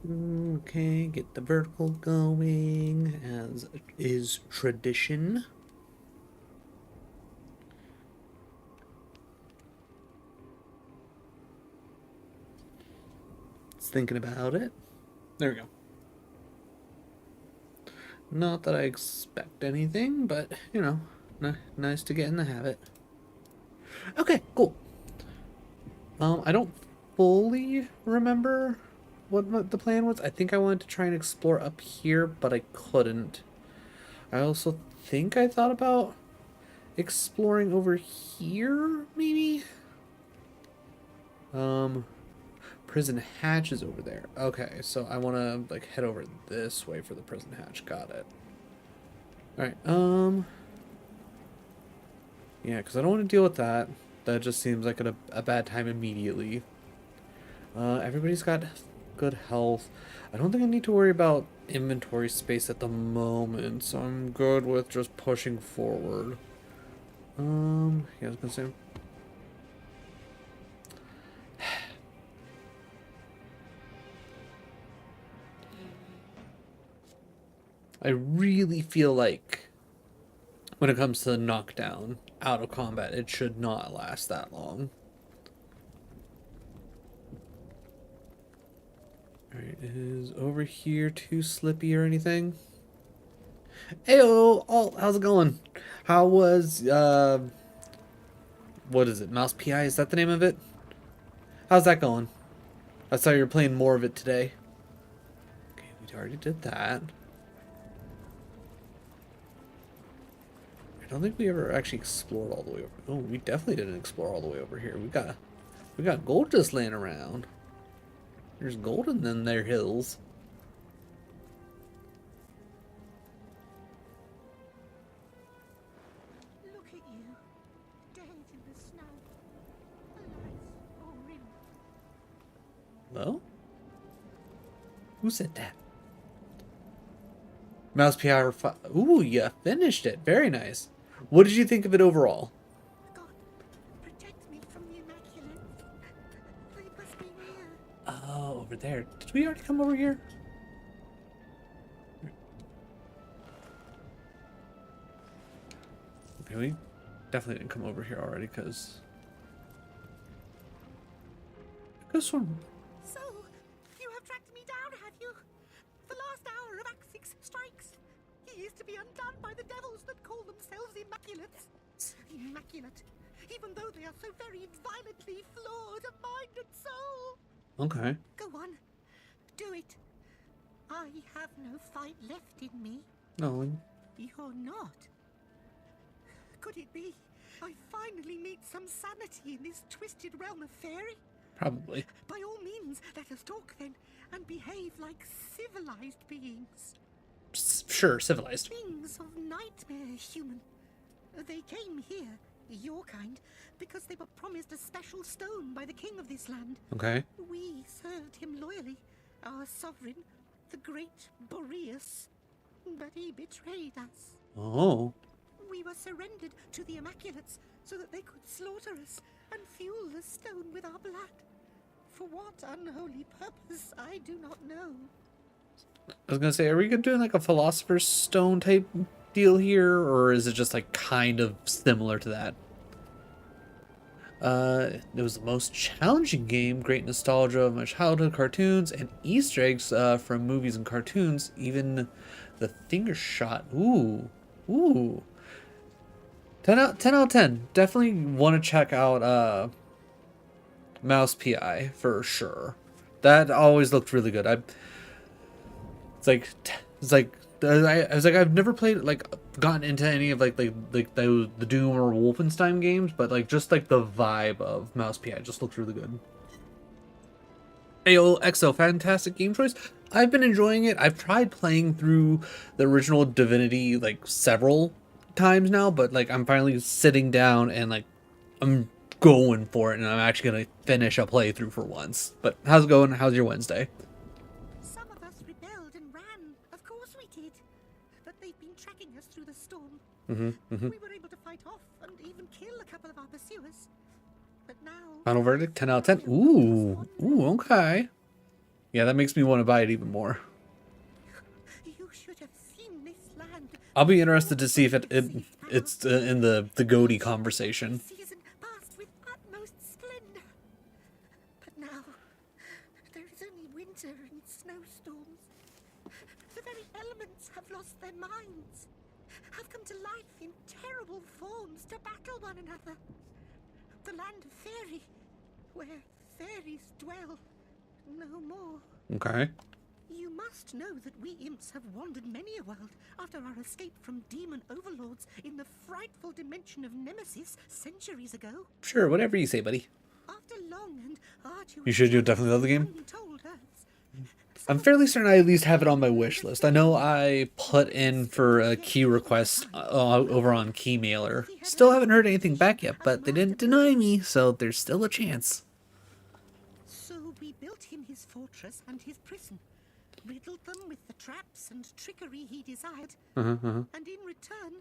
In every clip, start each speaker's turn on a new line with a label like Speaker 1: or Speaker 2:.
Speaker 1: Okay, get the vertical going, as is tradition. It's thinking about it. There we go. Not that I expect anything, but, you know, nice to get in the habit. Okay, cool. I don't fully remember what the plan was. I think I wanted to try and explore up here, but I couldn't. I also think I thought about exploring over here, maybe? Um, prison hatch is over there. Okay, so I want to, like, head over this way for the prison hatch. Got it. Alright, yeah, because I don't want to deal with that. That just seems like a bad time immediately. Everybody's got good health. I don't think I need to worry about inventory space at the moment, so I'm good with just pushing forward. Yeah, I was gonna say. I really feel like when it comes to knockdown out of combat, it should not last that long. Alright, is over here too slippy or anything? Heyo, oh, how's it going? How was what is it? Mouse PI, is that the name of it? How's that going? I saw you were playing more of it today. Okay, we already did that. I don't think we ever actually explored all the way over. Oh, we definitely didn't explore all the way over here. We got gold just laying around. There's gold in them there hills.
Speaker 2: Look at you, dead in the snow. Alas, oh Rim.
Speaker 1: Well, who said that? Mouse PR. Ooh, you finished it. Very nice. What did you think of it overall?
Speaker 2: God, protect me from the Immaculate. They must be near.
Speaker 1: Oh, over there. Did we already come over here? Okay, we definitely didn't come over here already because. One.
Speaker 2: So, you have tracked me down, have you? The last hour of Act 6 strikes. He is to be undone by the devils that call themselves Immaculates. Immaculate, even though they are so very violently flawed of mind and soul.
Speaker 1: Okay.
Speaker 2: Go on, do it. I have no fight left in me.
Speaker 1: No.
Speaker 2: You're not. Could it be I finally meet some sanity in this twisted realm of fairy?
Speaker 1: Probably.
Speaker 2: By all means, let us talk then, and behave like civilized beings.
Speaker 1: Sure, civilized.
Speaker 2: Beings of nightmare, human. They came here, your kind, because they were promised a special stone by the king of this land.
Speaker 1: Okay.
Speaker 2: We served him loyally, our sovereign, the great Boreas. But he betrayed us.
Speaker 1: Oh.
Speaker 2: We were surrendered to the Immaculates so that they could slaughter us and fuel the stone with our blood. For what unholy purpose, I do not know.
Speaker 1: I was gonna say, are we doing like a Philosopher's Stone type deal here, or is it just like kind of similar to that? It was the most challenging game, great nostalgia of my childhood cartoons, and Easter eggs from movies and cartoons, even the finger shot. Ooh. Ooh. 10 out of 10. Definitely want to check out Mouse PI for sure. That always looked really good. It's like I was like, I've never played, like, gotten into any of like the Doom or Wolfenstein games, but like just like the vibe of Mouse PI just looks really good. Ayo XO, fantastic game choice. I've been enjoying it. I've tried playing through the original Divinity like several times now, but like I'm finally sitting down and like I'm going for it, and I'm actually gonna finish a playthrough for once. But how's it going? How's your Wednesday?
Speaker 2: Some of us rebelled and ran. Of course we did. But they've been tracking us through the storm. We were able to fight off and even kill a couple of our pursuers. But now...
Speaker 1: Final verdict, 10 out of 10. Ooh, okay. Yeah, that makes me want to buy it even more.
Speaker 2: You should have seen this land.
Speaker 1: I'll be interested to see if it's in the goatee conversation.
Speaker 2: Season passed with utmost splendor. But now, there is only winter and snowstorms. The very elements have lost their minds, have come to life in terrible forms to battle one another. The land of Fairy, where fairies dwell, no more.
Speaker 1: Okay.
Speaker 2: You must know that we imps have wandered many a world after our escape from demon overlords in the frightful dimension of Nemesis centuries ago.
Speaker 1: Sure, whatever you say, buddy.
Speaker 2: After long and arduous
Speaker 1: You should definitely love the game.
Speaker 2: untold earths,
Speaker 1: I'm fairly certain I at least have it on my wish list. I know I put in for a key request over on Keymailer. Still haven't heard anything back yet, but they didn't deny me, so there's still a chance.
Speaker 2: so we built him his fortress and his prison, riddled them with the traps and trickery he desired, and in return,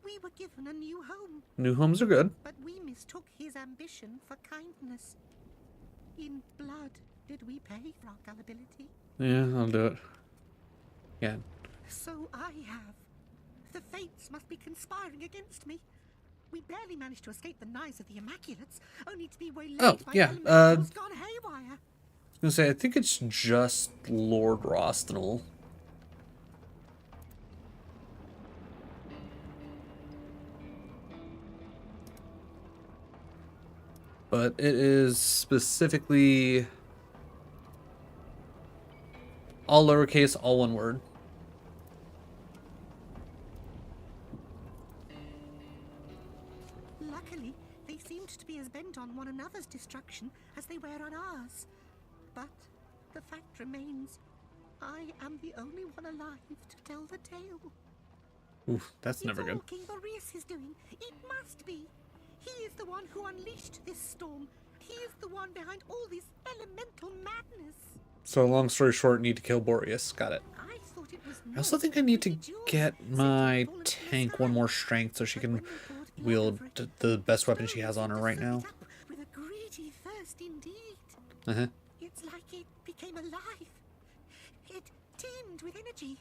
Speaker 2: we were given a new home.
Speaker 1: New homes are good.
Speaker 2: But we mistook his ambition for kindness. In blood did we pay for our gullibility.
Speaker 1: Yeah, I'll do it. Yeah.
Speaker 2: So I have. The fates must be conspiring against me. We barely managed to escape the knives of the Immaculates, only to be waylaid by
Speaker 1: yeah,
Speaker 2: elementals gone haywire.
Speaker 1: I was gonna say, I think it's just Lord Rostinal. But it is specifically all lowercase, all one word.
Speaker 2: Luckily, they seemed to be as bent on one another's destruction as they were on ours. But the fact remains, I am the only one alive to tell the tale.
Speaker 1: Oof, that's never
Speaker 2: It's all
Speaker 1: good.
Speaker 2: King Boreas is doing. It must be. He is the one who unleashed this storm. He is the one behind all this elemental madness.
Speaker 1: So long story short, need to kill Boreas. Got it.
Speaker 2: I thought it was
Speaker 1: I also think I need to get my tank one more strength so she can wield the best weapon she has on her right now.
Speaker 2: With a greedy thirst indeed.
Speaker 1: Uh-huh.
Speaker 2: It's like it became alive. It teemed with energy,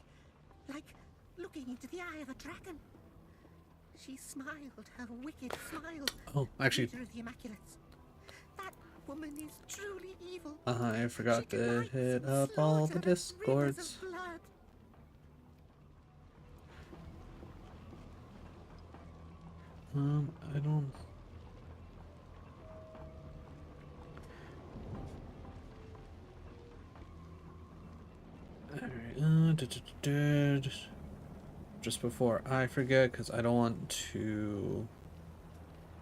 Speaker 2: like looking into the eye of a dragon. She smiled her wicked smile.
Speaker 1: Oh, actually,
Speaker 2: Leader of the Immaculates. That woman is truly evil.
Speaker 1: I forgot
Speaker 2: She
Speaker 1: to
Speaker 2: delights
Speaker 1: hit
Speaker 2: in
Speaker 1: up all the
Speaker 2: slaughter and rivers
Speaker 1: discords.
Speaker 2: of blood.
Speaker 1: I don't. Alright, just before I forget, because I don't want to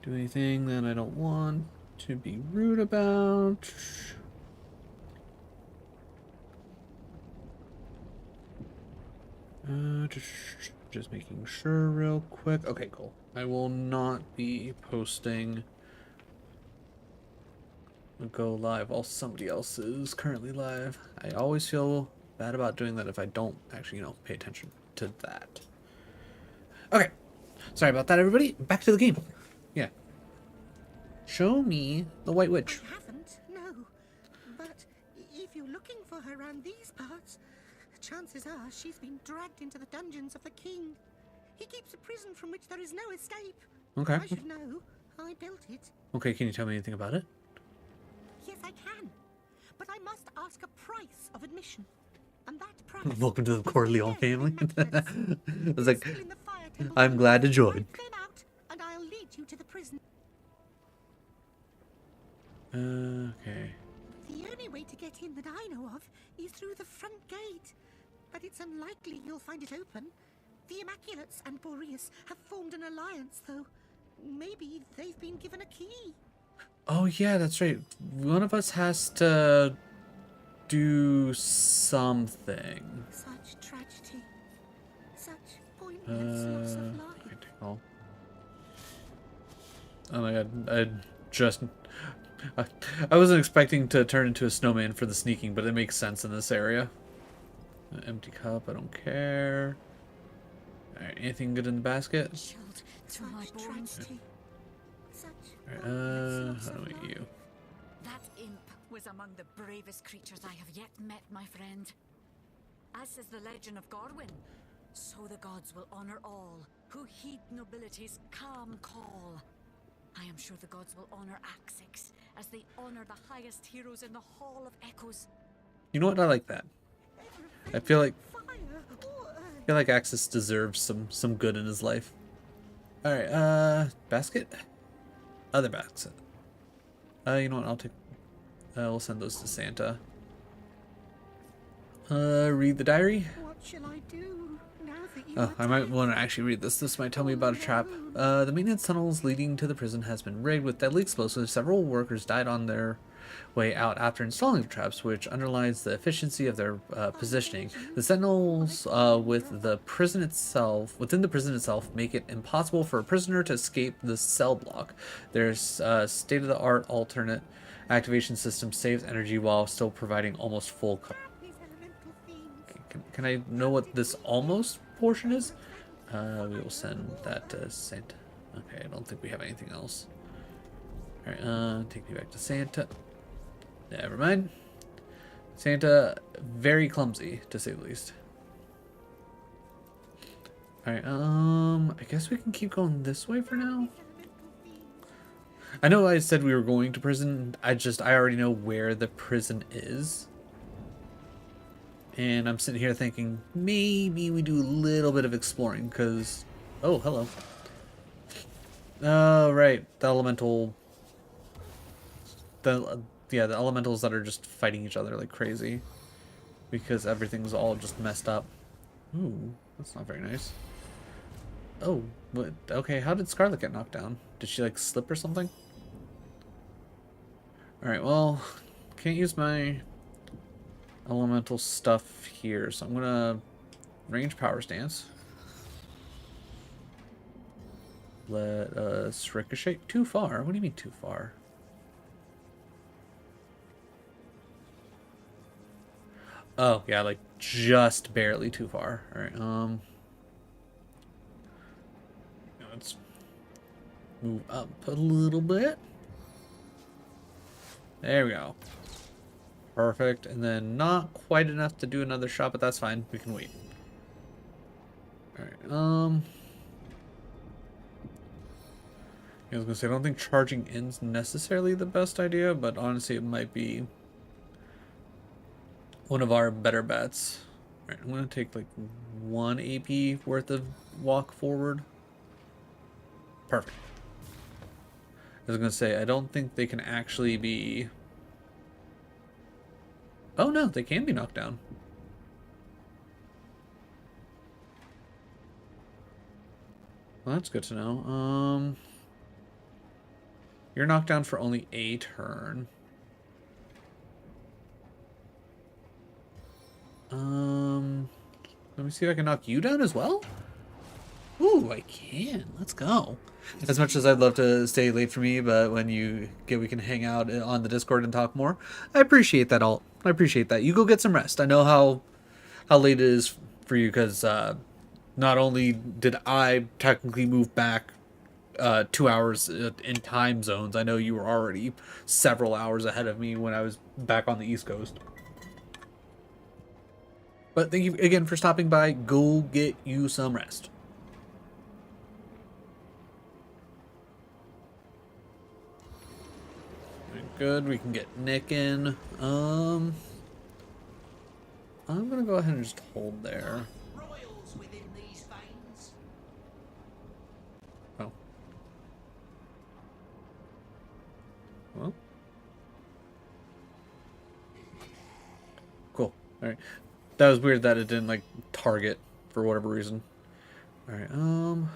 Speaker 1: do anything that I don't want to be rude about. Just making sure real quick. Okay, cool. I will not be posting a go live while somebody else is currently live. I always feel bad about doing that if I don't actually, pay attention to that. Okay. Sorry about that, everybody. Back to the game. Yeah. Show me the White Witch.
Speaker 2: I haven't, no. But if you're looking for her around these parts, chances are she's been dragged into the dungeons of the king. He keeps a prison from which there is no escape.
Speaker 1: Okay.
Speaker 2: I should know. I built it.
Speaker 1: Okay, can you tell me anything about it?
Speaker 2: Yes, I can. But I must ask a price of admission. And that price...
Speaker 1: Welcome to the Corleone family. I was like,
Speaker 2: Still in the fire temple,
Speaker 1: I'm glad to join.
Speaker 2: wipe them out, and I'll lead you to the prison.
Speaker 1: Okay.
Speaker 2: The only way to get in that I know of is through the front gate. But it's unlikely you'll find it open. The Immaculates and Boreas have formed an alliance, though. Maybe they've been given a key.
Speaker 1: Oh yeah, that's right. One of us has to do something.
Speaker 2: Such tragedy. Such pointless loss of life.
Speaker 1: Okay, take all. Oh my god, I wasn't expecting to turn into a snowman for the sneaking, but it makes sense in this area. An empty cup, I don't care. Alright, anything good in the basket?
Speaker 2: Chilled through my bones. Such
Speaker 1: Alright, how do we get you?
Speaker 3: That imp was among the bravest creatures I have yet met, my friend. As says the legend of Gorwyn, so the gods will honor all who heed nobility's calm call. I am sure the gods will honor Axix as they honor the highest heroes in the Hall of Echoes.
Speaker 1: You know what? I like that. I feel like Axis deserves some good in his life. All right, basket, other basket. You know what? I'll take. We'll send those to Santa. Read the diary.
Speaker 2: What shall I do now that you
Speaker 1: Oh, I might want to actually read this. This might tell me about a trap. The maintenance tunnels leading to the prison has been rigged with deadly explosives. Several workers died on their way out after installing the traps, which underlines the efficiency of their positioning. The sentinels within the prison itself make it impossible for a prisoner to escape the cell block. Their state-of-the-art alternate activation system saves energy while still providing almost full cover.
Speaker 2: these elemental fiends?
Speaker 1: Can I know what this almost portion is? We will send that to Santa. Okay, I don't think we have anything else. Alright, take me back to Santa. Never mind. Santa, very clumsy, to say the least. Alright, I guess we can keep going this way for now. I know I said we were going to prison. I already know where the prison is. And I'm sitting here thinking, maybe we do a little bit of exploring, because... Oh, hello. Oh, right. The elemental... Yeah, the elementals that are just fighting each other like crazy. Because everything's all just messed up. Ooh, that's not very nice. Oh, what? Okay, how did Scarlet get knocked down? Did she, like, slip or something? Alright, well, can't use my elemental stuff here, so I'm gonna range power stance. Let us ricochet. Too far? What do you mean too far? Oh, yeah, like just barely too far. Alright, let's move up a little bit. There we go. Perfect. And then not quite enough to do another shot, but that's fine. We can wait. Alright, I was gonna say, I don't think charging in's necessarily the best idea, but honestly, it might be one of our better bets. Alright, I'm gonna take like 1 AP worth of walk forward. Perfect. I was gonna say, I don't think they can actually be... Oh no, they can be knocked down. Well, that's good to know. You're knocked down for only a turn. Let me see if I can knock you down as well. Ooh, I can. Let's go. As much as I'd love to stay late for me, but when we can hang out on the Discord and talk more. I appreciate that, Alt. I appreciate that. You go get some rest. I know how late it is for you, because not only did I technically move back 2 hours in time zones, I know you were already several hours ahead of me when I was back on the East Coast. But thank you again for stopping by. Go get you some rest. Good, we can get Nick in. I'm gonna go ahead and just hold there.
Speaker 4: Royals within these veins.
Speaker 1: Oh. Well. Cool. Alright. That was weird that it didn't, like, target for whatever reason. Alright,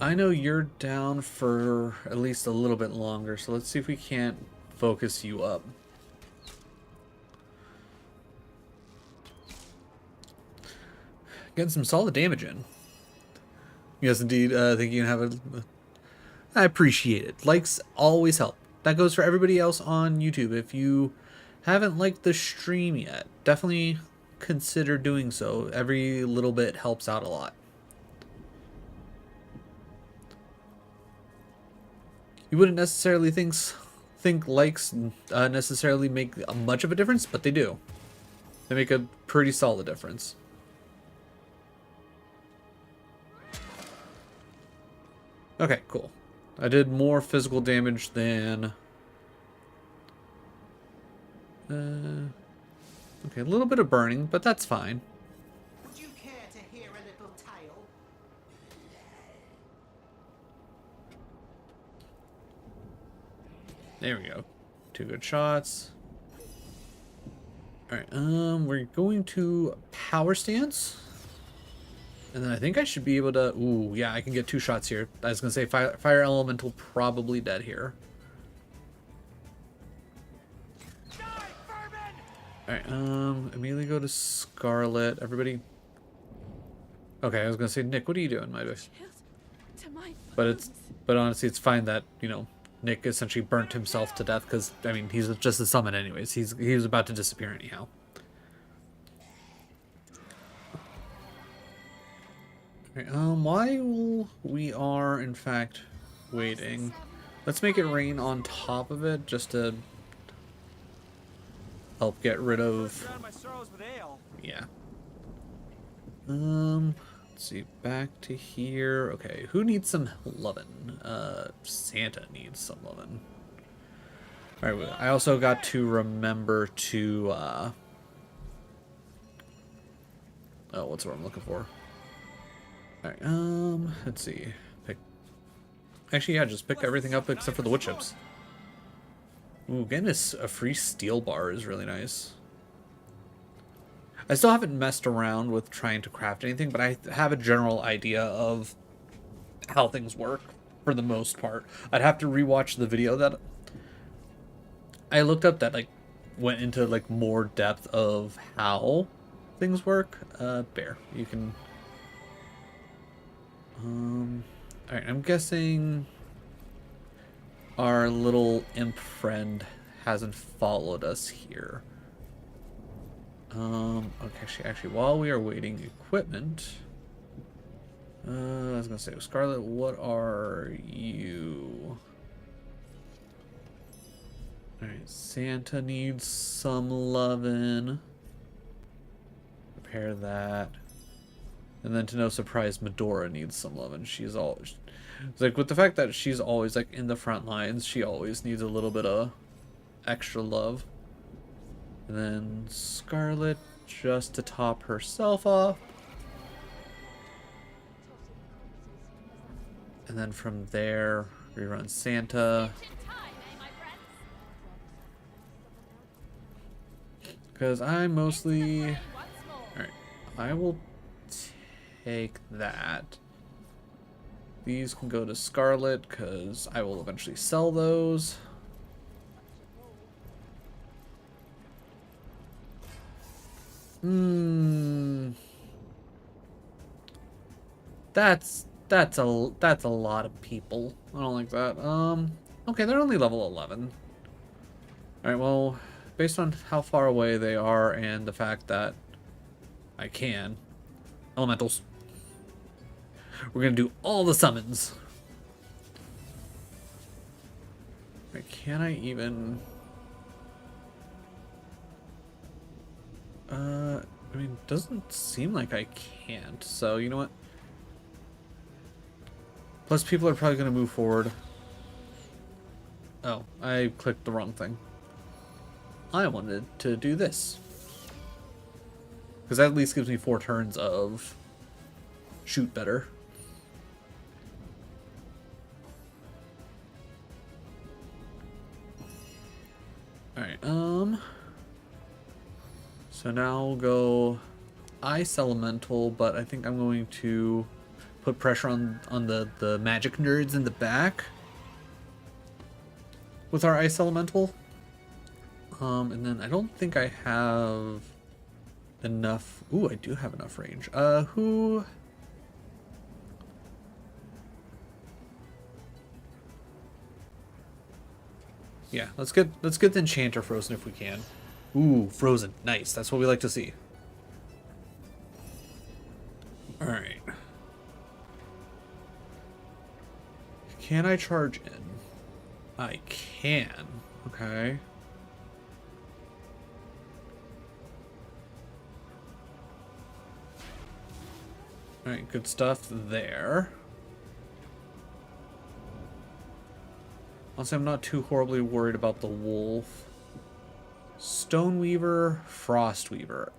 Speaker 1: I know you're down for at least a little bit longer, so let's see if we can't focus you up. Getting some solid damage in. Yes, indeed. I think you can have a... I appreciate it. Likes always help. That goes for everybody else on YouTube. If you haven't liked the stream yet, definitely consider doing so. Every little bit helps out a lot. You wouldn't necessarily think think likes necessarily make much of a difference, but they do. They make a pretty solid difference. Okay, cool. I did more physical damage than... okay, a little bit of burning, but that's fine.
Speaker 4: Would you care to hear a little tale?
Speaker 1: There we go. 2 good shots. Alright, we're going to power stance. And then I think I should be able to... Ooh, yeah, I can get 2 shots here. I was going to say fire elemental probably dead here. Alright, immediately go to Scarlet. Everybody... Okay, I was going to say, Nick, what are you doing, my boy? But honestly, it's fine that, you know, Nick essentially burnt himself to death because, I mean, he's just a summon anyways. He was about to disappear anyhow. Okay, while we are, in fact, waiting, let's make it rain on top of it just to help get rid of... Yeah. Let's see, back to here. Okay, who needs some lovin'? Santa needs some lovin'. Alright, I also got to remember to, oh, what's the word I'm looking for? Alright, let's see. Actually, yeah, just pick everything up except for the wood chips. Ooh, getting a free steel bar is really nice. I still haven't messed around with trying to craft anything, but I have a general idea of how things work for the most part. I'd have to rewatch the video that I looked up that like went into like more depth of how things work. Bear, you can... Alright, I'm guessing our little imp friend hasn't followed us here. Okay, actually, while we are waiting, equipment. I was gonna say, Scarlet, what are you? Alright, Santa needs some lovin'. Repair that. And then to no surprise, Medora needs some lovin'. She's always... It's like, with the fact that she's always, like, in the front lines, she always needs a little bit of extra love. And then Scarlet, just to top herself off. And then from there, rerun Santa. Because I mostly... Alright, I will take that. These can go to Scarlet, because I will eventually sell those. That's a lot of people. I don't like that. Okay, they're only level 11. Alright, well, based on how far away they are and the fact that I can. Elementals. We're gonna do all the summons. Wait, can I even... I mean, it doesn't seem like I can't, so you know what? Plus, people are probably going to move forward. Oh, I clicked the wrong thing. I wanted to do this. Because that at least gives me 4 turns of shoot better. Alright, so now we'll go Ice Elemental, but I think I'm going to put pressure on the magic nerds in the back with our Ice Elemental. And then I don't think I have enough. Ooh, I do have enough range. Who? Yeah, let's get the Enchanter frozen if we can. Ooh, frozen. Nice. That's what we like to see. All right. Can I charge in? I can. Okay. Alright, good stuff there. Honestly, I'm not too horribly worried about the wolf. Stoneweaver, Frostweaver.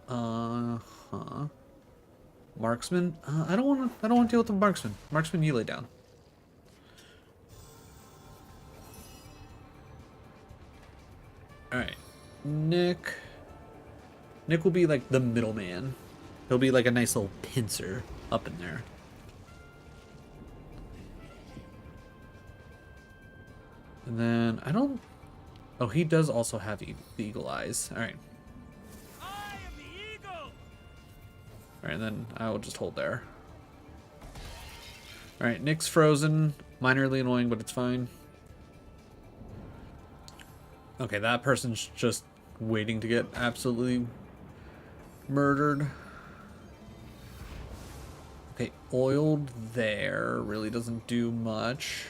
Speaker 1: Uh-huh. Marksman? I don't want to deal with the marksman. Marksman, you lay down. Alright. Nick. Nick will be like the middleman. He'll be like a nice little pincer up in there. And then I don't... Oh, he does also have the eagle eyes. Alright.
Speaker 5: I am the eagle.
Speaker 1: Alright, then I will just hold there. Alright, Nick's frozen. Minorly annoying, but it's fine. Okay, that person's just waiting to get absolutely murdered. Okay, oiled there really doesn't do much.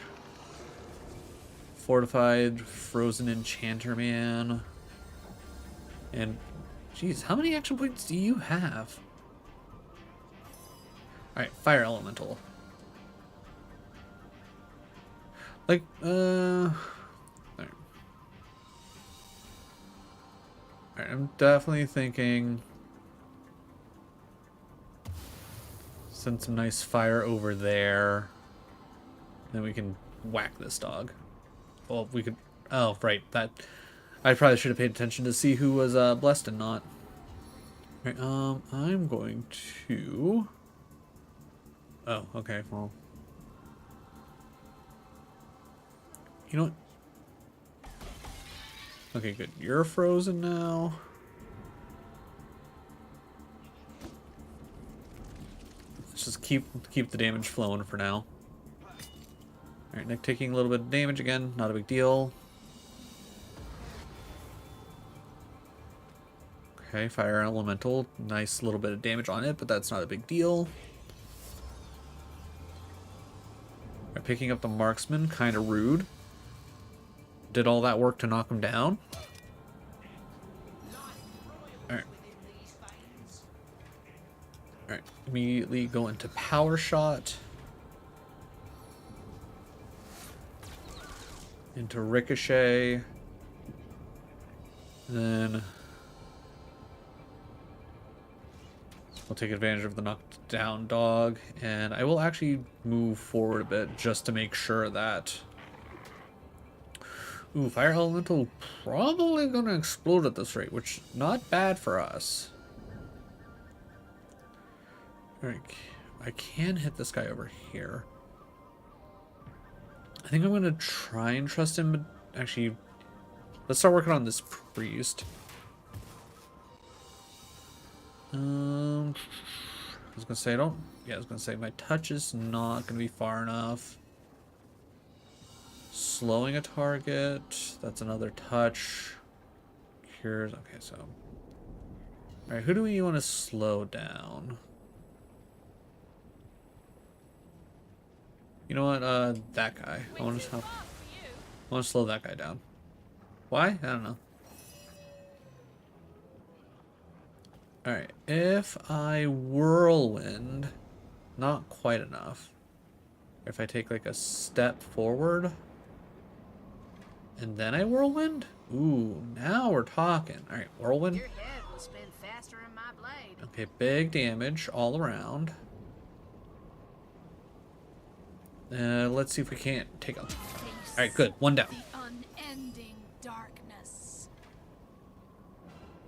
Speaker 1: Fortified, frozen enchanter man. And, geez, how many action points do you have? Alright, fire elemental. Like, alright. Alright, I'm definitely thinking send some nice fire over there. Then we can whack this dog. Well, we could... Oh, right. That... I probably should have paid attention to see who was blessed and not. Right, I'm going to... Oh, okay, well... You know what? Okay, good. You're frozen now. Let's just keep the damage flowing for now. Alright, Nick taking a little bit of damage again. Not a big deal. Okay, fire elemental. Nice little bit of damage on it, but that's not a big deal. Right, picking up the marksman. Kind of rude. Did all that work to knock him down? Alright. Alright, immediately go into power shot. Into ricochet. Then we'll take advantage of the knocked down dog. And I will actually move forward a bit just to make sure that... Ooh, fire elemental probably gonna explode at this rate, which not bad for us. Alright, I can hit this guy over here. I think I'm gonna try and trust him, but actually, let's start working on this priest. I was gonna say I was gonna say my touch is not gonna be far enough. Slowing a target, that's another touch. Cures, okay, so. Alright, who do we want to slow down? You know what, that guy. I want to slow that guy down. Why? I don't know. Alright, if I whirlwind, not quite enough. If I take like a step forward, and then I whirlwind? Ooh, now we're talking. Alright, whirlwind.
Speaker 6: Your head will spin faster than my blade.
Speaker 1: Okay, big damage all around. Let's see if we can't take a... Alright, good. One down.
Speaker 6: The unending darkness.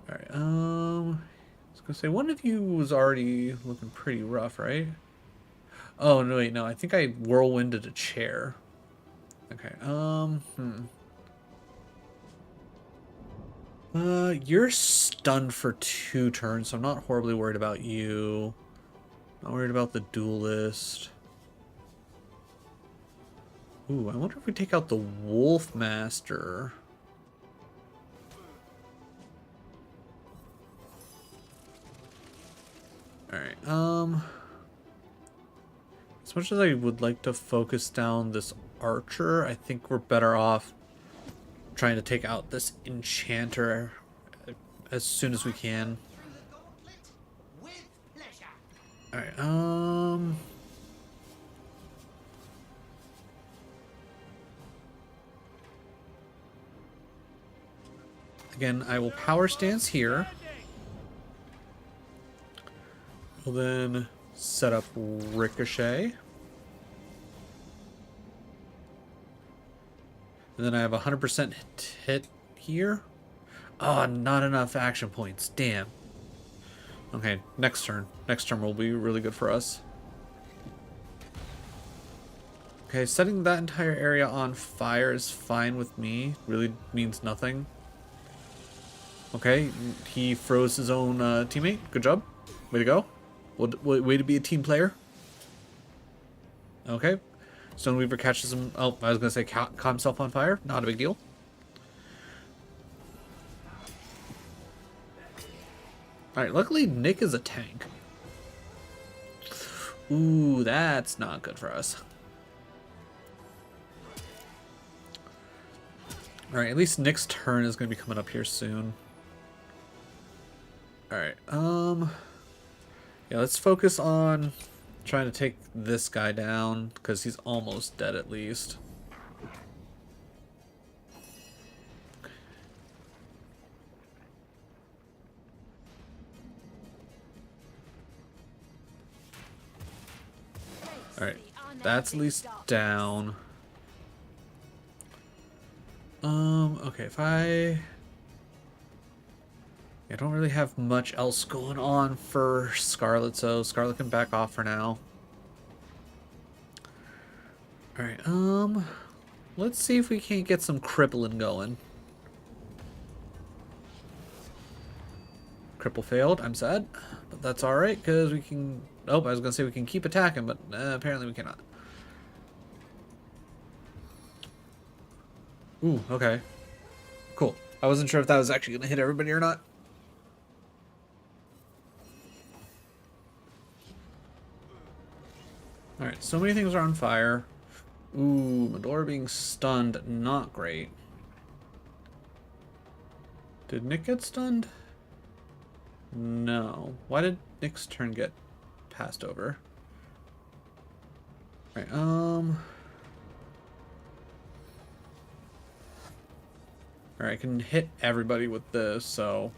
Speaker 1: Alright, I was gonna say, one of you was already looking pretty rough, right? Oh, no, wait, no. I think I whirlwinded a chair. Okay, you're stunned for 2 turns, so I'm not horribly worried about you. Not worried about the duelist. Ooh, I wonder if we take out the Wolf Master. Alright, as much as I would like to focus down this archer, I think we're better off trying to take out this enchanter as soon as we can.
Speaker 4: Through the gauntlet with pleasure.
Speaker 1: All right. Again, I will power stance here. We'll then set up Ricochet. And then I have 100% hit here. Oh, not enough action points. Damn. Okay, next turn. Next turn will be really good for us. Okay, setting that entire area on fire is fine with me. Really means nothing. Okay, he froze his own teammate. Good job. Way to go. Way to be a team player. Okay. Stoneweaver catches him. Oh, I was going to say caught himself on fire. Not a big deal. Alright, luckily Nick is a tank. Ooh, that's not good for us. Alright, at least Nick's turn is going to be coming up here soon. Alright, yeah, let's focus on trying to take this guy down, because he's almost dead at least. Alright, that's at least down. Okay, if I don't really have much else going on for Scarlet, so Scarlet can back off for now. Alright, let's see if we can't get some crippling going. Cripple failed, I'm sad, but that's alright, because we can... Oh, I was going to say we can keep attacking, but apparently we cannot. Ooh, okay. Cool. I wasn't sure if that was actually going to hit everybody or not. Alright, so many things are on fire. Ooh, Medora being stunned, not great. Did Nick get stunned? No. Why did Nick's turn get passed over? Alright, Alright, I can hit everybody with this, so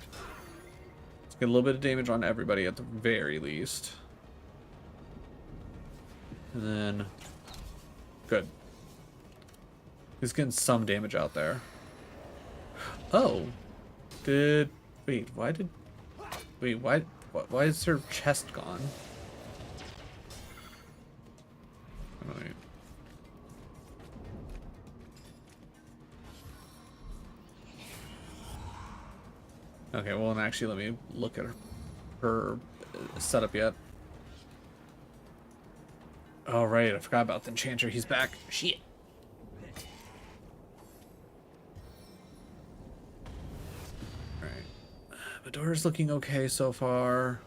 Speaker 1: let's get a little bit of damage on everybody at the very least. And then, good. He's getting some damage out there. Oh, wait, why is her chest gone? Alright. Okay, well, and actually, let me look at her setup yet. Oh, right, I forgot about the enchanter. He's back. Shit. Alright. Medora's looking okay so far.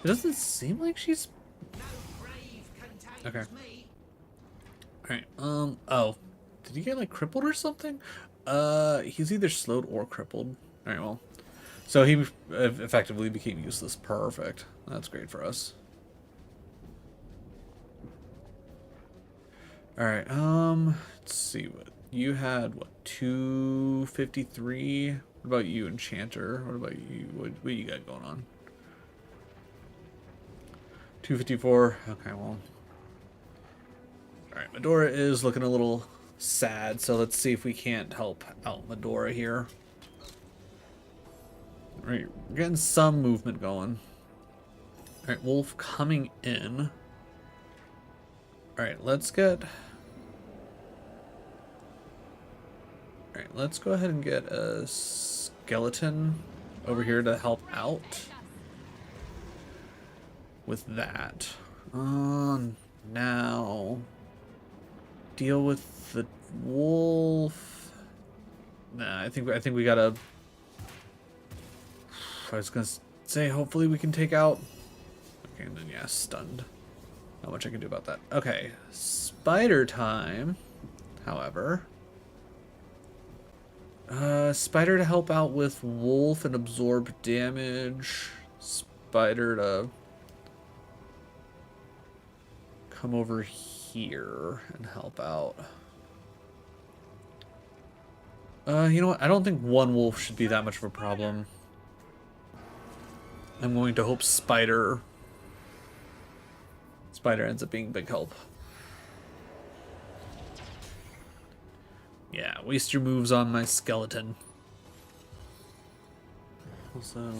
Speaker 1: It doesn't seem like she's... Okay. Alright, oh. Did he get, like, crippled or something? He's either slowed or crippled. Alright, well. So he effectively became useless. Perfect. That's great for us. Alright, let's see what you had, 253? What about you, Enchanter? What about you? What you got going on? 254. Okay, well. Alright, Medora is looking a little sad, so let's see if we can't help out Medora here. Alright, we're getting some movement going. Alright, Wolf coming in. Alright, let's go ahead and get a skeleton over here to help out with that. Now deal with the wolf. Nah, I think we gotta... I was gonna say hopefully we can take out... Okay, and then yeah, stunned. Not much I can do about that. Okay, spider time, however. Spider to help out with Wolf and absorb damage. Spider to come over here and help out. You know what? I don't think one wolf should be that much of a problem. I'm going to hope Spider ends up being a big help. Yeah, waste your moves on my skeleton. Also...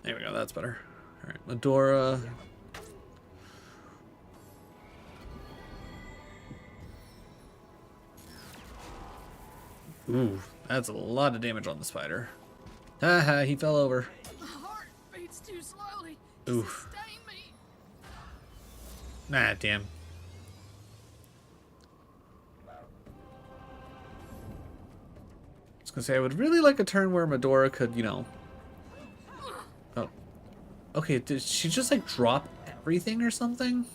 Speaker 1: There we go, that's better. Alright, Medora. Ooh, that's a lot of damage on the spider. Haha, he fell over.
Speaker 6: My heart beats too slowly
Speaker 1: Ooh.
Speaker 6: to sustain me.
Speaker 1: Nah, damn. I was gonna say, I would really like a turn where Medora could, you know... Oh. Okay, did she just, like, drop everything or something?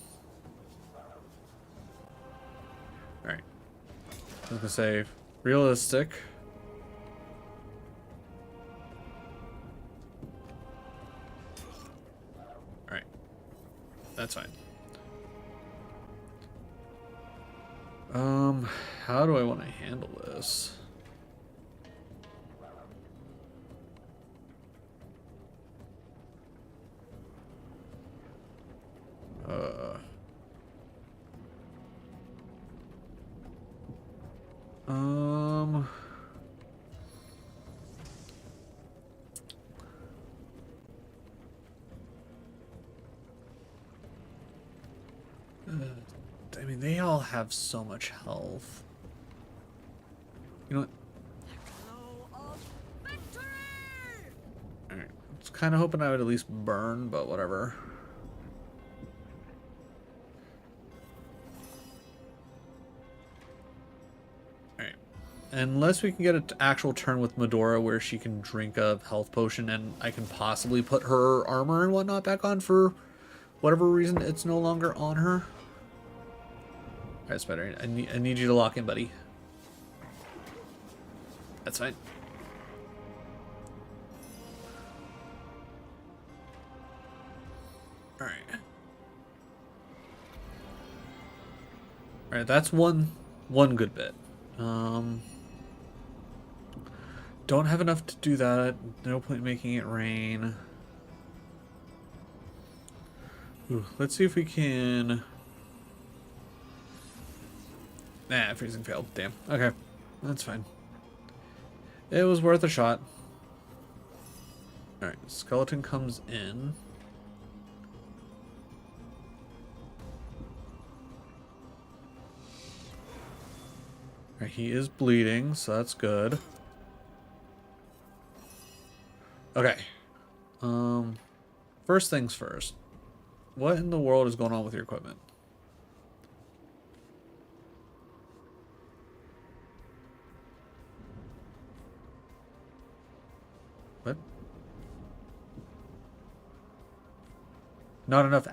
Speaker 1: Alright. I was gonna say, realistic. Alright. That's fine. How do I want to handle this? Um... I mean, they all have so much health. You know what? Alright. I was kind of hoping I would at least burn, but whatever. Alright. Unless we can get an actual turn with Medora where she can drink a health potion and I can possibly put her armor and whatnot back on for whatever reason it's no longer on her. Alright, Spider, I need you to lock in, buddy. That's fine. Alright. Alright, that's one good bit. Don't have enough to do that. No point making it rain. Ooh, let's see if we can... Nah, freezing failed. Damn. Okay. That's fine. It was worth a shot. Alright, skeleton comes in. Alright, he is bleeding, so that's good. Okay. First things first. What in the world is going on with your equipment? What? Not enough.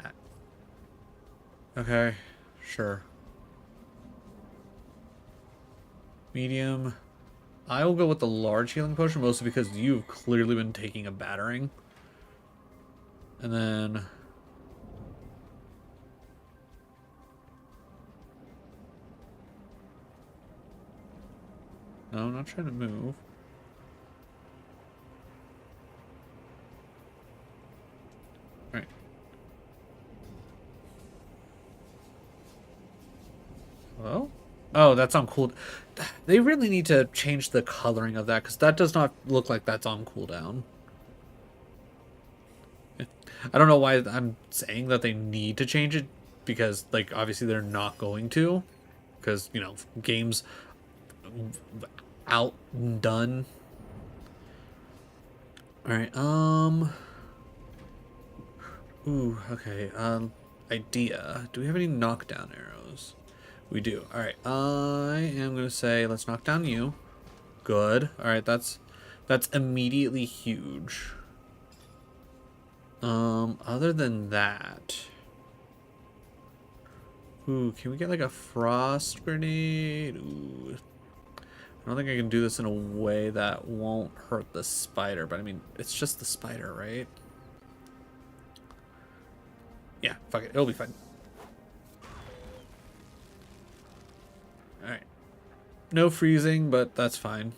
Speaker 1: Okay, sure. Medium. I will go with the large healing potion, mostly because you've clearly been taking a battering. And then... No, I'm not trying to move. Alright. Well? Oh, that's on cool. They really need to change the coloring of that, because that does not look like that's on cooldown. I don't know why I'm saying that they need to change it, because, like, obviously they're not going to. Because, you know, games outdone. Alright, ooh, okay, idea. Do we have any knockdown arrows? We do. Alright, I am gonna say, let's knock down you. Good. Alright, that's immediately huge. Other than that... Ooh, can we get like a frost grenade? Ooh. I don't think I can do this in a way that won't hurt the spider, but I mean, it's just the spider, right? Yeah, fuck it. It'll be fine. Alright. No freezing, but that's fine.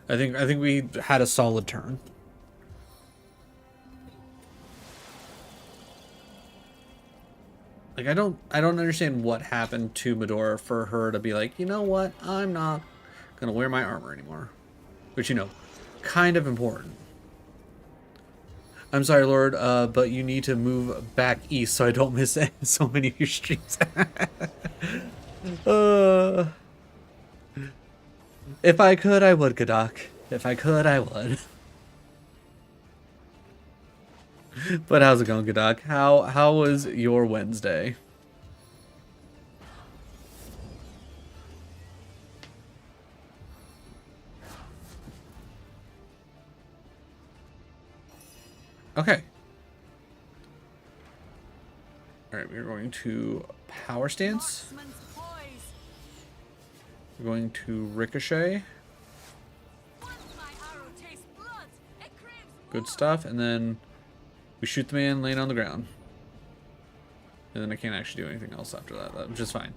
Speaker 1: I think we had a solid turn. Like I don't understand what happened to Medora for her to be like, you know what, I'm not gonna wear my armor anymore. Which, you know, kind of important. I'm sorry, Lord, but you need to move back east so I don't miss so many of your streams. If I could, I would, Gadak. If I could, I would. But how's it going, Gadak? How was your Wednesday? Okay. Alright, we're going to power stance.
Speaker 3: Marksman's poise.
Speaker 1: We're going to ricochet.
Speaker 3: Once my arrow tastes blood, it craves
Speaker 1: Good
Speaker 3: more.
Speaker 1: stuff. And then we shoot the man laying on the ground. And then I can't actually do anything else after that, which is fine.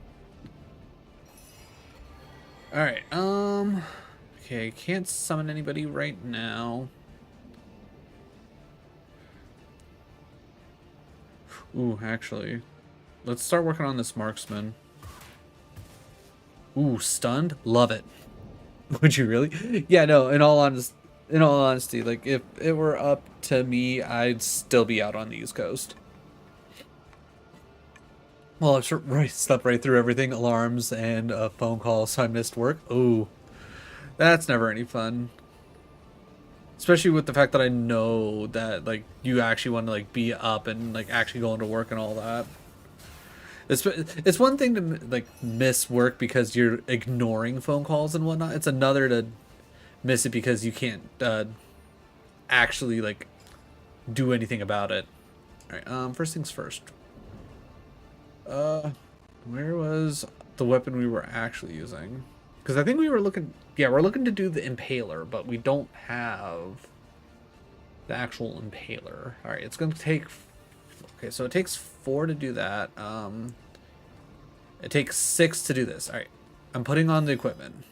Speaker 1: Alright, okay, can't summon anybody right now. Ooh, actually, let's start working on this marksman. Ooh, stunned? Love it. Would you really? Yeah, no, in all honesty, like if it were up to me, I'd still be out on the East Coast. Well, I slept right through everything, alarms and a phone call, so I missed work. Ooh, that's never any fun. Especially with the fact that I know that like you actually want to like be up and like actually going to work and all that. It's one thing to like miss work because you're ignoring phone calls and whatnot. It's another to miss it because you can't actually like do anything about it. All right. First things first. Where was the weapon we were actually using? Because I think we were looking... Yeah, we're looking to do the Impaler, but we don't have the actual Impaler. Alright, it's going to take... Okay, so it takes 4 to do that. It takes 6 to do this. Alright, I'm putting on the equipment.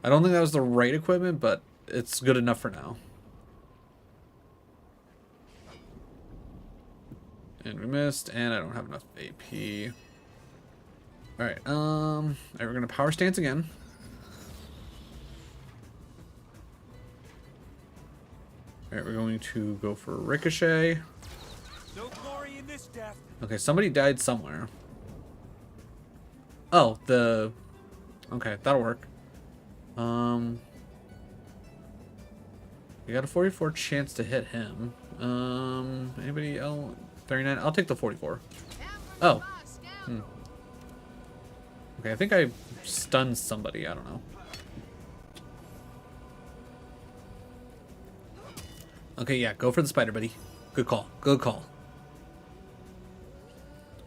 Speaker 1: I don't think that was the right equipment, but it's good enough for now. And we missed, and I don't have enough AP. Alright, alright, we're gonna power stance again. Alright, we're going to go for ricochet.
Speaker 5: No glory in this death.
Speaker 1: Okay, somebody died somewhere. Oh, okay, that'll work. We got a 44 chance to hit him. Anybody else? 39? I'll take the 44. Oh. Okay, I think I stunned somebody. I don't know. Okay, yeah, go for the spider, buddy. Good call. Good call.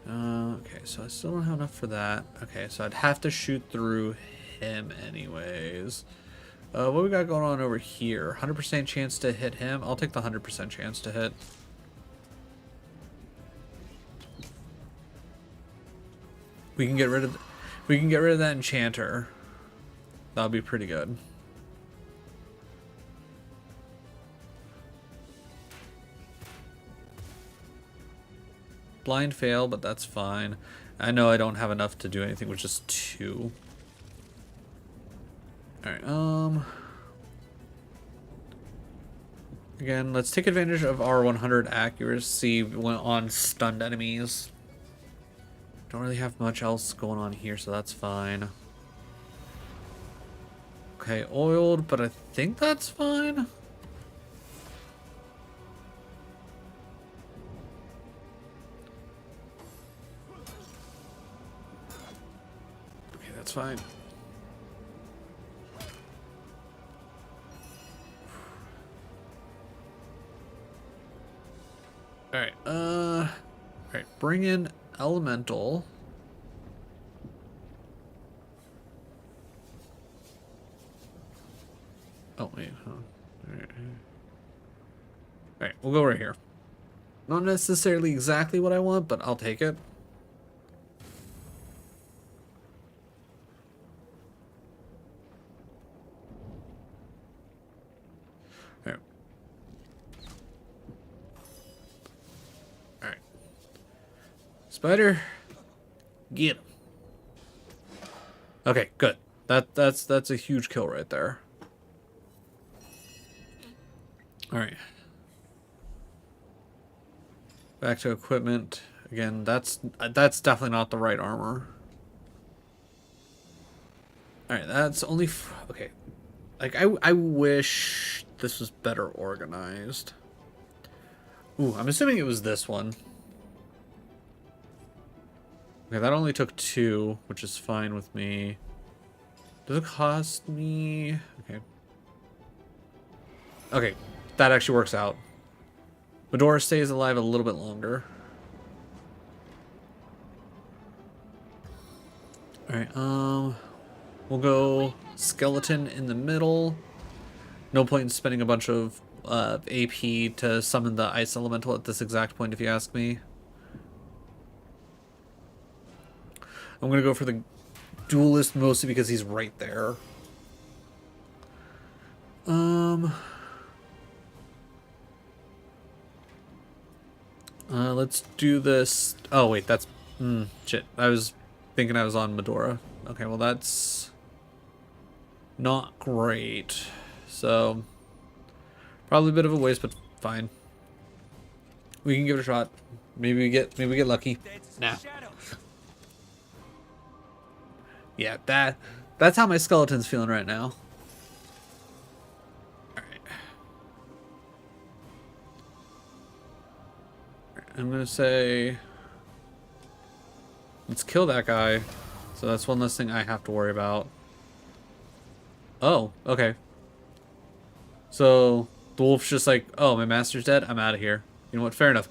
Speaker 1: Okay, so I still don't have enough for that. Okay, so I'd have to shoot through him anyways. What we got going on over here? 100% chance to hit him. I'll take the 100% chance to hit. We can get rid of that enchanter. That'll be pretty good. Blind fail, but that's fine. I know I don't have enough to do anything with just 2. Alright, again, let's take advantage of our 100 accuracy on stunned enemies. Don't really have much else going on here, so that's fine. Okay, oiled, but I think that's fine. Okay, that's fine. Alright, bring in elemental. Oh, wait. Alright, we'll go right here. Not necessarily exactly what I want, but I'll take it. Alright. Alright. Spider. Get him. Okay, good. That's a huge kill right there. Alright. Back to equipment. Again, that's definitely not the right armor. Alright, that's only... okay. Like, I wish this was better organized. Ooh, I'm assuming it was this one. Okay, that only took 2, which is fine with me. Does it cost me... okay. Okay, that actually works out. Medora stays alive a little bit longer. Alright, we'll go skeleton in the middle. No point in spending a bunch of AP to summon the ice elemental at this exact point, if you ask me. I'm gonna go for the duelist mostly because he's right there. Let's do this. Oh wait, that's shit. I was thinking I was on Medora. Okay, well that's not great. So probably a bit of a waste, but fine. We can give it a shot. Maybe we get lucky. Nah. Yeah, that's how my skeleton's feeling right now. Alright. I'm gonna say let's kill that guy. So that's one less thing I have to worry about. Oh, okay. So the wolf's just like, oh, my master's dead, I'm out of here. You know what, fair enough.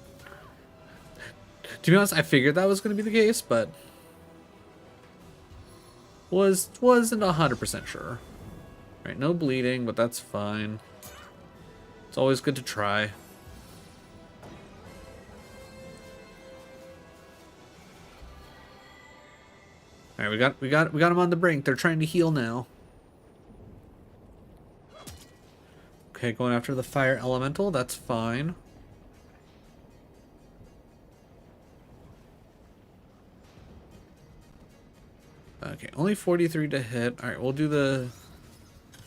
Speaker 1: To be honest, I figured that was gonna be the case, but wasn't 100% sure. Right, no bleeding, but that's fine. It's always good to try. All right, we got him on the brink. They're trying to heal now. Okay, going after the fire elemental. That's fine. Okay, only 43 to hit. All right, we'll do the...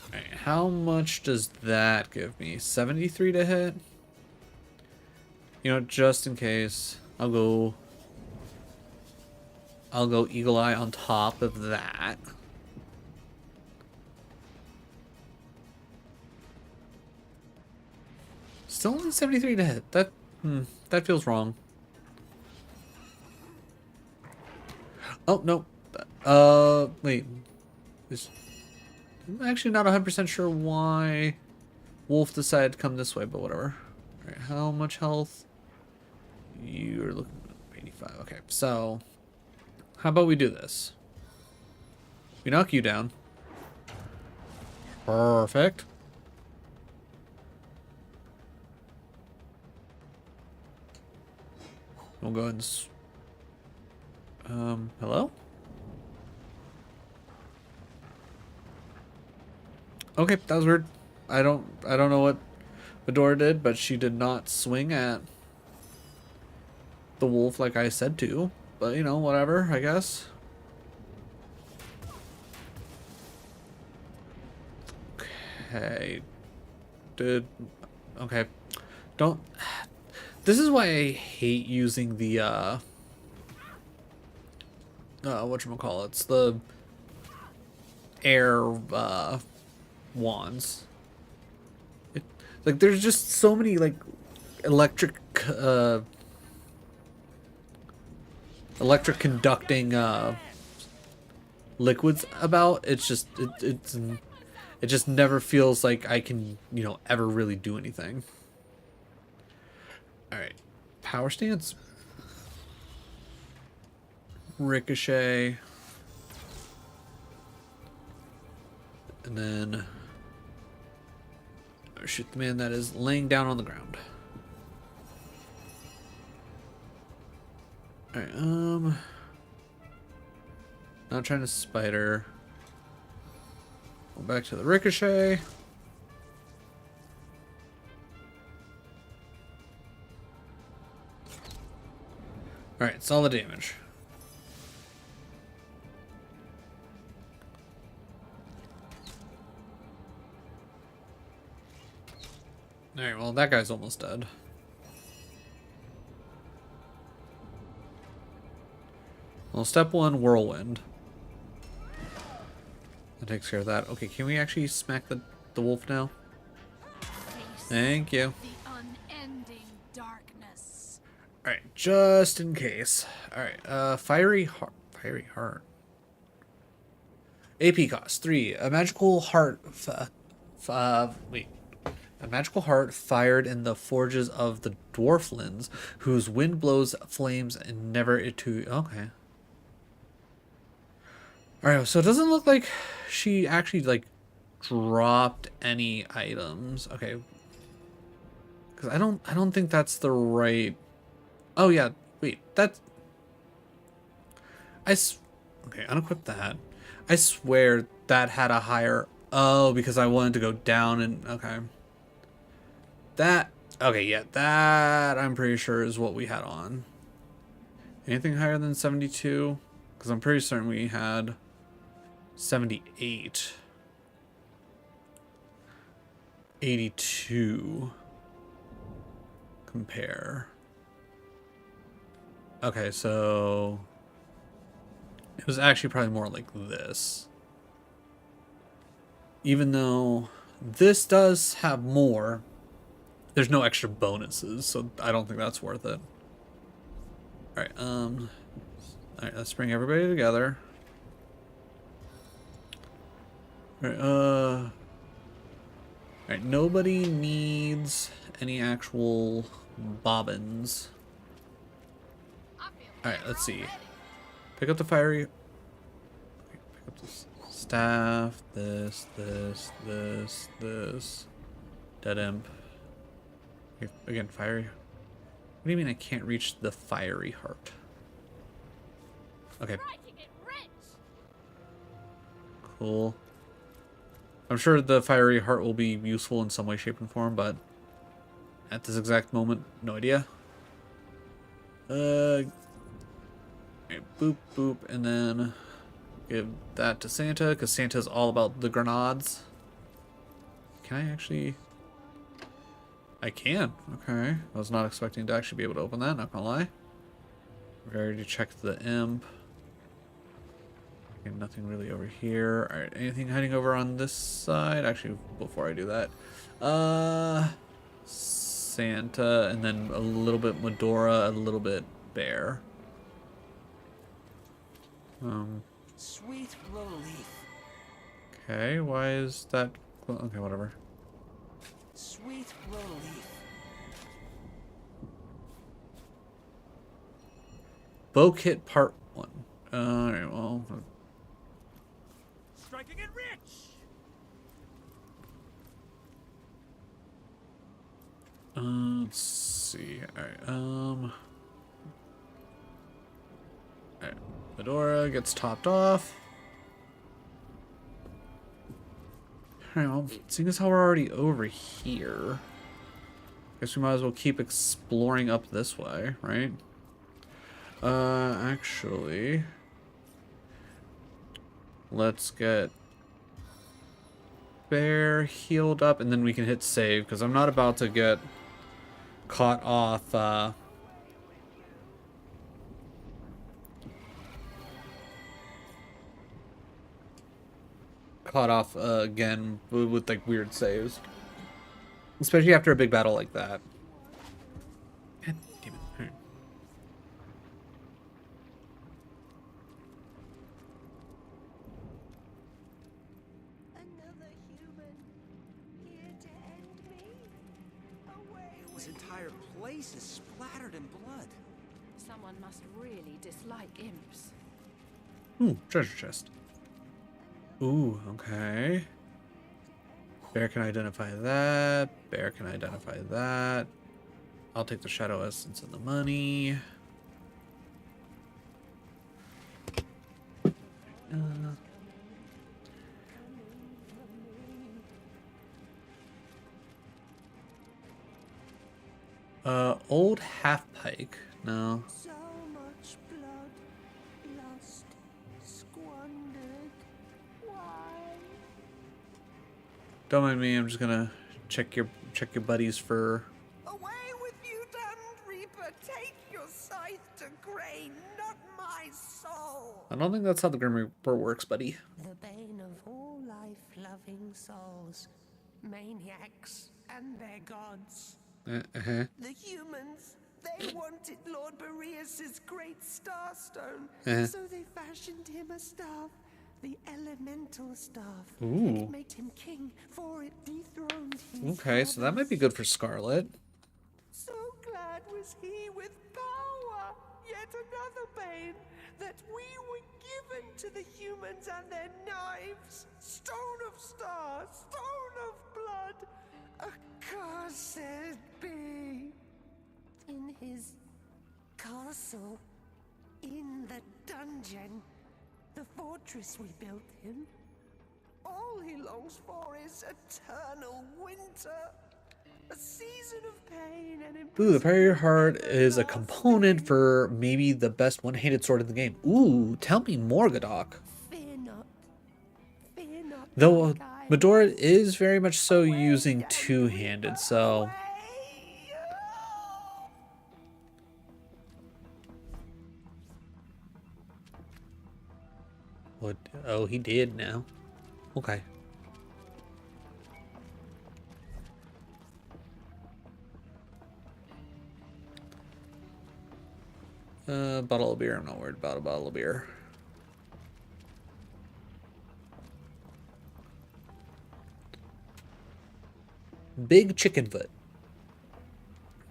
Speaker 1: all right, how much does that give me? 73 to hit? You know, just in case, I'll go Eagle Eye on top of that. Still only 73 to hit. That feels wrong. Oh, no. Wait. I'm actually not 100% sure why Wolf decided to come this way, but whatever. Alright, how much health? You're looking at 85. Okay, so how about we do this? We knock you down. Perfect. We'll go ahead and hello? Okay, that was weird. I don't know what Medora did, but she did not swing at the wolf like I said to. But you know, whatever, I guess. Okay. Okay. Don't... This is why I hate using the whatchamacallits, the air wands. Like there's just so many like electric conducting liquids about. It's just it just never feels like I can, you know, ever really do anything. All right, power stance. Ricochet. And then shoot the man that is laying down on the ground. Alright, not trying to spider. Go back to the Ricochet. Alright, solid damage. Alright, well, that guy's almost dead. Well, step one, Whirlwind. That takes care of that. Okay, can we actually smack the wolf now? Thank you.
Speaker 6: The unending darkness.
Speaker 1: Alright, just in case. Alright, Fiery Heart. Fiery Heart. AP cost 3. A magical heart. A magical heart fired in the forges of the Dwarflins, whose wind blows flames and never to. Okay. Alright, so it doesn't look like she actually, like, dropped any items. Okay. Because I don't think that's the right. Oh, yeah. Wait, that's. Okay, unequip that. I swear that had a higher. Oh, because I wanted to go down and. Okay. That. Okay, yeah, that I'm pretty sure is what we had on. Anything higher than 72? Because I'm pretty certain we had 78. 82. Compare. Okay, so it was actually probably more like this. Even though this does have more, there's no extra bonuses, so I don't think that's worth it. Alright, let's bring everybody together. Alright, nobody needs any actual bobbins. Alright, let's see. Pick up the fiery. Pick up the staff. This. Dead imp. Okay, again, fiery. What do you mean I can't reach the fiery heart? Okay. Cool. I'm sure the fiery heart will be useful in some way, shape, and form, but at this exact moment, no idea. Okay, boop, boop, and then give that to Santa, because Santa's all about the grenades. Can I actually... I can. Okay. I was not expecting to actually be able to open that, not gonna lie. We already checked the imp. Okay, nothing really over here. Alright, anything hiding over on this side? Actually, before I do that. Santa, and then a little bit Medora, a little bit Bear.
Speaker 4: Sweet relief.
Speaker 1: Okay, why is that... Okay, whatever.
Speaker 4: Sweet relief.
Speaker 1: Bow Kit Part 1. Alright, well...
Speaker 5: Striking it rich.
Speaker 1: Let's see. Alright, Alright, Medora gets topped off. Alright, well, seeing as how we're already over here, guess we might as well keep exploring up this way, right? Actually, let's get Bear healed up, and then we can hit save, because I'm not about to get caught off, again with like weird saves, especially after a big battle like that. God damn it. All right.
Speaker 2: Another human here to end me. Away
Speaker 4: This
Speaker 2: with
Speaker 4: entire place is splattered in blood.
Speaker 6: Someone must really dislike imps.
Speaker 1: Ooh, treasure chest. Ooh, okay. Bear can identify that. Bear can identify that. I'll take the shadow essence and the money. Old half pike. No.
Speaker 2: So much blood lost, squandered. Why?
Speaker 1: Don't mind me. I'm just gonna check your buddies for.
Speaker 2: Away with you, damned reaper! Take your scythe to grain, not my soul!
Speaker 1: I don't think that's how the Grim Reaper works, buddy.
Speaker 2: The bane of all life-loving souls, maniacs and their gods.
Speaker 1: Uh-huh.
Speaker 2: The humans, they wanted Lord Boreas's great starstone,
Speaker 1: Uh-huh.
Speaker 2: so they fashioned him a staff, the elemental staff.
Speaker 1: Ooh.
Speaker 2: It made him king, for it dethroned his
Speaker 1: Okay, so that might be good for Scarlet.
Speaker 2: So glad was he with power, yet another bane, that we were given to the humans and their knives. Stone of stars, stone of blood, accursed be. In his castle, in the dungeon, the fortress we built him, all he longs for is eternal winter. A season of pain and
Speaker 1: Ooh, the Prayer Heart is a component for maybe the best one-handed sword in the game. Ooh, tell me more, Godok.
Speaker 2: Fear not. Fear not.
Speaker 1: Though
Speaker 2: my guide.
Speaker 1: Medora is very much so using two-handed, so
Speaker 2: Away.
Speaker 1: what? Oh, he did now. Okay. Bottle of beer. I'm not worried about a bottle of beer. Big chicken foot.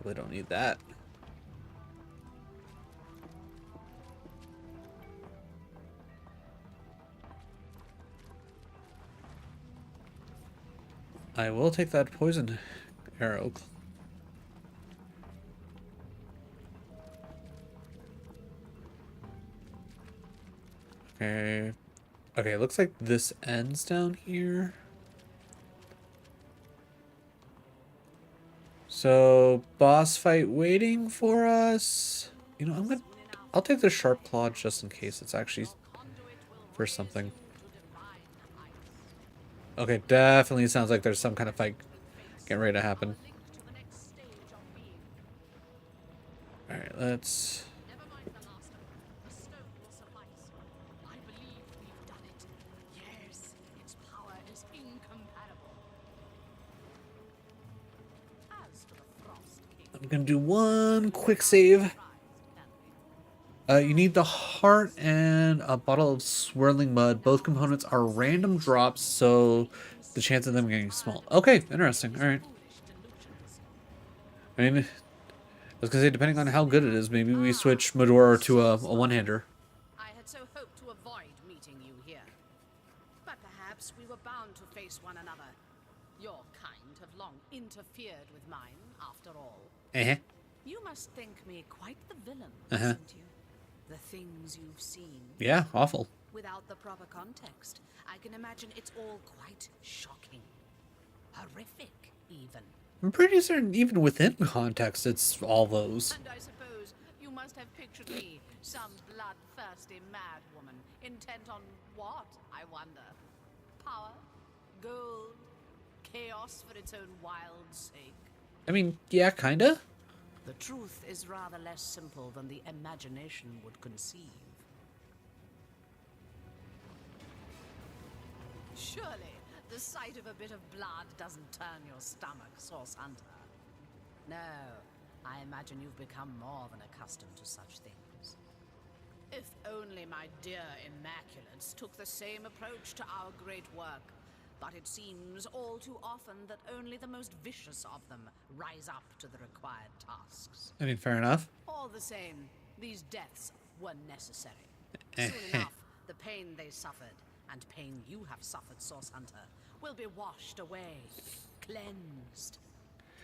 Speaker 1: We don't need that. I will take that poison arrow. Okay. Okay, looks like this ends down here. So, boss fight waiting for us. You know, I'll take the sharp claw just in case it's actually for something. Okay, definitely sounds like there's some kind of fight getting ready to happen. Alright, let's... I'm gonna do one quick save. You need the heart and a bottle of swirling mud. Both components are random drops, so the chance of them getting small. Okay, interesting. All right. I mean, I was gonna say, depending on how good it is, maybe we switch Medora to a one-hander.
Speaker 7: I had so hoped to avoid meeting you here. But perhaps we were bound to face one another. Your kind have long interfered with mine, after all.
Speaker 1: Uh-huh.
Speaker 7: You must think me quite the villain,
Speaker 1: Uh-huh.
Speaker 7: mustn't you? The things you've seen.
Speaker 1: Yeah, awful.
Speaker 7: Without the proper context, I can imagine it's all quite shocking. Horrific, even.
Speaker 1: I'm pretty certain even within context, it's all those.
Speaker 7: And I suppose you must have pictured me, some bloodthirsty mad woman, intent on what, I wonder? Power? Gold? Chaos for its own wild sake?
Speaker 1: I mean, yeah, kinda.
Speaker 7: The truth is rather less simple than the imagination would conceive. Surely, the sight of a bit of blood doesn't turn your stomach, Source Hunter. No, I imagine you've become more than accustomed to such things. If only my dear Immaculates took the same approach to our great work. But it seems all too often that only the most vicious of them rise up to the required tasks.
Speaker 1: I mean, fair enough.
Speaker 7: All the same, these deaths were necessary. Soon enough, The pain they suffered, and pain you have suffered, Source Hunter, will be washed away, cleansed.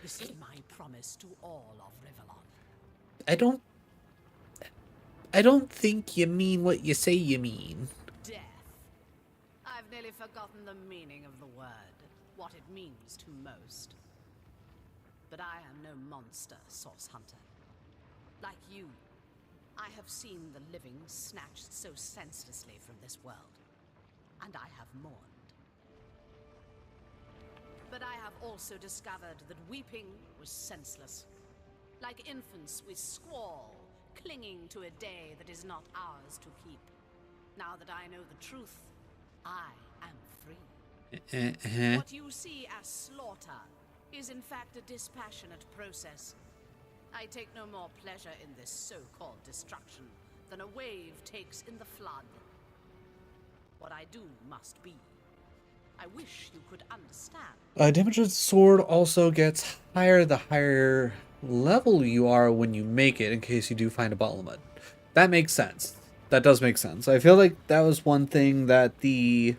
Speaker 7: This is my promise to all of Rivellon.
Speaker 1: I don't think you mean what you say you mean.
Speaker 7: Death. I've nearly forgotten the meaning of the word, what it means to most. But I am no monster, Source Hunter. Like you, I have seen the living snatched so senselessly from this world, and I have mourned. But I have also discovered that weeping was senseless. Like infants, we squall, clinging to a day that is not ours to keep. Now that I know the truth, I am free. What you see as slaughter is in fact a dispassionate process. I take no more pleasure in this so-called destruction than a wave takes in the flood. What I do must be. I wish you could understand.
Speaker 1: Damage of the sword also gets higher the higher level you are when you make it, in case you do find a bottle of mud. That makes sense. That does make sense. I feel like that was one thing that the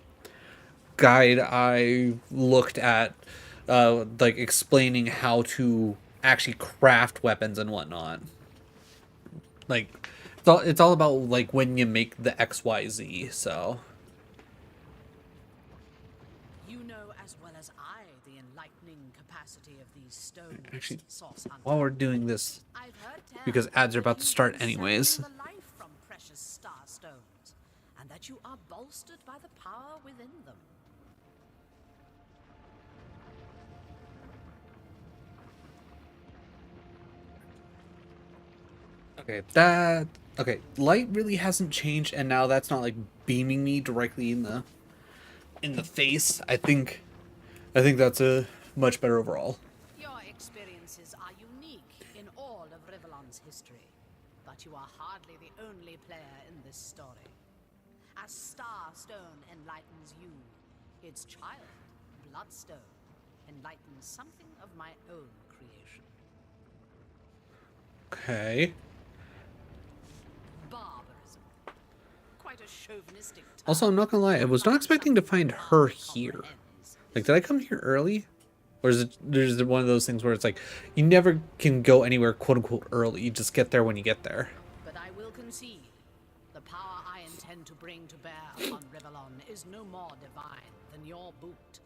Speaker 1: guide I looked at, like explaining how to actually craft weapons and whatnot. Like, it's all about like when you make the XYZ, so.
Speaker 7: You know as well as I the enlightening capacity of these stones.
Speaker 1: Actually,
Speaker 7: Source Hunter.
Speaker 1: while we're doing this,
Speaker 7: I've heard tell
Speaker 1: because ads are about
Speaker 7: that
Speaker 1: to
Speaker 7: you
Speaker 1: start
Speaker 7: can
Speaker 1: anyways.
Speaker 7: sample the life from precious star stones, and that you are bolstered by the power within them.
Speaker 1: Okay, light really hasn't changed, and now that's not like beaming me directly in the face. I think that's a much better overall.
Speaker 7: Your experiences are unique in all of Rivellon's history, but you are hardly the only player in this story. As Starstone enlightens you, its child, Bloodstone, enlightens something of my own creation.
Speaker 1: Okay.
Speaker 7: Barbarism. Quite a chauvinistic term.
Speaker 1: Also, I'm not gonna lie, I was not expecting to find her here. Like, did I come here early? Or is it there's one of those things where it's like you never can go anywhere quote unquote early, you just get there when you get there.
Speaker 7: But I will concede, the power I intend to bring to bear upon Rivellon is no more divine than your boot.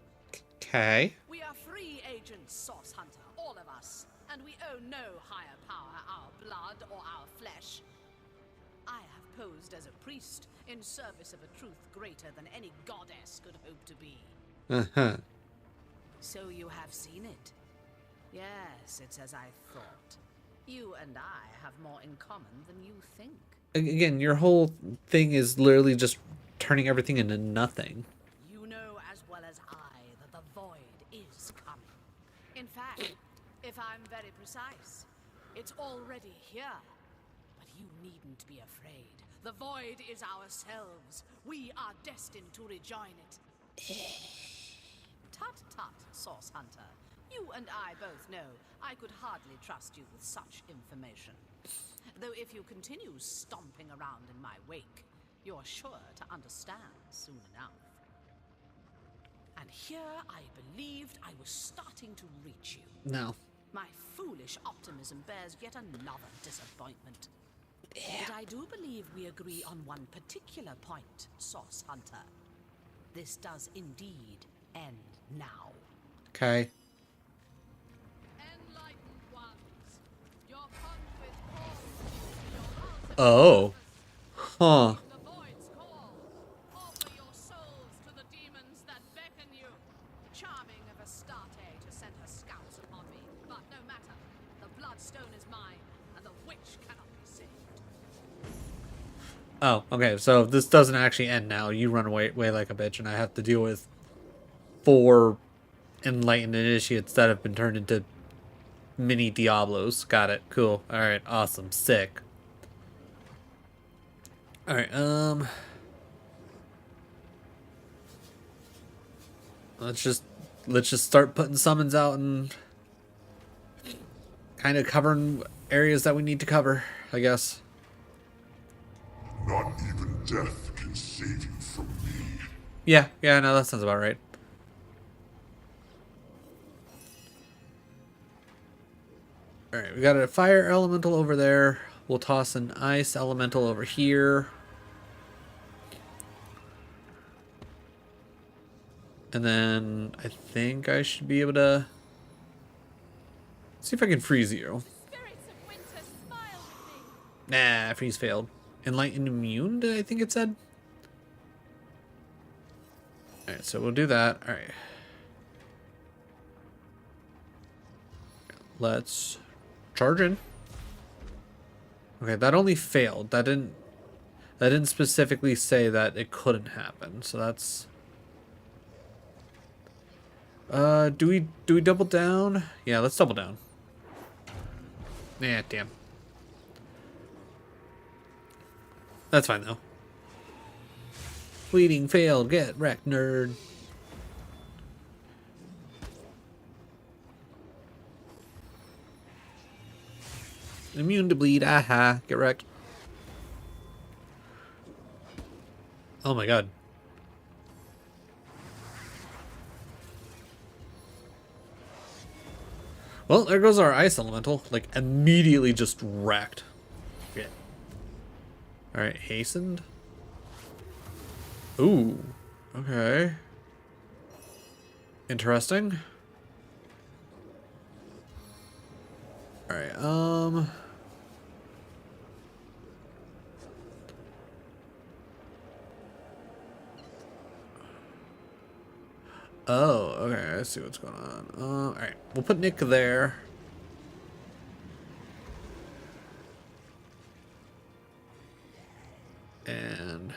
Speaker 1: Okay.
Speaker 7: We are free agents, Source Hunter, all of us, and we owe no higher power our blood or our flesh. I have posed as a priest in service of a truth greater than any goddess could hope to be.
Speaker 1: Uh-huh.
Speaker 7: So you have seen it? Yes, it's as I thought. You and I have more in common than you think.
Speaker 1: Again, your whole thing is literally just turning everything into nothing.
Speaker 7: You know as well as I that the void is coming. In fact, if I'm very precise, it's already here. But you needn't be afraid. The void is ourselves. We are destined to rejoin it. Tut-tut, Source Hunter. You and I both know I could hardly trust you with such information. Though if you continue stomping around in my wake, you're sure to understand soon enough. And here I believed I was starting to reach you.
Speaker 1: No.
Speaker 7: My foolish optimism bears yet another disappointment. But I do believe we agree on one particular point, Source Hunter. This does indeed end now.
Speaker 1: Okay.
Speaker 7: Enlightened ones, your conduit calls, your
Speaker 1: Oh. Huh.
Speaker 7: the void's call. Offer your souls to the demons that beckon you. Charming of Astarte to send her scouts upon me, but no matter. The bloodstone is mine, and the witch cannot be saved.
Speaker 1: Oh, okay, so this doesn't actually end now. You run away like a bitch, and I have to deal with 4 enlightened initiates that have been turned into mini Diablos. Got it. Cool. Alright, awesome. Sick. Alright, let's just start putting summons out and kind of covering areas that we need to cover, I guess.
Speaker 8: Not even death can save
Speaker 1: Yeah, no, that sounds about right. Alright, we got a fire elemental over there. We'll toss an ice elemental over here. And then I think I should be able to see if I can freeze you.
Speaker 6: Spirits of winter, smile with me.
Speaker 1: Nah, freeze failed. Enlightened immune, I think it said. Alright, so we'll do that. Alright. Let's charge in. Okay, that only failed. That didn't specifically say that it couldn't happen. So that's do we double down? Yeah, let's double down. Yeah, damn. That's fine though. Bleeding failed. Get wrecked, nerd. Immune to bleed. Aha. Get wrecked. Oh my god. Well, there goes our ice elemental. Like, immediately just wrecked. Yeah. Alright, hastened. Ooh. Okay. Interesting. Alright, oh, okay, I see what's going on. Alright, we'll put Nick there. And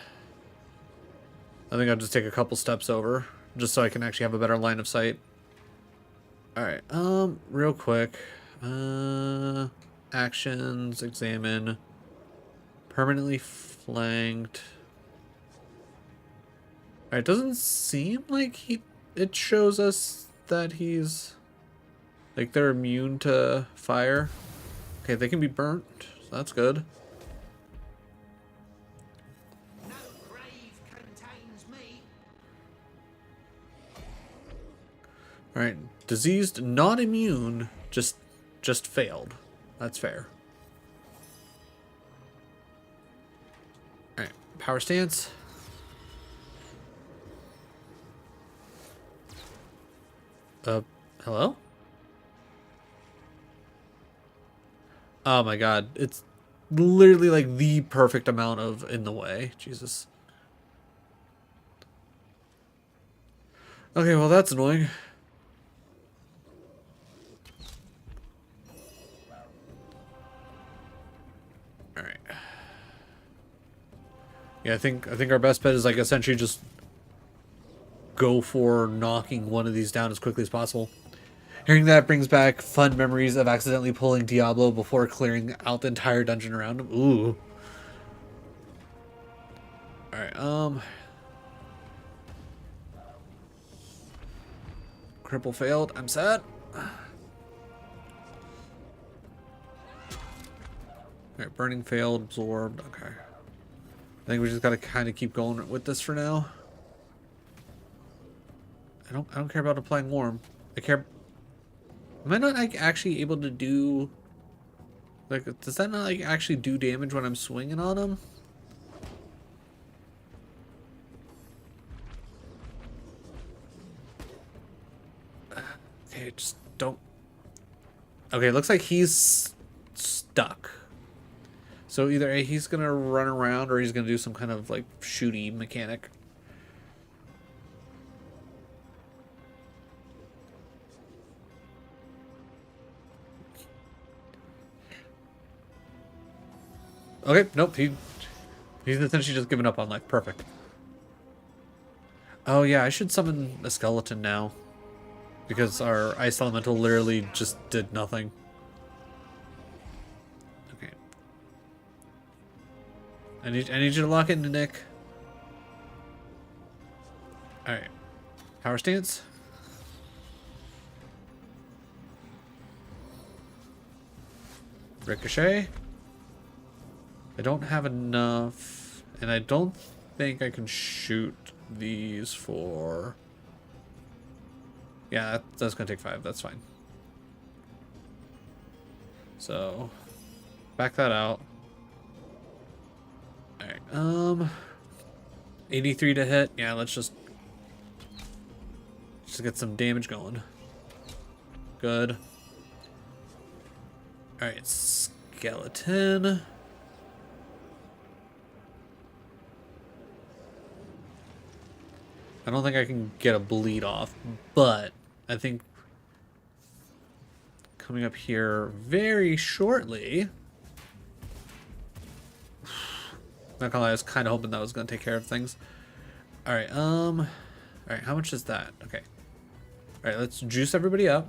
Speaker 1: I think I'll just take a couple steps over, just so I can actually have a better line of sight. Alright, real quick. Actions, examine. Permanently flanked. Alright, doesn't seem like it shows us that he's, like, they're immune to fire. Okay, they can be burnt, so that's good.
Speaker 2: No grave contains me.
Speaker 1: Alright, diseased, not immune, just failed. That's fair. Alright, power stance. Hello? Oh my god, it's literally like the perfect amount of in the way. Jesus. Okay, well that's annoying. Alright. Yeah, I think our best bet is like essentially just go for knocking one of these down as quickly as possible. Hearing that brings back fun memories of accidentally pulling Diablo before clearing out the entire dungeon around him. Ooh. Alright, cripple failed. I'm sad. Alright, burning failed, absorbed. Okay. I think we just gotta kinda keep going with this for now. I don't care about applying warm. I care. Am I not like actually able to do, like, does that not like actually do damage when I'm swinging on him? Okay, just don't. Okay, it looks like he's stuck. So either he's gonna run around or he's gonna do some kind of like shooty mechanic. Okay, nope, he's essentially just given up on life. Perfect. Oh yeah, I should summon a skeleton now. Because our ice elemental literally just did nothing. Okay. I need you to lock into Nick. Alright. Power stance. Ricochet. I don't have enough, and I don't think I can shoot these for... Yeah, that's gonna take 5. That's fine. So, back that out. Alright, 83 to hit. Yeah, let's just get some damage going. Good. Alright, skeleton. I don't think I can get a bleed off, but I think coming up here very shortly. Not gonna lie, I was kind of hoping that was gonna take care of things. All right, how much is that? Okay. All right, let's juice everybody up.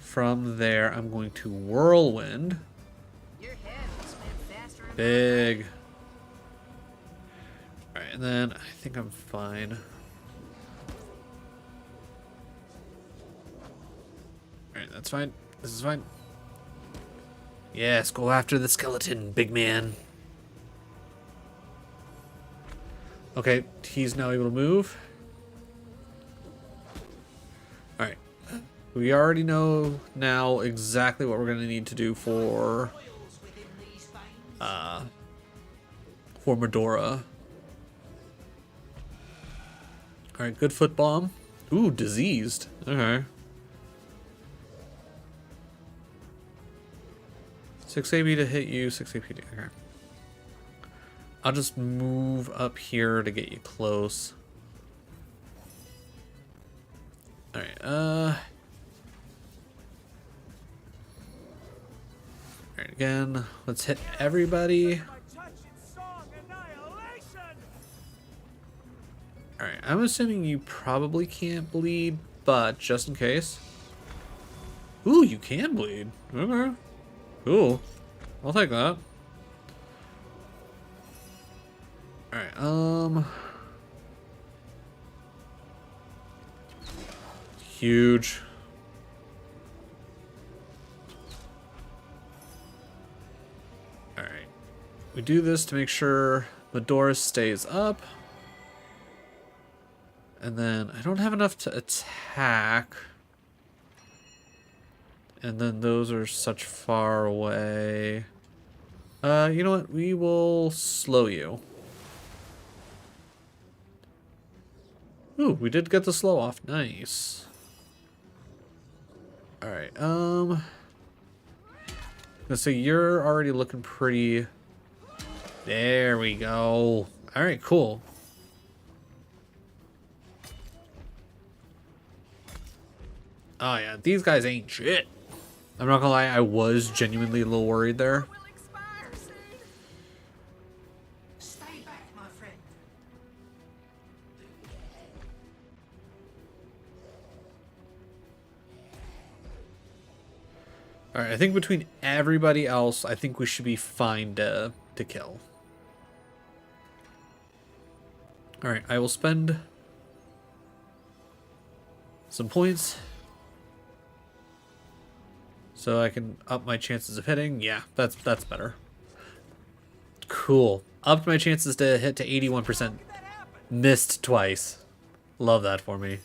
Speaker 1: From there, I'm going to whirlwind.
Speaker 7: Your head will spin faster and
Speaker 1: Big. All right, and then I think I'm fine. All right, that's fine. This is fine. Yes, go after the skeleton, big man. Okay, he's now able to move. Alright. We already know now exactly what we're going to need to do for Medora. Alright, good foot bomb. Ooh, diseased. Okay. 6 AP to hit you, 6 AP to... Okay. I'll just move up here to get you close. Alright, Alright, again, let's hit everybody. Alright, I'm assuming you probably can't bleed, but just in case. Ooh, you can bleed. Okay. Cool. I'll take that. Alright, huge. Alright. We do this to make sure Medora stays up. And then I don't have enough to attack. And then those are such far away. You know what? We will slow you. Ooh, we did get the slow off. Nice. Alright, let's say you're already looking pretty... There we go. Alright, cool. Oh yeah, these guys ain't shit. I'm not gonna lie, I was genuinely a little worried there.
Speaker 4: Stay back, my friend.
Speaker 1: Alright, I think between everybody else, I think we should be fine to kill. Alright, I will spend some points so I can up my chances of hitting. Yeah, that's better. Cool. Upped my chances to hit to 81%. Missed twice. Love that for me.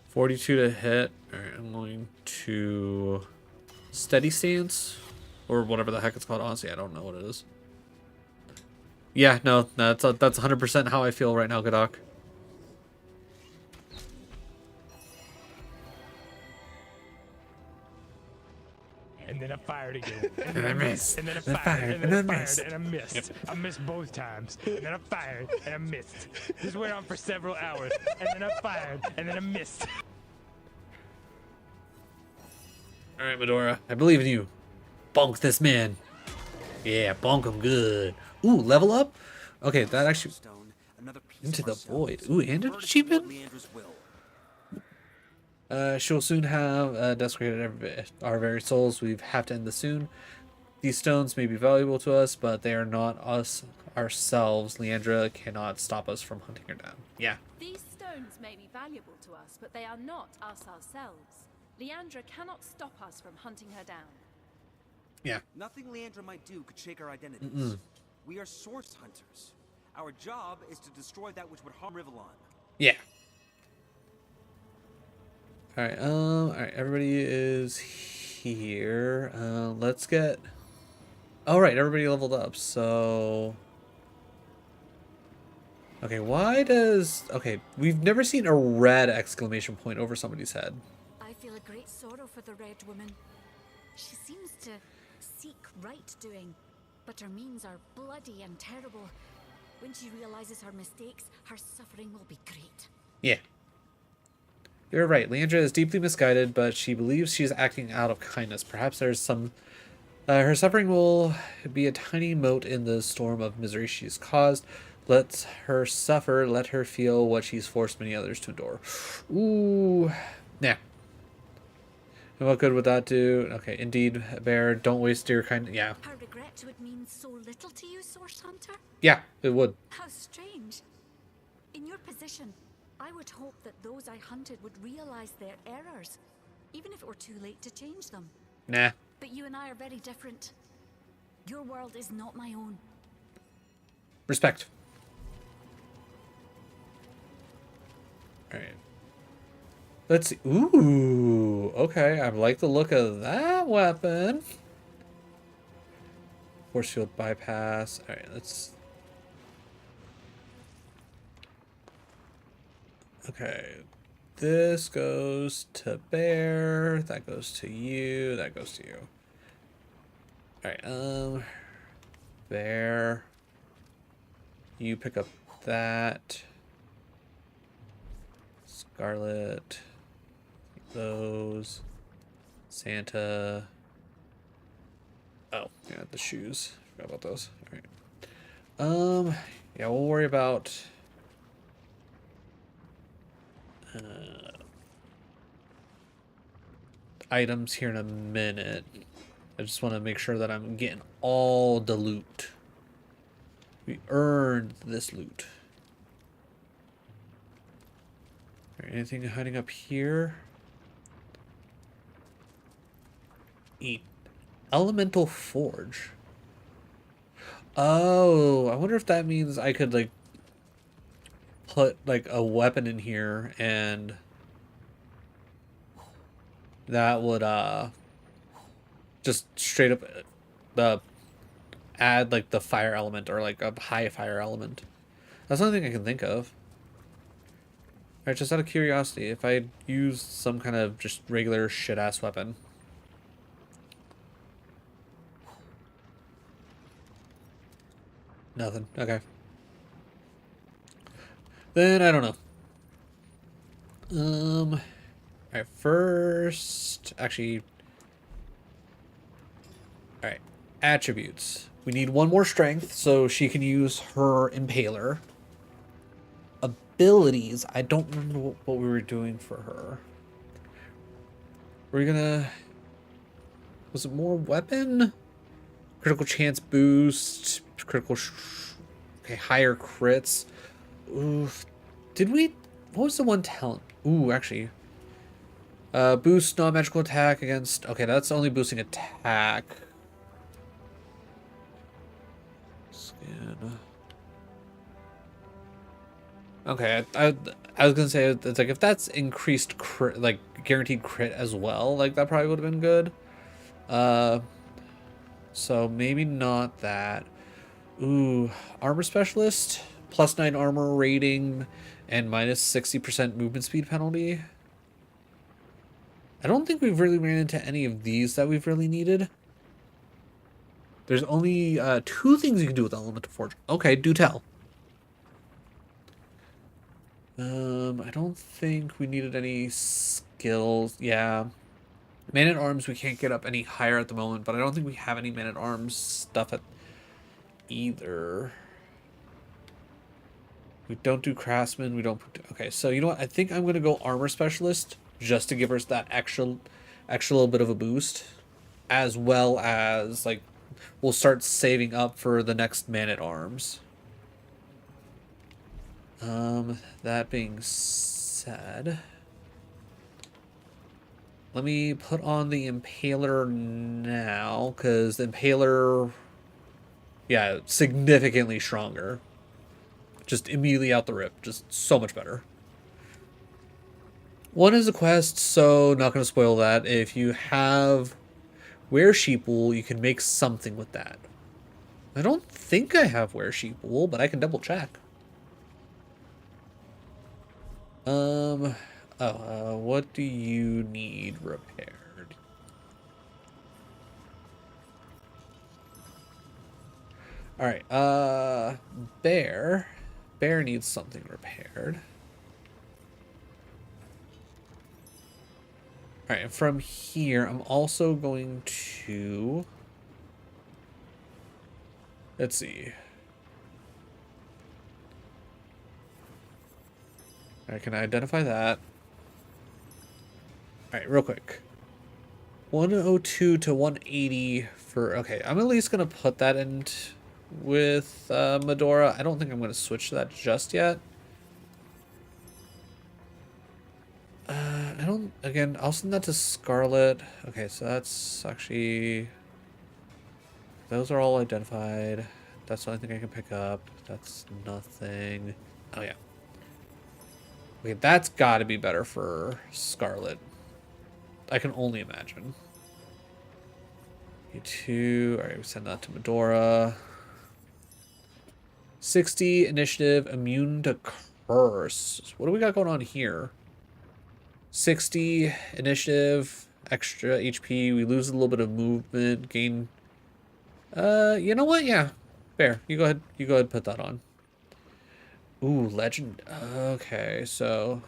Speaker 1: 42 to hit. Alright, I'm going to steady stance or whatever the heck it's called. Honestly, I don't know what it is. Yeah, no, that's 100% how I feel right now, Godok.
Speaker 8: And then I fired again. And
Speaker 1: then I missed.
Speaker 8: And then I
Speaker 1: Then
Speaker 8: fired. And then I
Speaker 1: missed.
Speaker 8: fired. And I missed.
Speaker 1: Yep.
Speaker 8: I missed both times. And then I fired. And I missed. This went on for several hours. And then I fired. And then I missed.
Speaker 1: Alright, Medora. I believe in you. Bonk this man. Yeah, bonk him good. Ooh, level up? Okay, that actually... Into the void. Ooh, and an achievement? She'll soon have desecrated our very souls. We have to end this soon. These stones may be valuable to us, but they are not us ourselves. Leandra cannot stop us from hunting her down. Yeah.
Speaker 6: These stones may be valuable to us, but they are not us ourselves. Leandra cannot stop us from hunting her down.
Speaker 1: Yeah.
Speaker 5: Nothing Leandra might do could shake our identities. We are source hunters. Our job is to destroy that which would harm Rivellon.
Speaker 1: Yeah. Alright, everybody is here. Let's get... Alright, everybody leveled up, so... Okay, why does... Okay, we've never seen a red exclamation point over somebody's head.
Speaker 3: I feel a great sorrow for the Red Woman. She seems to seek right doing, but her means are bloody and terrible. When she realizes her mistakes, her suffering will be great.
Speaker 1: Yeah. You're right, Leandra is deeply misguided, but she believes she's acting out of kindness. Perhaps there's some... her suffering will be a tiny mote in the storm of misery she's caused. Let her suffer, let her feel what she's forced many others to endure. Ooh. Yeah. And what good would that do? Okay, indeed, Bear, don't waste your kind... Yeah.
Speaker 3: Her regret would mean so little to you, Source Hunter?
Speaker 1: Yeah, it would.
Speaker 3: How strange. In your position, I would hope that those I hunted would realize their errors, even if it were too late to change them.
Speaker 1: Nah.
Speaker 3: But you and I are very different. Your world is not my own.
Speaker 1: Respect. Alright. Let's see. Ooh, okay. I like the look of that weapon. Force field bypass. Alright, let's... Okay. This goes to Bear. That goes to you. That goes to you. Alright, Bear. You pick up that. Scarlet. Those. Santa. Oh, yeah, the shoes. Forgot about those. Alright. Yeah, we'll worry about items here in a minute. I just want to make sure that I'm getting all the loot. We earned this loot. Anything hiding up here? Eat. Elemental Forge. Oh, I wonder if that means I could, like, put, like, a weapon in here and that would, just straight up, add, like, the fire element or, like, a high fire element. That's the only thing I can think of. Alright, just out of curiosity, if I use some kind of just regular shit-ass weapon. Nothing. Okay. Then I don't know. Alright, first... Actually... Alright. Attributes. We need one more strength so she can use her impaler. Abilities. I don't remember what we were doing for her. We're gonna... Was it more weapon? Critical chance boost. Critical... Okay, higher crits. Oof. Did we... What was the one talent? Ooh, actually. Boost non-magical attack against... Okay, that's only boosting attack. Scan... Okay, I was gonna say, it's like, if that's increased crit, like, guaranteed crit as well, like, that probably would have been good. So maybe not that. Ooh, armor specialist, +9 armor rating, and -60% movement speed penalty. I don't think we've really ran into any of these that we've really needed. There's only 2 things you can do with Elemental Forge. Okay, do tell. I don't think we needed any skills. Yeah. Man-at-Arms, we can't get up any higher at the moment, but I don't think we have any Man-at-Arms stuff at either. We don't do Craftsman, we don't... Okay, so you know what? I think I'm going to go Armor Specialist, just to give us that extra little bit of a boost. As well as, like, we'll start saving up for the next Man-at-Arms. That being said... let me put on the Impaler now, because the Impaler, yeah, significantly stronger. Just immediately out the rip, just so much better. One is a quest, so not going to spoil that. If you have Wear Sheep Wool, you can make something with that. I don't think I have Wear Sheep Wool, but I can double check. What do you need repaired? All right, Bear needs something repaired. All right, and from here, I'm also going to, let's see. All right, can I identify that? All right, real quick. 102 to 180 for, okay, I'm at least going to put that in with Medora. I don't think I'm going to switch to that just yet. I don't, again, I'll send that to Scarlet. Okay, so that's actually, those are all identified. That's the only thing I can pick up. That's nothing. Oh, yeah. Okay, that's got to be better for Scarlet. I can only imagine. E2, all right, we send that to Medora. 60 initiative, immune to curse. What do we got going on here? 60 initiative, extra HP. We lose a little bit of movement, gain. You know what? Yeah, fair. You go ahead. You go ahead and put that on. Ooh, legend. Okay, so.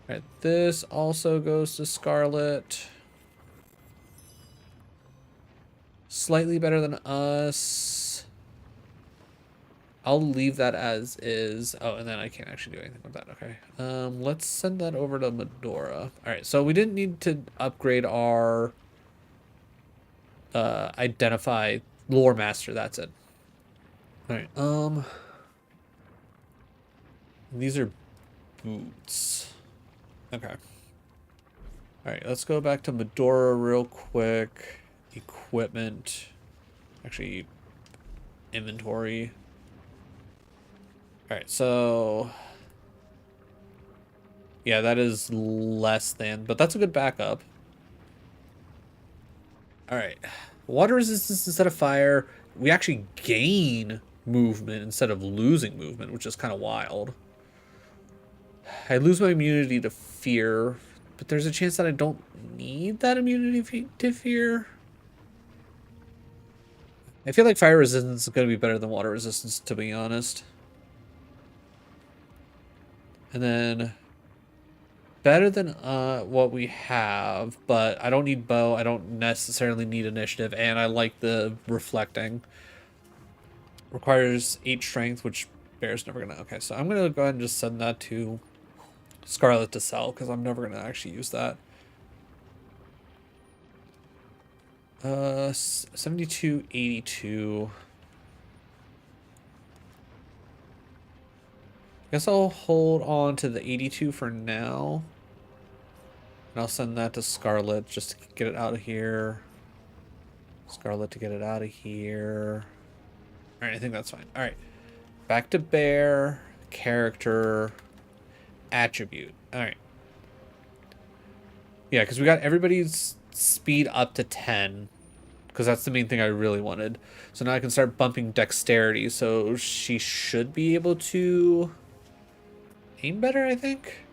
Speaker 1: All right, this also goes to Scarlet. Slightly better than us. I'll leave that as is. Oh, and then I can't actually do anything with that. Okay. Let's send that over to Medora. All right, so we didn't need to upgrade our identify lore master. That's it. All right. These are boots. Okay. All right, let's go back to Medora real quick. Equipment. Actually, inventory. All right, so yeah, that is less than, but that's a good backup. All right, water resistance instead of fire. We actually gain movement instead of losing movement, which is kind of wild. I lose my immunity to fear, but there's a chance that I don't need that immunity to fear. I feel like fire resistance is going to be better than water resistance, to be honest. And then better than what we have, but I don't need bow. I don't necessarily need initiative, and I like the reflecting. Requires 8 strength, which Bear's never gonna. Okay, so I'm gonna go ahead and just send that to Scarlet to sell because I'm never gonna actually use that. 7282. Guess I'll hold on to the 82 for now. And I'll send that to Scarlet just to get it out of here. Scarlet to get it out of here. Alright, I think that's fine. Alright. Back to Bear. Character. Attribute. Alright. Yeah, because we got everybody's speed up to 10. Because that's the main thing I really wanted. So now I can start bumping dexterity. So she should be able to aim better, I think.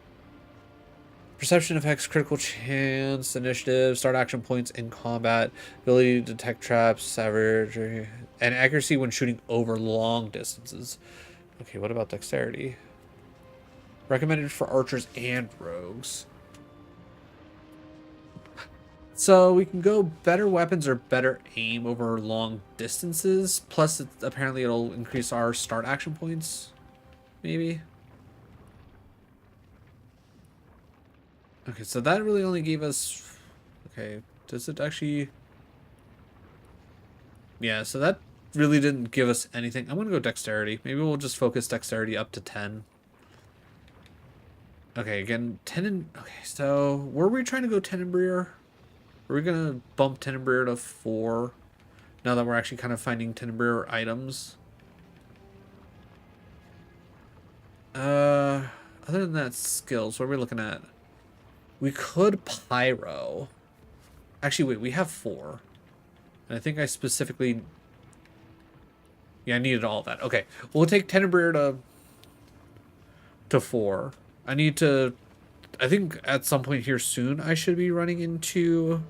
Speaker 1: Perception effects, critical chance, initiative, start action points in combat, ability to detect traps, average, and accuracy when shooting over long distances. Okay, what about dexterity? Recommended for archers and rogues. So we can go better weapons or better aim over long distances. Plus, apparently it'll increase our start action points. Maybe. Okay, so that really only gave us... Okay, does it actually... Yeah, so that really didn't give us anything. I'm going to go dexterity. Maybe we'll just focus dexterity up to 10. Okay, again, okay, so were we trying to go Tenenbrier? Are we gonna bump Tenenbrier to 4 now that we're actually kind of finding Tenenbrier items? Other than that, skills, what are we looking at? We could Pyro. Actually, wait, we have 4. And I think I specifically... Yeah, I needed all of that. Okay, we'll take Tenenbrier to 4. I need to... I think at some point here soon, I should be running into...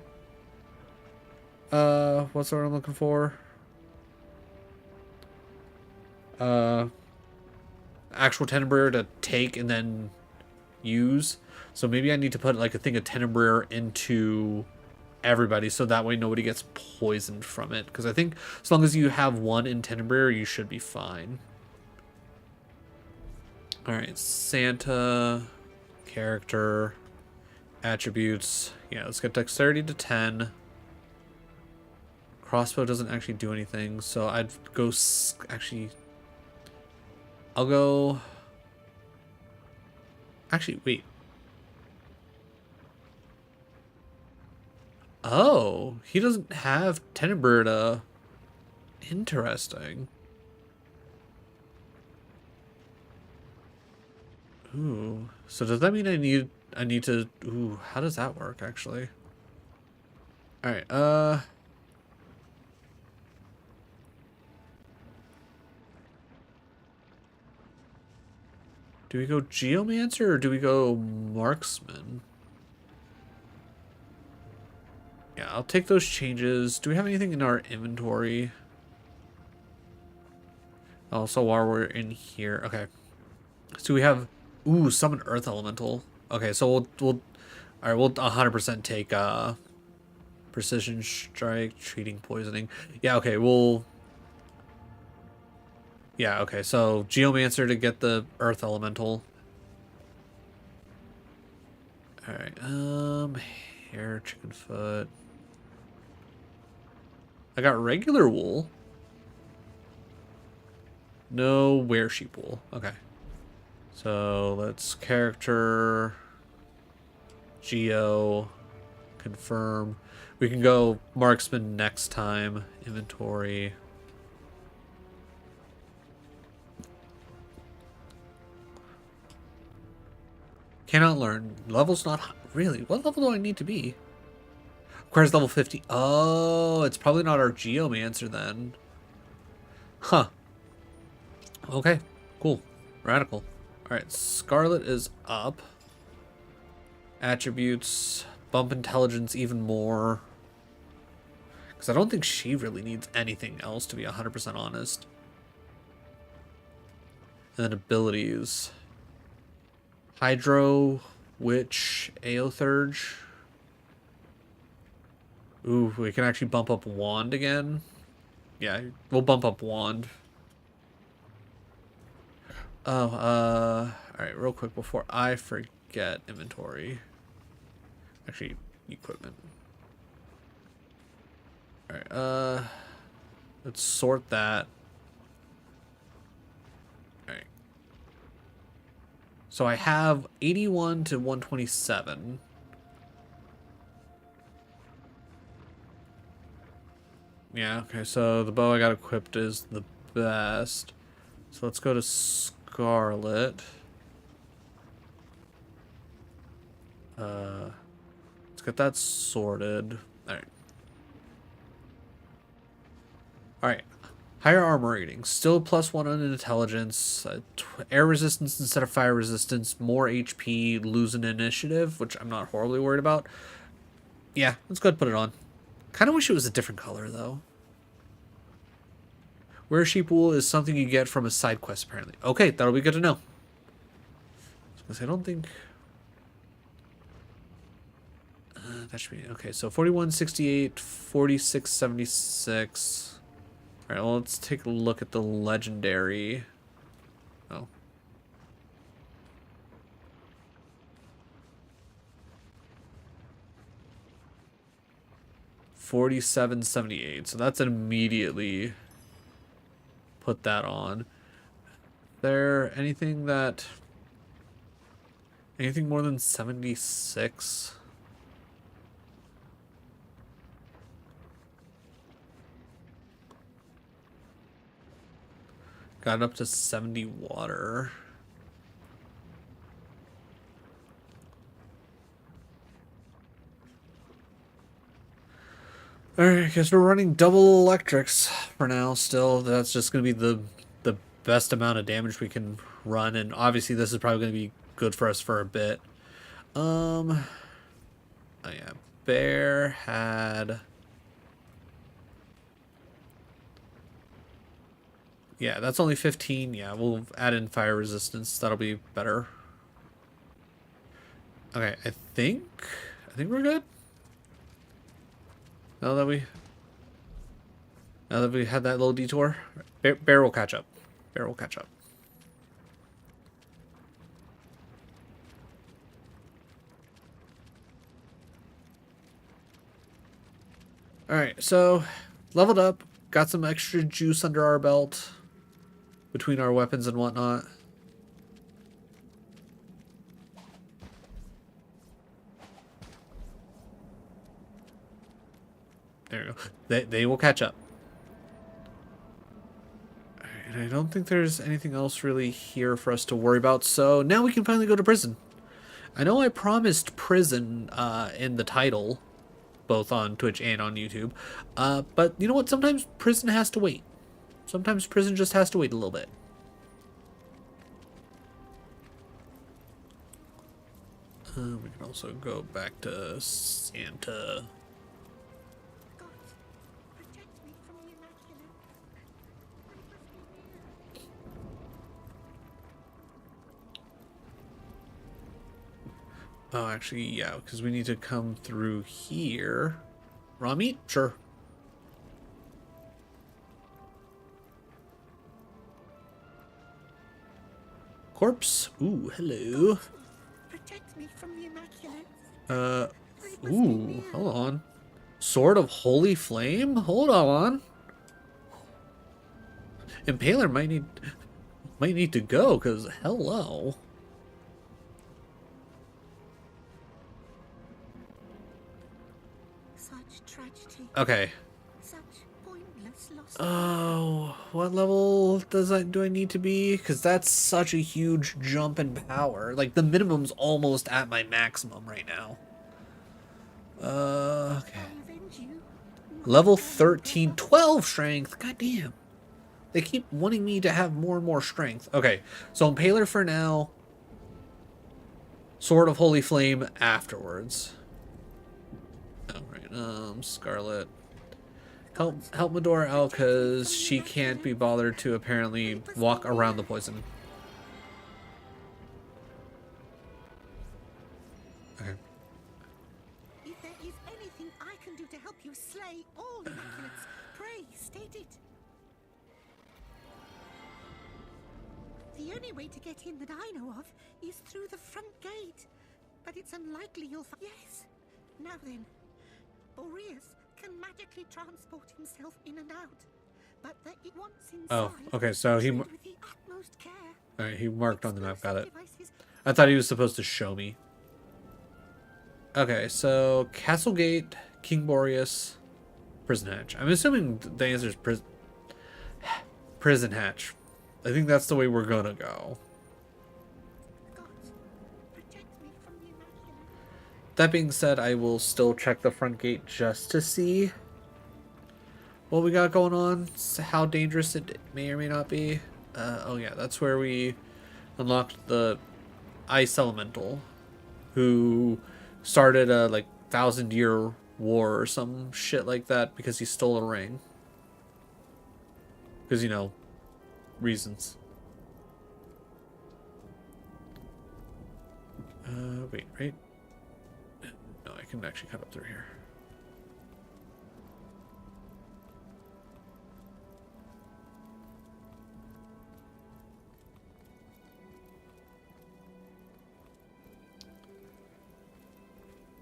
Speaker 1: what's the word I'm looking for? Actual Tenenbrier to take and then use. So maybe I need to put like a thing of Tenenbrier into everybody so that way nobody gets poisoned from it. Because I think as long as you have 1 in Tenenbrier, you should be fine. Alright, Santa, character, attributes. Yeah, let's get dexterity to 10. Crossbow doesn't actually do anything, so I'd go... Actually, I'll go... Actually, wait. Oh, he doesn't have Tenenbrier to... Interesting. Ooh, so does that mean I need to... Ooh, how does that work, actually? Alright, do we go Geomancer or do we go Marksman? Yeah, I'll take those changes. Do we have anything in our inventory? Also, while we're in here, okay. So we have, ooh, summon Earth Elemental. Okay, so we'll all right, we'll 100% take Precision Strike, treating poisoning. Yeah, okay, yeah, okay, so Geomancer to get the Earth Elemental. Alright, hair, chicken foot. I got regular wool. No weresheep wool. Okay. So let's character, Geo, confirm. We can go Marksman next time. Inventory. Cannot learn. Level's not high. Really? What level do I need to be? Requires level 50. Oh, it's probably not our Geomancer then. Huh. Okay. Cool. Radical. Alright, Scarlet is up. Attributes. Bump intelligence even more. Because I don't think she really needs anything else, to be 100% honest. And then abilities. Hydro, Witch, Aothurge. Ooh, we can actually bump up Wand again. Yeah, we'll bump up Wand. Oh, alright, real quick before I forget inventory. Actually, equipment. Alright, let's sort that. Alright. So I have 81 to 127. Yeah, okay, so the bow I got equipped is the best. So let's go to Scarlet. Let's get that sorted. Alright. Alright. Higher armor rating. Still +1 on intelligence. Air resistance instead of fire resistance. More HP. Losing initiative, which I'm not horribly worried about. Yeah, let's go ahead and put it on. Kind of wish it was a different color, though. Weresheep wool is something you get from a side quest, apparently. Okay, that'll be good to know. I don't think... that should be... Okay, so 4168, 4676. Alright, well, let's take a look at the legendary. Oh. $47.78. So that's immediately put that on. There anything that Anything more than 76? Got up to 70 water. Alright, I guess we're running double electrics for now still. That's just going to be the best amount of damage we can run, and obviously this is probably going to be good for us for a bit. Oh yeah, Bear had... Yeah, that's only 15. Yeah, we'll add in fire resistance. That'll be better. Okay, I think we're good. Now that we had that little detour, Bear will catch up. Bear will catch up. All right, so leveled up, got some extra juice under our belt between our weapons and whatnot. There you go. They will catch up. And I don't think there's anything else really here for us to worry about. So now we can finally go to prison. I know I promised prison in the title, both on Twitch and on YouTube. But you know what? Sometimes prison has to wait. Sometimes prison just has to wait a little bit. We can also go back to Santa.
Speaker 2: God, protect me from the immaculate. I must be near.
Speaker 1: Oh, actually, yeah, because we need to come through here. Raw meat? Sure. Corpse? Ooh, hello.
Speaker 2: Protect me from the immaculate.
Speaker 1: Ooh, hold on. Sword of Holy Flame? Hold on. Impaler might need to go, because hello.
Speaker 2: Such tragedy.
Speaker 1: Okay.
Speaker 2: Such pointless loss.
Speaker 1: Oh, what level do I need to be? Because that's such a huge jump in power. Like, the minimum's almost at my maximum right now. Okay.
Speaker 2: I avenge you.
Speaker 1: Level 13, 12 strength. God damn. They keep wanting me to have more and more strength. Okay, so Impaler for now. Sword of Holy Flame afterwards. Alright, Scarlet. Help Medora out because she can't be bothered to apparently walk around the poison. Okay.
Speaker 2: If there is anything I can do to help you slay all immaculates, pray state it. The only way to get in that I know of is through the front gate. But it's unlikely you'll find... Yes. Now then, Boreas can magically transport himself in and out. But that it wants inside...
Speaker 1: Oh, okay, so he...
Speaker 2: with the utmost care.
Speaker 1: Alright, he marked on the map, got it.
Speaker 2: Devices.
Speaker 1: I thought he was supposed to show me. Okay, so Castlegate, King Boreas, Prison Hatch. I'm assuming the answer is Prison Hatch. I think that's the way we're gonna go.
Speaker 2: God, protect me from the immaculate.
Speaker 1: That being said, I will still check the front gate just to see what we got going on, how dangerous it may or may not be. Oh yeah, that's where we unlocked the Ice Elemental, who started a like 1,000-year war or some shit like that because he stole a ring. Because, you know, reasons. Wait, right? No, I can actually cut up through here.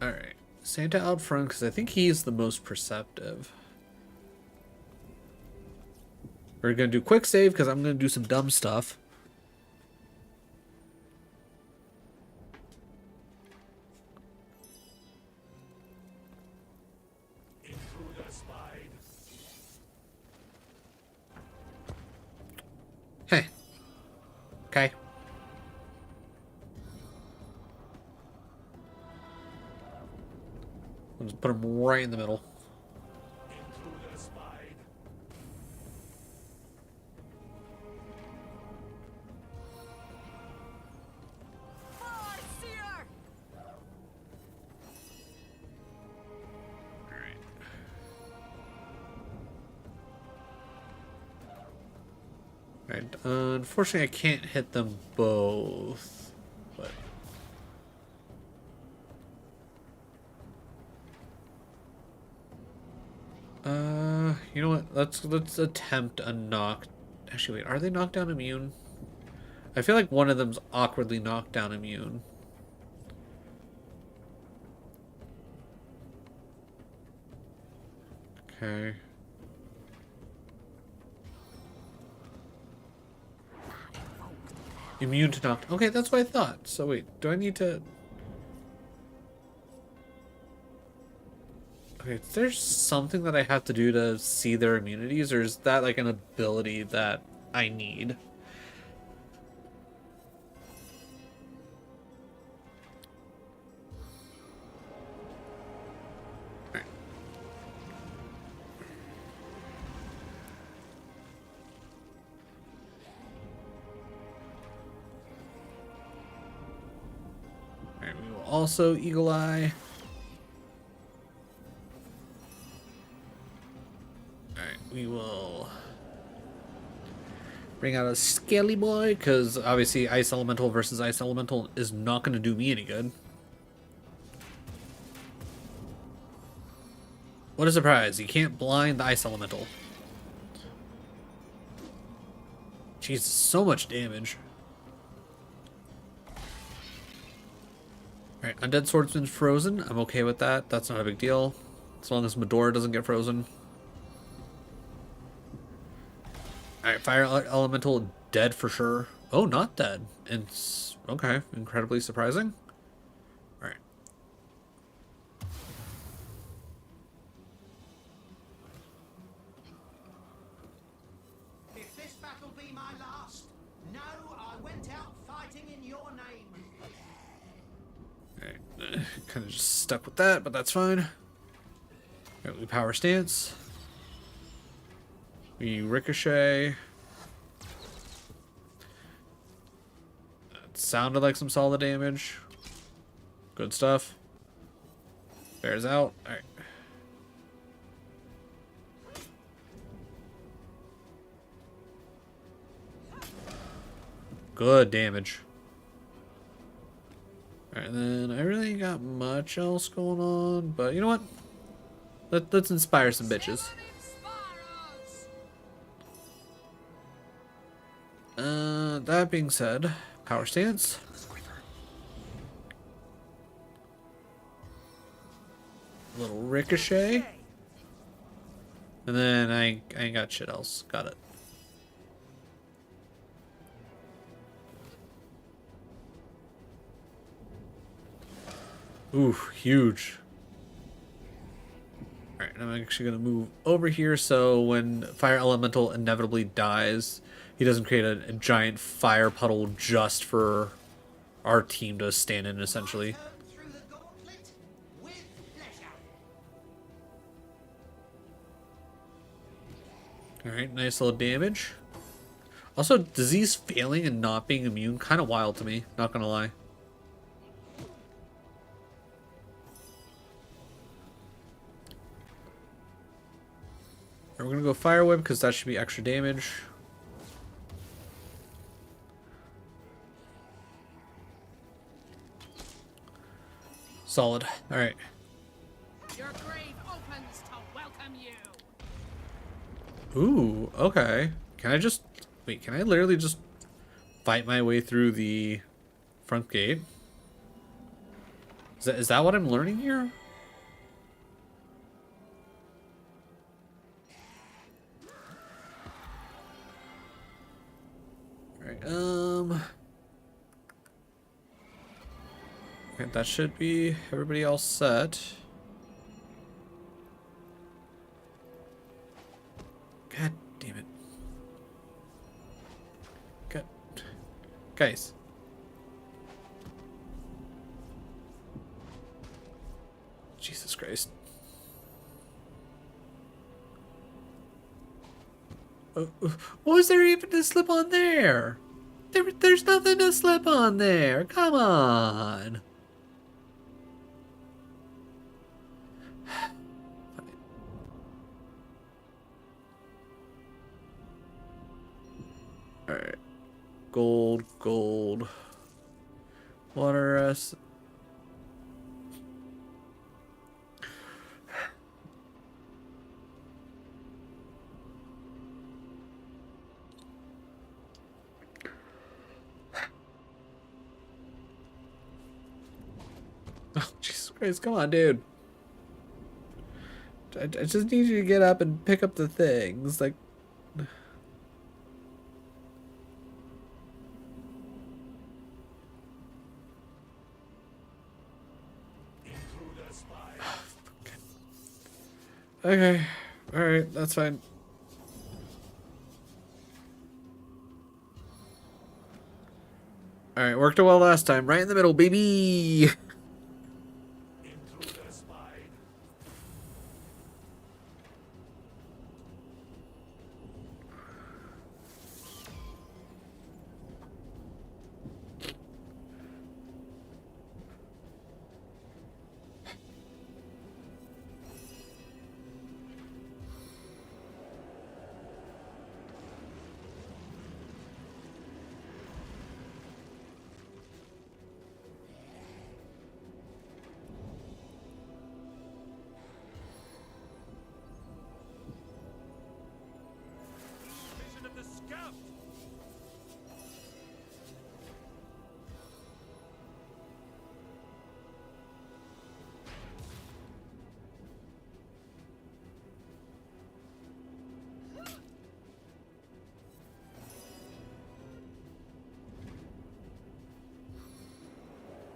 Speaker 1: Alright, Santa out front because I think he's the most perceptive. We're going to do quick save because I'm going to do some dumb stuff. Okay. I'll just put him right in the middle. Right. Unfortunately, I can't hit them both. But you know what? Let's attempt a knock. Actually, wait. Are they knockdown immune? I feel like one of them's awkwardly knockdown immune. Okay. Immune to knock. Okay, that's what I thought. So wait, do I need to? Okay, is there something that I have to do to see their immunities, or is that like an ability that I need? Alright, we will also Eagle Eye. Alright, we will bring out a Scaly Boy, because obviously Ice Elemental versus Ice Elemental is not going to do me any good. What a surprise, you can't blind the Ice Elemental. Jesus, so much damage. Alright, Undead Swordsman's frozen. I'm okay with that. That's not a big deal. As long as Medora doesn't get frozen. Alright, Fire Elemental dead for sure. Oh, not dead. It's okay. Incredibly surprising. Alright.
Speaker 4: If this battle be my last, know I went out fighting in your name.
Speaker 1: Alright. Kind of just stuck with that, but that's fine. Alright, we power stance. We ricochet. That sounded like some solid damage. Good stuff. Bears out. Alright. Good damage. Alright, then I really ain't got much else going on, but you know what? Let's inspire some bitches. That being said, power stance. A little ricochet. And then I ain't got shit else. Got it. Ooh, huge. Alright, I'm actually going to move over here so when Fire Elemental inevitably dies, he doesn't create a giant fire puddle just for our team to stand in, essentially.
Speaker 4: Through the gauntlet with pleasure.
Speaker 1: Alright, nice little damage. Also, disease failing and not being immune, kind of wild to me, not gonna lie. We're gonna go Fire Whip because that should be extra damage. Solid. Alright.
Speaker 7: Your grave opens to welcome you.
Speaker 1: Ooh, okay. Can I just... Wait, can I literally just fight my way through the front gate? Is that what I'm learning here? Alright, okay, that should be everybody else set. God damn it. God. Guys. Jesus Christ. What was there even to slip on there? There's nothing to slip on there. Come on. Alright. Gold, gold. Water us. Oh, Jesus Christ, come on, dude. I just need you to get up and pick up the things. Like, okay. Alright, that's fine. Alright, worked it well last time. Right in the middle, baby!
Speaker 5: Mission of the scout.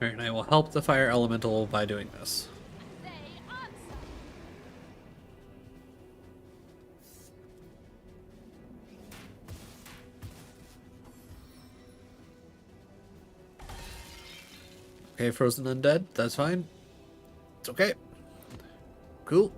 Speaker 1: Alright, and I will help the fire elemental by doing this.
Speaker 6: They answer.
Speaker 1: Okay, frozen undead, that's fine. It's okay. Cool.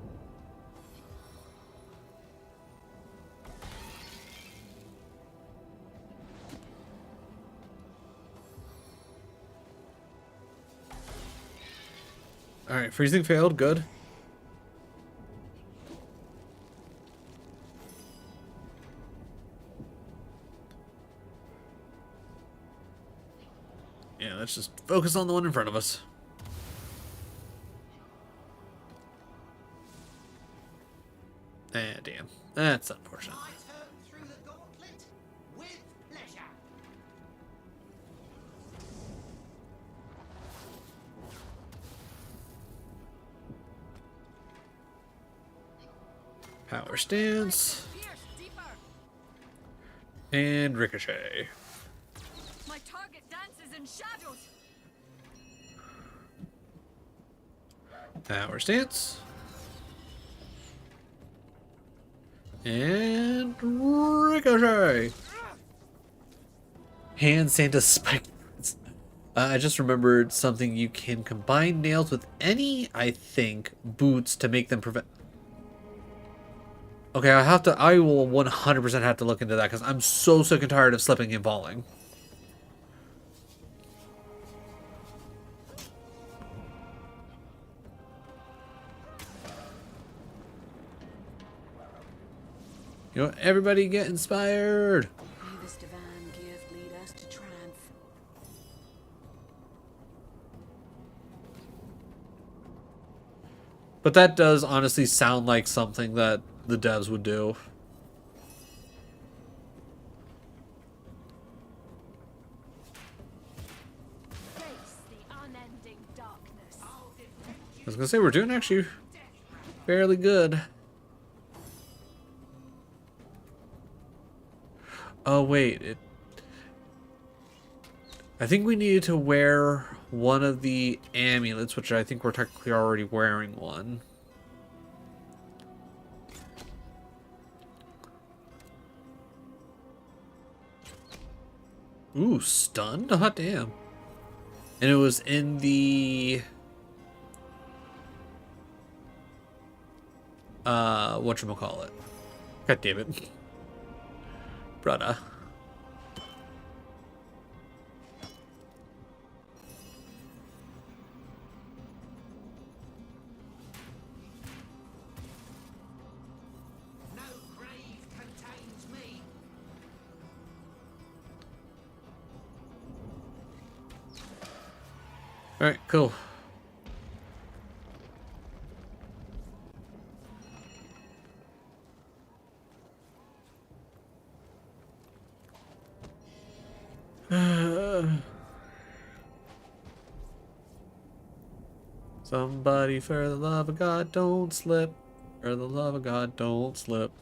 Speaker 1: Alright, freezing failed, good. Yeah, let's just focus on the one in front of us. Ah, damn. That's unfortunate.
Speaker 4: My turn through the gauntlet? With pleasure.
Speaker 1: Power stance.
Speaker 3: Pierce deeper.
Speaker 1: And ricochet.
Speaker 3: My target dances in shadows.
Speaker 1: Power stance. And ricochet. Hand Santa spike. I just remembered something. You can combine nails with any, I think, boots to make them prevent. Okay, I will 100% have to look into that because I'm so sick and tired of slipping and falling. You know, everybody get inspired.
Speaker 3: May this divine gift lead us to triumph.
Speaker 1: But that does honestly sound like something that the devs would do.
Speaker 6: Face the unending darkness.
Speaker 1: I was gonna say we're doing actually fairly good. Oh wait, I think we needed to wear one of the amulets, which I think we're technically already wearing one. Ooh, stunned? Hot damn. And it was in the whatchamacallit. God damn it. Brother.
Speaker 4: No grave contains me.
Speaker 1: Alright, cool. Somebody, for the love of God, don't slip. For the love of God, don't slip.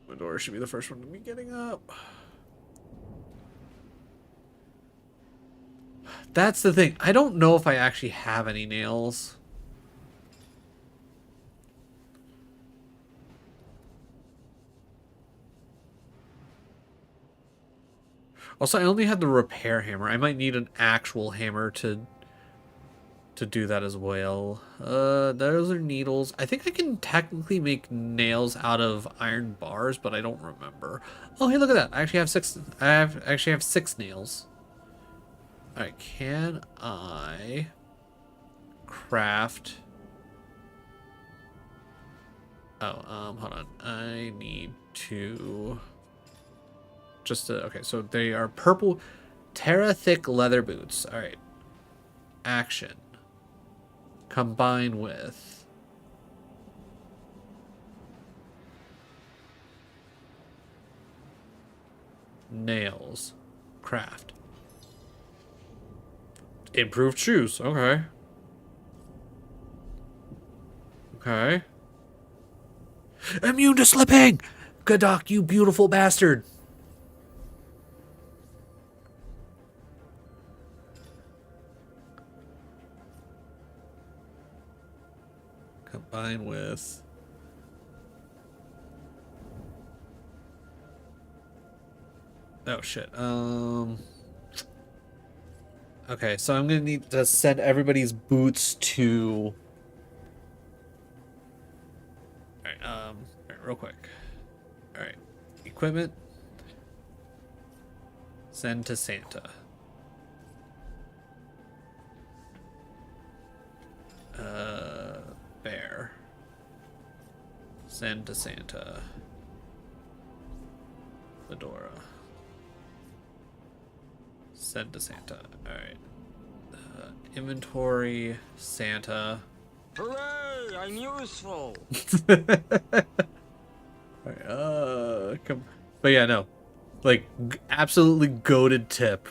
Speaker 1: My door should be the first one to be getting up. That's the thing. I don't know if I actually have any nails. Also, I only had the repair hammer. I might need an actual hammer to do that as well. Those are needles. I think I can technically make nails out of iron bars, but I don't remember. Oh, hey, look at that. I actually have six. Actually have 6 nails. All right, can I craft? Oh, hold on. I need to just okay. So they are purple, Terra thick leather boots. All right. Action. Combine with nails. Craft. Improved shoes. Okay. Okay. Immune to slipping! Gadok, you beautiful bastard! Combine with... Oh, shit. Okay, so I'm gonna need to send everybody's boots to... Alright, real quick. Alright. Equipment. Send to Santa. Bear. Send to Santa. Fedora. Send to Santa. Alright. Inventory. Santa.
Speaker 9: Hooray! I'm useful.
Speaker 1: Alright, come. But yeah, no. Like, absolutely goated tip.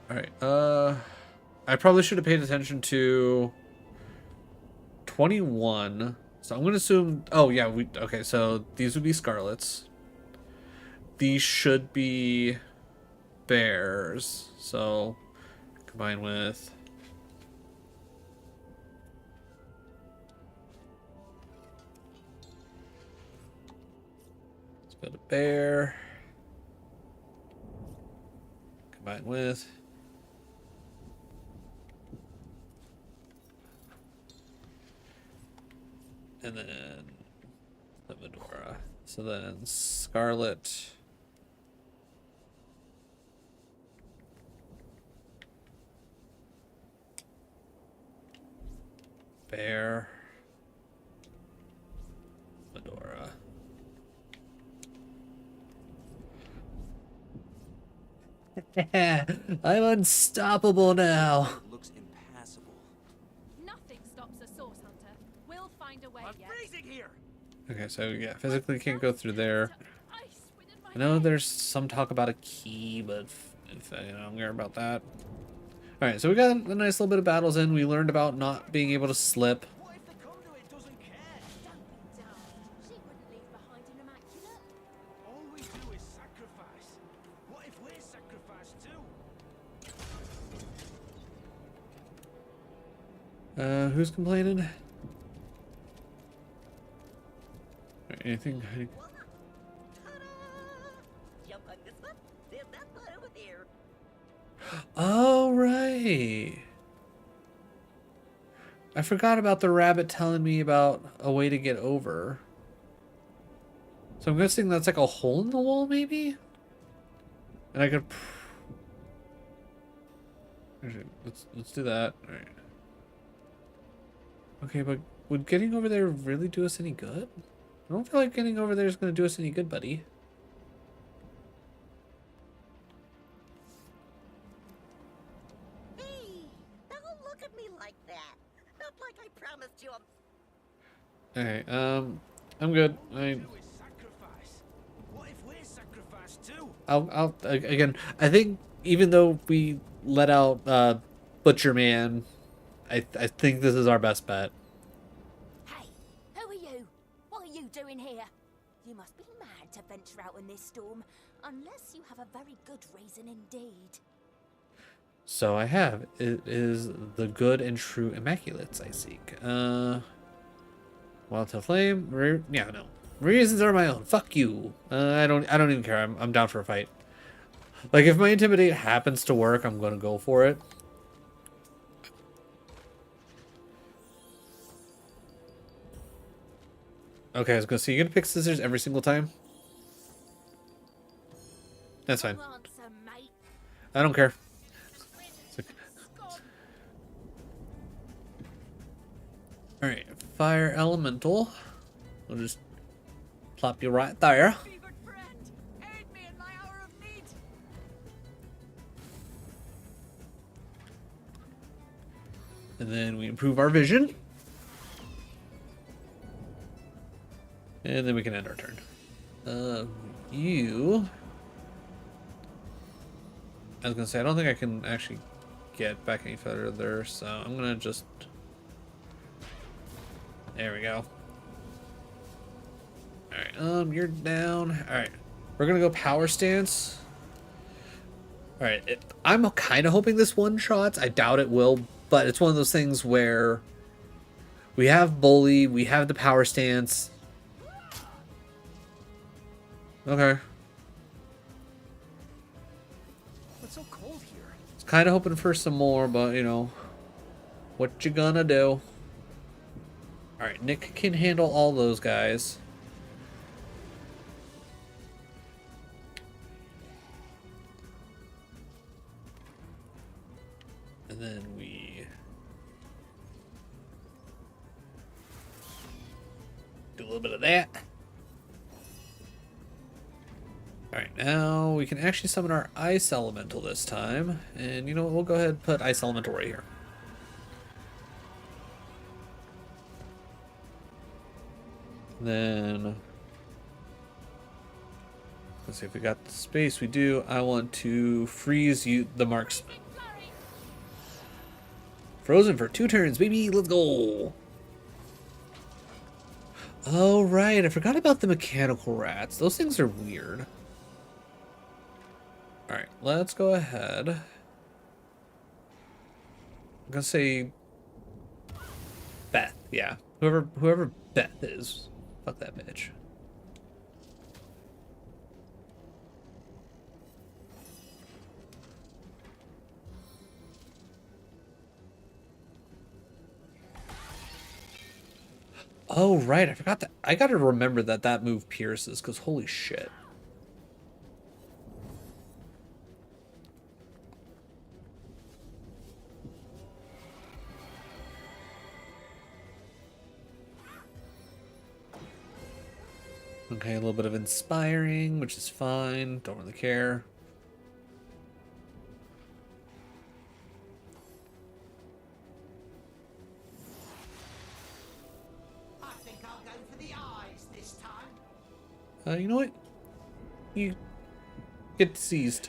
Speaker 1: Alright, I probably should have paid attention to 21. So I'm gonna assume, oh yeah, okay, so these would be Scarlets. These should be bears. So combine with let's go to bear. Combine with and then the Medora. So then Scarlet. Bear. Medora. I'm unstoppable now.
Speaker 5: It looks impassable.
Speaker 6: Nothing stops a source hunter. We'll find a way yet.
Speaker 5: Freezing here.
Speaker 1: Okay, so yeah, physically can't go through there.
Speaker 6: Ice within my
Speaker 1: I know
Speaker 6: head.
Speaker 1: there's some talk about a key, but if you know, I don't care about that. All right, so we got a nice little bit of battles in. We learned about not being able to slip.
Speaker 4: What if the conduit doesn't care?
Speaker 6: Don't be daft. She wouldn't leave behind an immaculate.
Speaker 1: Who's complaining? Anything?
Speaker 2: Jump on this one, then that one over there.
Speaker 1: Oh, right. I forgot about the rabbit telling me about a way to get over. So I'm guessing that's like a hole in the wall, maybe? And I could... Actually, let's do that. All right. Okay, but would getting over there really do us any good? I don't feel like getting over there is going to do us any good, buddy.
Speaker 2: Hey, don't look at me like that. Not like I promised you.
Speaker 1: Okay, I'm good.
Speaker 5: Sacrifice. What if we're sacrificed too?
Speaker 1: Again, I think even though we let out Butcher Man, I think this is our best bet.
Speaker 10: Hey, who are you? What are you doing here? You must be mad to venture out in this storm, unless you have a very good reason indeed.
Speaker 1: So I have. It is the good and true Immaculates I seek. Wildtail Flame. Yeah, no. Reasons are my own. Fuck you. I don't even care. I'm down for a fight. Like, if my Intimidate happens to work, I'm gonna go for it. Okay, I was gonna say, you gonna pick scissors every single time? That's fine.
Speaker 10: Answer, mate.
Speaker 1: I don't care. Alright, Fire Elemental. We'll just plop you right there.
Speaker 3: Fevered friend, aid me in my hour of need.
Speaker 1: And then we improve our vision. And then we can end our turn. You... I was gonna say, I don't think I can actually get back any further, so I'm gonna just... There we go. Alright, you're down. Alright, we're gonna go Power Stance. Alright, I'm kind of hoping this one-shots. I doubt it will, but it's one of those things where we have Bully, we have the Power Stance. Okay.
Speaker 5: What's so cold here?
Speaker 1: It's kind of hoping for some more, but, you know, what you gonna do? Alright, Nick can handle all those guys. And then we do a little bit of that. Alright, now we can actually summon our Ice Elemental this time. And you know what, we'll go ahead and put Ice Elemental right here. Then, let's see if we got the space. We do. I want to freeze you, the marksman. Frozen for 2 turns, baby. Let's go. Oh, right. I forgot about the mechanical rats. Those things are weird. All right, let's go ahead. I'm gonna say Beth. Yeah, whoever Beth is. Fuck that bitch. Oh, right. I forgot that. I gotta remember that move pierces, because holy shit. Okay, a little bit of inspiring, which is fine. Don't really care.
Speaker 4: I think I'll go for the eyes this time.
Speaker 1: You know what? You get seized.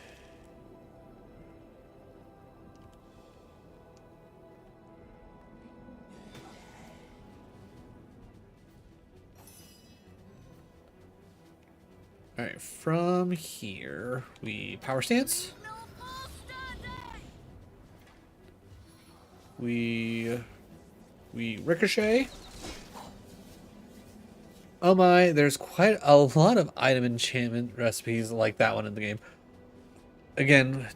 Speaker 1: Alright, from here, we Power Stance. We We ricochet. Oh my, there's quite a lot of item enchantment recipes like that one in the game. Again,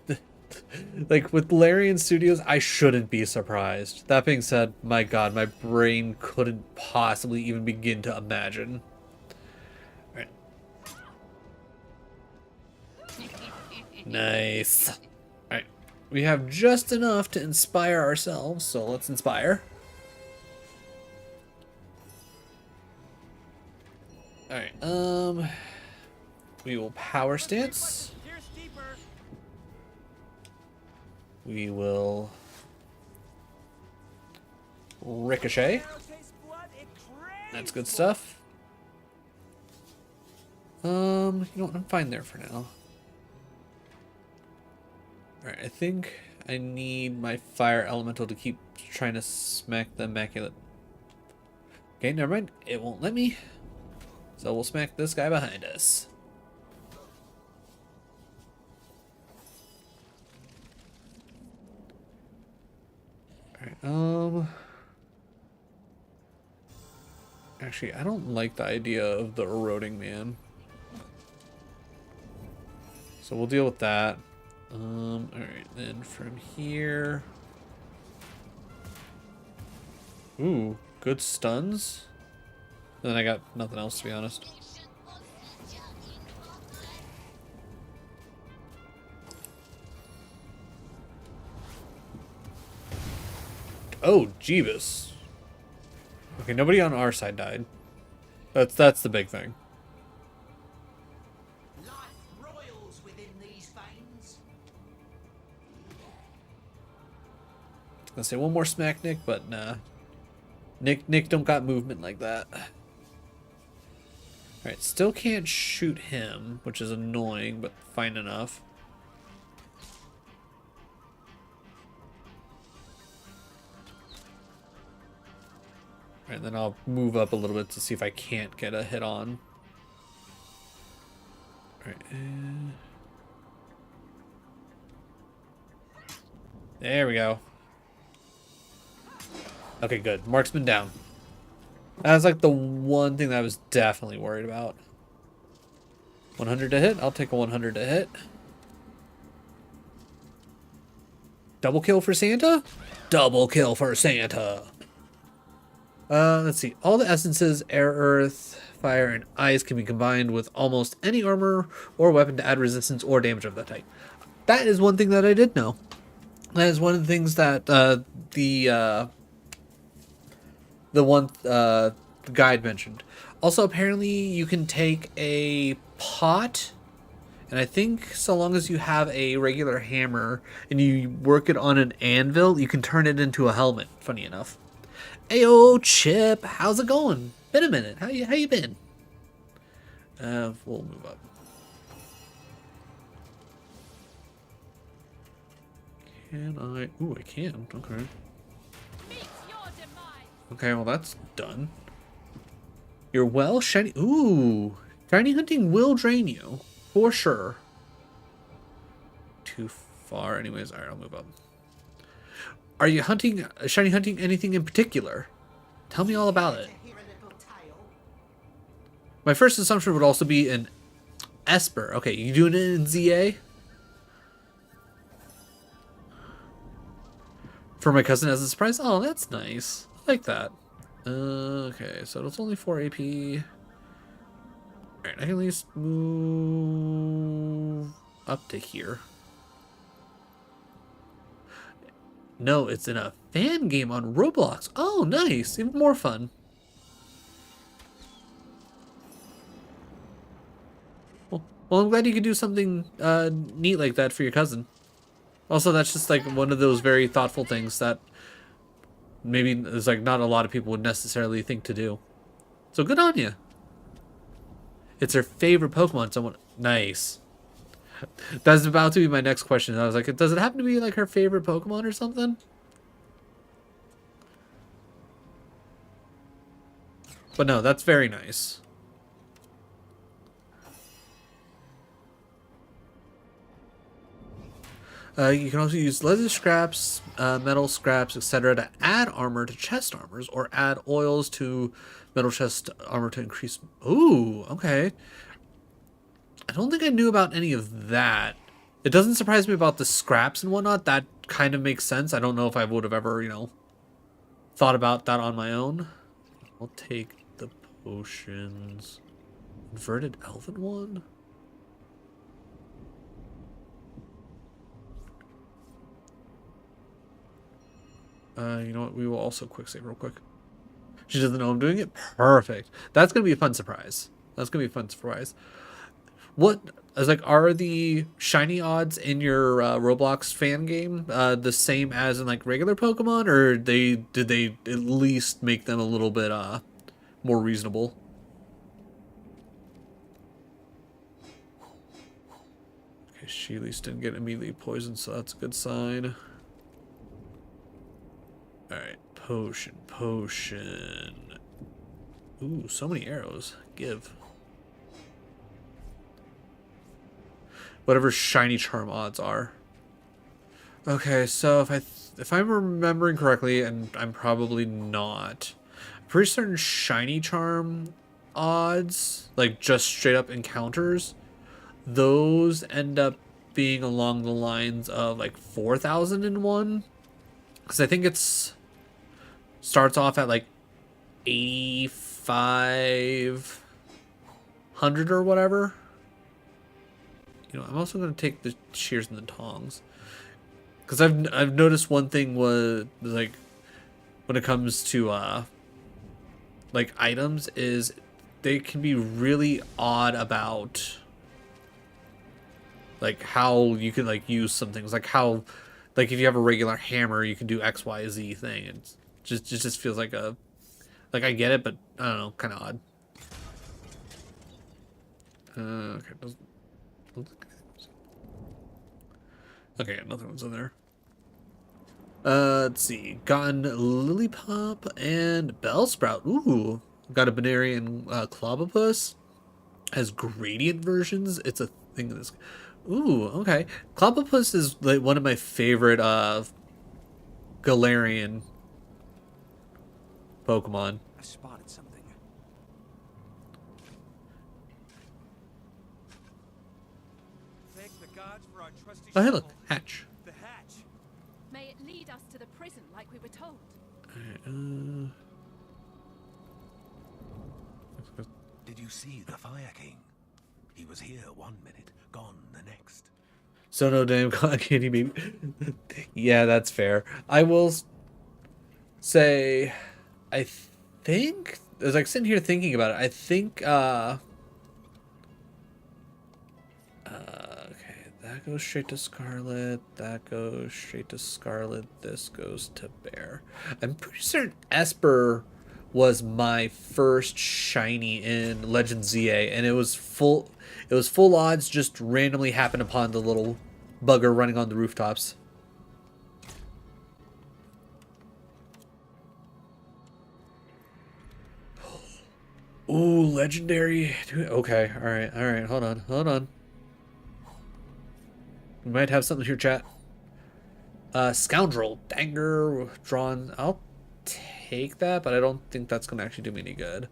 Speaker 1: like with Larian Studios, I shouldn't be surprised. That being said, my god, my brain couldn't possibly even begin to imagine. Alright. Nice. Alright. We have just enough to inspire ourselves, so let's inspire. Alright, we will power stance. We will ricochet. That's good stuff. You know what? I'm fine there for now. Alright, I think I need my fire elemental to keep trying to smack the immaculate. Okay, never mind. It won't let me. So we'll smack this guy behind us. Alright, actually, I don't like the idea of the eroding man. So we'll deal with that. Alright, then from here. Ooh, good stuns. Then I got nothing else, to be honest. Oh, Jeebus. Okay, nobody on our side died. That's the big thing.
Speaker 4: Life royals within these veins.
Speaker 1: I was gonna say one more smack Nick, but nah. Nick don't got movement like that. Alright, still can't shoot him, which is annoying, but fine enough. And then I'll move up a little bit to see if I can't get a hit on. Alright. There we go. Okay, good. Marksman down. That was like the one thing that I was definitely worried about. 100 to hit? I'll take a 100 to hit. Double kill for Santa? Double kill for Santa. Let's see. All the essences, air, earth, fire, and ice can be combined with almost any armor or weapon to add resistance or damage of that type. That is one thing that I did know. That is one of the things that the guide mentioned. Also, apparently you can take a pot, and I think so long as you have a regular hammer and you work it on an anvil, you can turn it into a helmet, funny enough. Ayo, Chip, how's it going? Been a minute. How you been? We'll move up. Can I? Ooh, I can. Okay. Okay, well that's done. You're well shiny. Ooh, shiny hunting will drain you for sure. Too far, anyways. All right, I'll move up. Are you hunting, shiny hunting anything in particular? Tell me all about it. My first assumption would also be an Esper. Okay, you doing it in ZA? For my cousin as a surprise? Oh, that's nice. I like that. Okay, so it's only 4 AP. Alright, I can at least move up to here. No, it's in a fan game on Roblox. Oh, nice. Even more fun. Well, I'm glad you could do something neat like that for your cousin. Also, that's just like one of those very thoughtful things that maybe there's like not a lot of people would necessarily think to do. So good on you. It's her favorite Pokemon. Someone nice. That's about to be my next question. I was like, does it happen to be like her favorite Pokemon or something? But no, that's very nice. You can also use leather scraps, metal scraps, etc. to add armor to chest armors, or add oils to metal chest armor to increase. Ooh, okay. I don't think I knew about any of that. It doesn't surprise me about the scraps and whatnot. That kind of makes sense. I don't know if I would have ever, thought about that on my own. I'll take the potions. Inverted elven one? You know what? We will also quick save real quick. She doesn't know I'm doing it? Perfect. That's going to be a fun surprise. That's going to be a fun surprise. What, I was like, are the shiny odds in your Roblox fan game the same as in like regular Pokemon, or did they at least make them a little bit more reasonable? Okay, she at least didn't get immediately poisoned, so that's a good sign. Alright, potion. Ooh, so many arrows. Give. Whatever shiny charm odds are. Okay, so if I'm remembering correctly, and I'm probably not, I'm pretty certain shiny charm odds, like just straight up encounters, those end up being along the lines of like 4,001, because I think starts off at like 8,500 or whatever. I'm also going to take the shears and the tongs, because I've noticed one thing was like when it comes to like items is they can be really odd about like how you can like use some things, like how like if you have a regular hammer you can do XYZ thing. It just feels like I get it, but I don't know, kind of odd. Okay, nothing was in there. Let's see. Gotten Lilipop and Bellsprout. Ooh, got a Banarian Clobopus. Has gradient versions. It's a thing in this. Ooh, okay. Clobopus is like one of my favorite Galarian Pokemon.
Speaker 5: I spotted something. Thank the gods for our trusty
Speaker 1: Oh, hey,
Speaker 5: shovel.
Speaker 1: look, hatch.
Speaker 5: The hatch.
Speaker 6: May it lead us to the prison like we were told.
Speaker 11: Did you see the Fire King? He was here one minute, gone the next.
Speaker 1: So no damn cotton candy baby. Yeah, that's fair. I will say, I think, as like sitting here thinking about it, I think okay, that goes straight to Scarlet, that goes straight to Scarlet, this goes to Bear. I'm pretty certain Esper was my first shiny in Legend ZA, and it was full odds, just randomly happened upon the little bugger running on the rooftops. Ooh, legendary. Okay, all right, hold on. We might have something here, chat. Scoundrel, dagger, drawn. I'll take that, but I don't think that's gonna actually do me any good.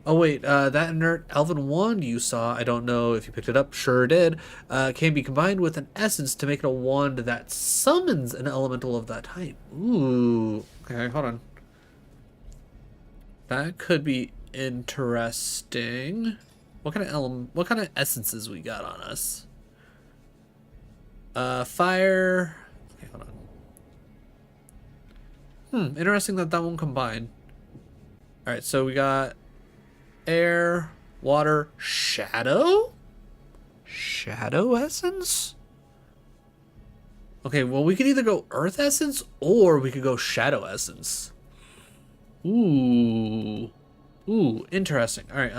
Speaker 1: Oh wait, that inert elven wand you saw, I don't know if you picked it up, sure did, can be combined with an essence to make it a wand that summons an elemental of that type. Ooh, okay, hold on. That could be interesting. What kind of essences we got on us? Fire. Okay, hold on. Interesting that won't combine. All right, so we got air, water, shadow essence. Okay, well we could either go earth essence or we could go shadow essence. Ooh, interesting. All right,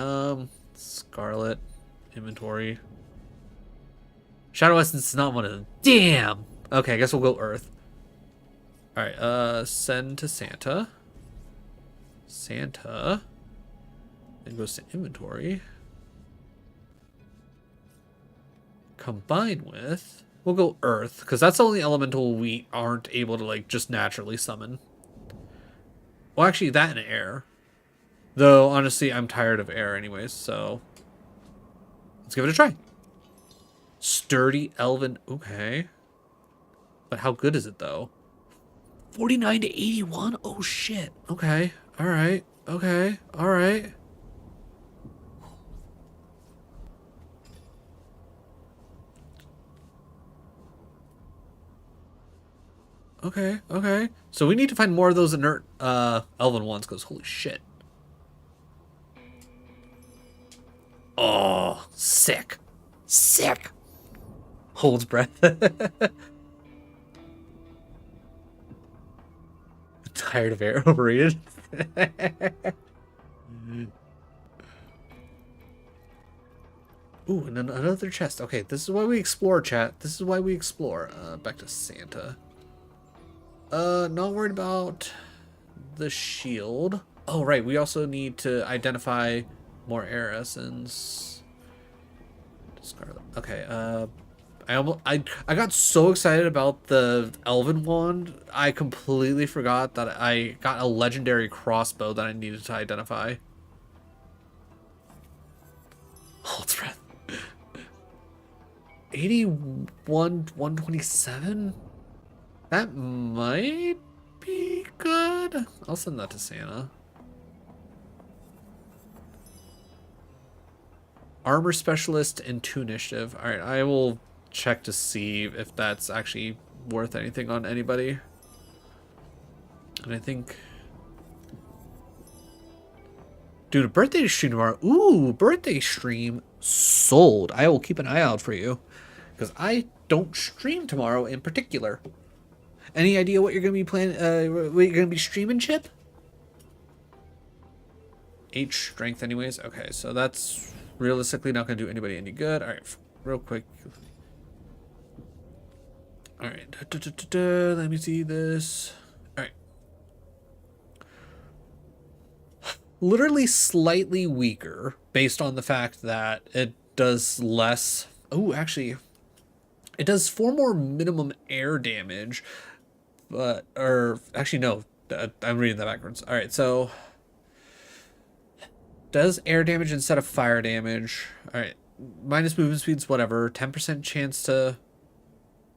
Speaker 1: Scarlet, inventory. Shadow essence is not one of them. Damn. Okay, I guess we'll go earth. All right, send to Santa. Then goes to inventory. combine with, we'll go earth, because that's the only elemental we aren't able to like just naturally summon. Well, actually that and air. Though honestly, I'm tired of air anyways, so let's give it a try. Sturdy elven, okay. But how good is it though? 49 to 81? Oh shit. Okay. Alright. Okay. Alright. Okay, okay. So we need to find more of those inert elven ones, because holy shit. Oh, sick. Sick. Holds breath. Tired of air, overrated. Ooh, and then another chest. Okay, this is why we explore, chat. This is why we explore. Back to Santa. Not worried about the shield. Oh, right. We also need to identify more air essence. Scarlet. Okay, I got so excited about the elven wand, I completely forgot that I got a legendary crossbow that I needed to identify. Hold breath. 81 127? That might be good. I'll send that to Santa. Armor specialist and 2 initiative. All right, I will check to see if that's actually worth anything on anybody. And I think, dude, a birthday stream tomorrow. Ooh, birthday stream sold. I will keep an eye out for you, because I don't stream tomorrow in particular. Any idea what you're gonna be playing? What you're gonna be streaming, Chip? 8 strength, anyways. Okay, so that's realistically not gonna do anybody any good. All right, real quick. All right, let me see this. All right, literally slightly weaker based on the fact that it does less. Oh, actually, it does 4 more minimum air damage. But, or actually, no, I'm reading that backwards. All right, so does air damage instead of fire damage. All right, minus movement speeds, whatever. 10% chance to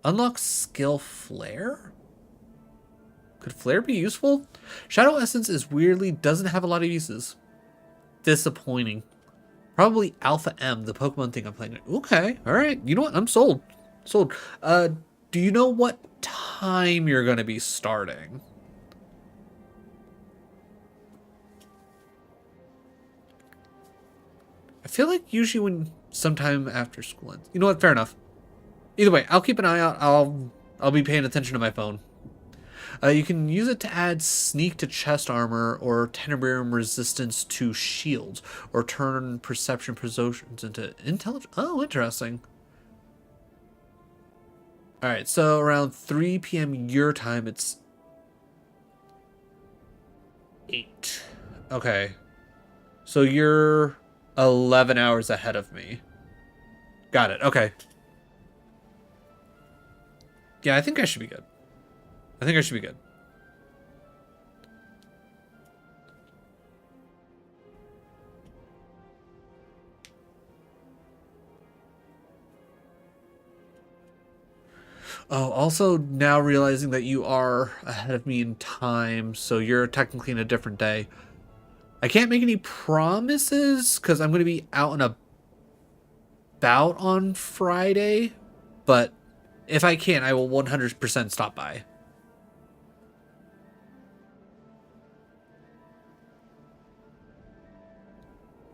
Speaker 1: unlock skill flare. Could flare be useful? Shadow essence is weirdly doesn't have a lot of uses. Disappointing. Probably Alpha M, the Pokemon thing I'm playing. Okay, all right. You know what? I'm sold. Sold. Do you know what time you're going to be starting? I feel like usually when sometime after school ends. You know what? Fair enough. Either way, I'll keep an eye out. I'll be paying attention to my phone. You can use it to add sneak to chest armor or tenebrium resistance to shields, or turn perception potions into intelligence. Oh, interesting. All right, so around 3 p.m. your time, it's 8. Okay. So you're 11 hours ahead of me. Got it. Okay. Yeah, I think I should be good. I think I should be good. Oh, also now realizing that you are ahead of me in time, so you're technically in a different day. I can't make any promises because I'm going to be out and about on Friday, but if I can, I will 100% stop by.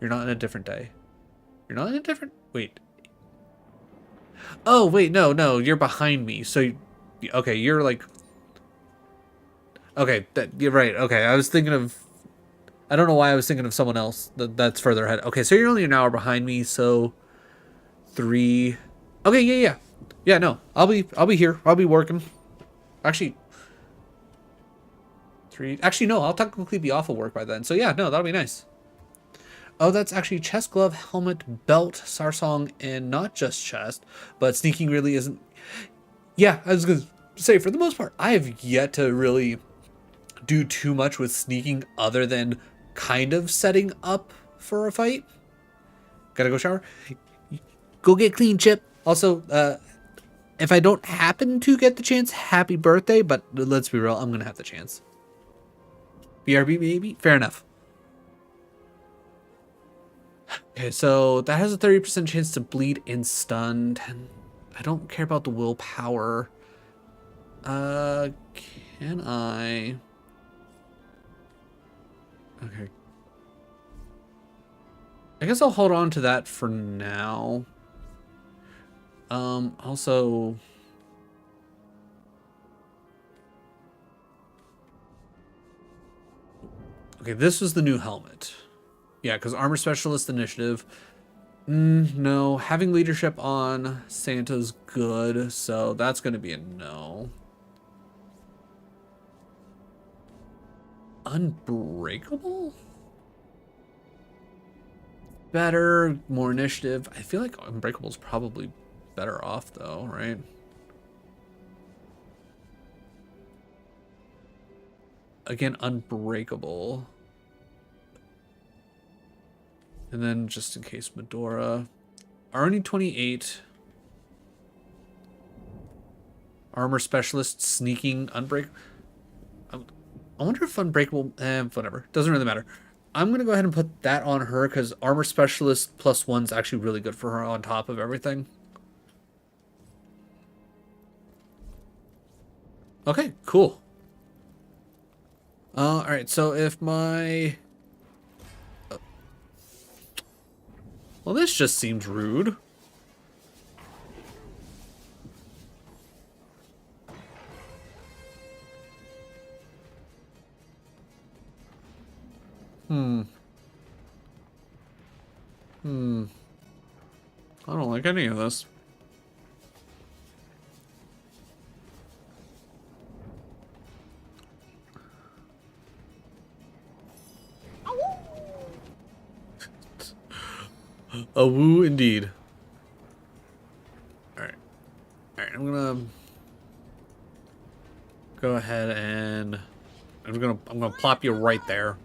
Speaker 1: You're not in a different day. You're not in a different... Wait. Oh, wait, no, you're behind me. So, okay, you're like... Okay, you're right. Okay, I was thinking of... I don't know why I was thinking of someone else that's further ahead. Okay, so you're only an hour behind me, so... 3... Okay, yeah. Yeah, no, I'll be here. I'll be working. Actually... 3... Actually, no, I'll technically be off of work by then. So yeah, no, that'll be nice. Oh, that's actually chest, glove, helmet, belt, sarsong, and not just chest, but sneaking really isn't. Yeah, I was going to say, for the most part, I have yet to really do too much with sneaking other than kind of setting up for a fight. Gotta go shower. Go get clean, Chip. Also, if I don't happen to get the chance, happy birthday, but let's be real, I'm gonna have the chance. BRB, maybe? Fair enough. Okay, so that has a 30% chance to bleed and stun. I don't care about the willpower. Can I? Okay. I guess I'll hold on to that for now. Also... Okay, this was the new helmet. Yeah, because Armor Specialist Initiative. No, having leadership on Santa's good, so that's going to be a no. Unbreakable? Better, more initiative. I feel like Unbreakable's probably better off though, right? Again, Unbreakable. And then just in case Medora. Arnie 28. Armor Specialist, Sneaking, Unbreakable. I wonder if Unbreakable, whatever. Doesn't really matter. I'm going to go ahead and put that on her because Armor Specialist +1's actually really good for her on top of everything. Okay, cool. Alright, so if my... Well, this just seems rude. I don't like any of this. A woo indeed. Alright. Alright, I'm gonna go ahead and I'm gonna plop you right there.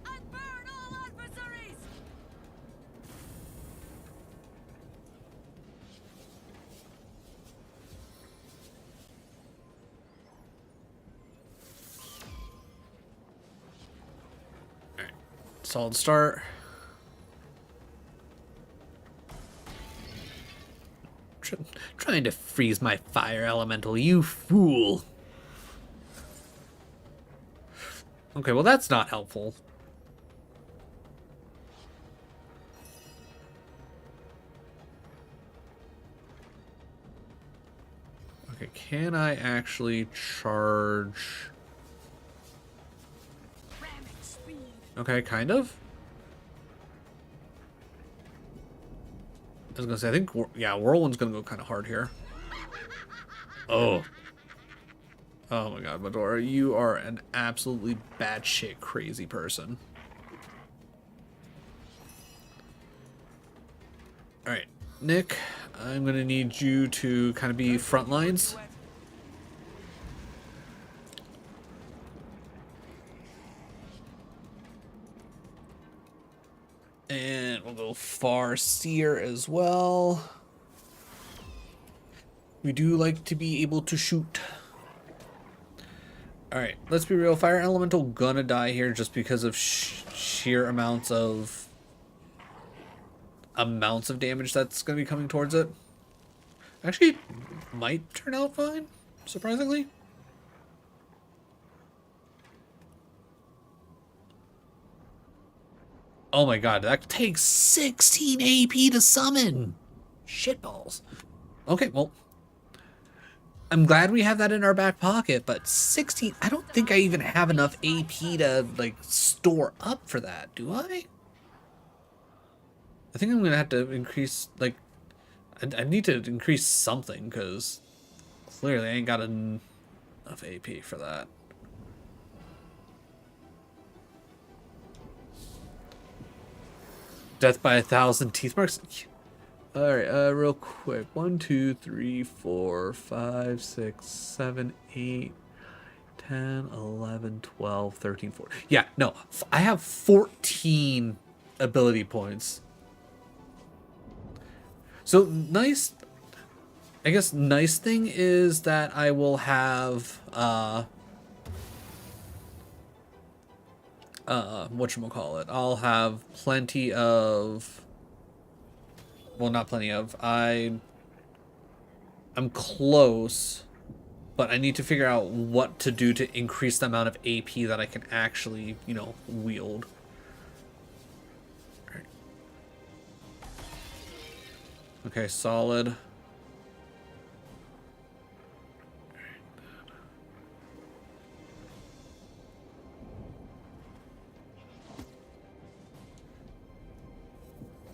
Speaker 1: Alright. Solid start. Trying to freeze my fire elemental, you fool. Okay, well that's not helpful. Okay, can I actually charge? Okay, kind of. I was gonna say, I think, yeah, Whirlwind's gonna go kind of hard here. Oh. Oh my god, Medora, you are an absolutely batshit crazy person. Alright, Nick, I'm gonna need you to kind of be front lines. And we'll go Far Seer as well. We do like to be able to shoot. Alright, let's be real. Fire Elemental gonna die here just because of sheer amounts of damage that's gonna be coming towards it. Actually, might turn out fine, surprisingly. Oh my god, that takes 16 AP to summon. Shitballs. Okay, well, I'm glad we have that in our back pocket, but 16, I don't think I even have enough AP to, like, store up for that, do I? I think I'm gonna have to increase, like, I need to increase something, because clearly I ain't got enough AP for that. Death by 1,000 teeth marks. Alright, real quick. 1, 2, 3, 4, 5, 6, 7, 8, 10, 11, 12, 13, 14. Yeah, no. I have 14 ability points. So, nice. I guess nice thing is that I will have, whatchamacallit. I'll have plenty of, well, not plenty of, I'm close, but I need to figure out what to do to increase the amount of AP that I can actually, you know, wield. Right. Okay, solid.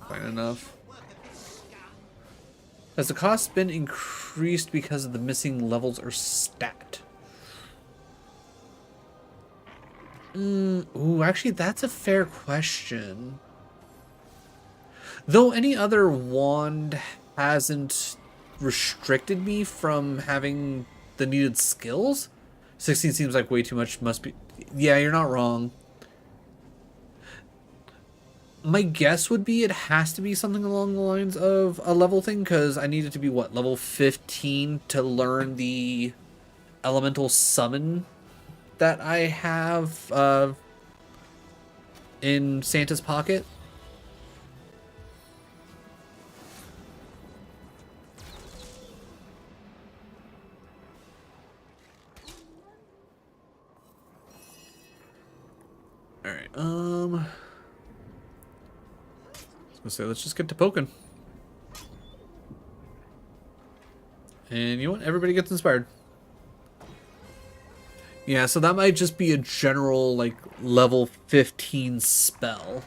Speaker 1: Fine enough. Has the cost been increased because of the missing levels or stat? Ooh, actually, that's a fair question. Though any other wand hasn't restricted me from having the needed skills, 16 seems like way too much. Must be. Yeah, you're not wrong. My guess would be it has to be something along the lines of a level thing, because I needed to be, what, level 15 to learn the elemental summon that I have in Santa's pocket. Alright, so let's just get to poking. And you know what? Everybody gets inspired. Yeah, so that might just be a general, like, level 15 spell.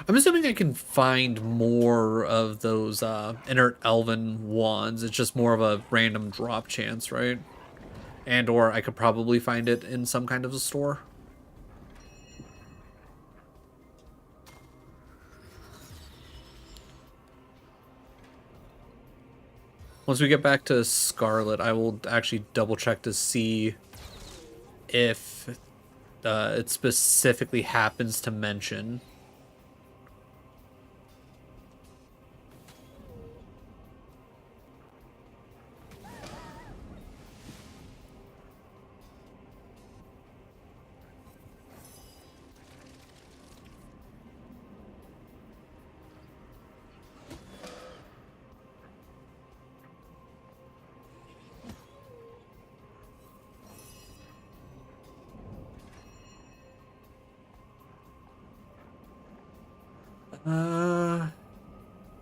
Speaker 1: I'm assuming I can find more of those inert elven wands. It's just more of a random drop chance, right? And or I could probably find it in some kind of a store. Once we get back to Scarlet, I will actually double check to see if it specifically happens to mention.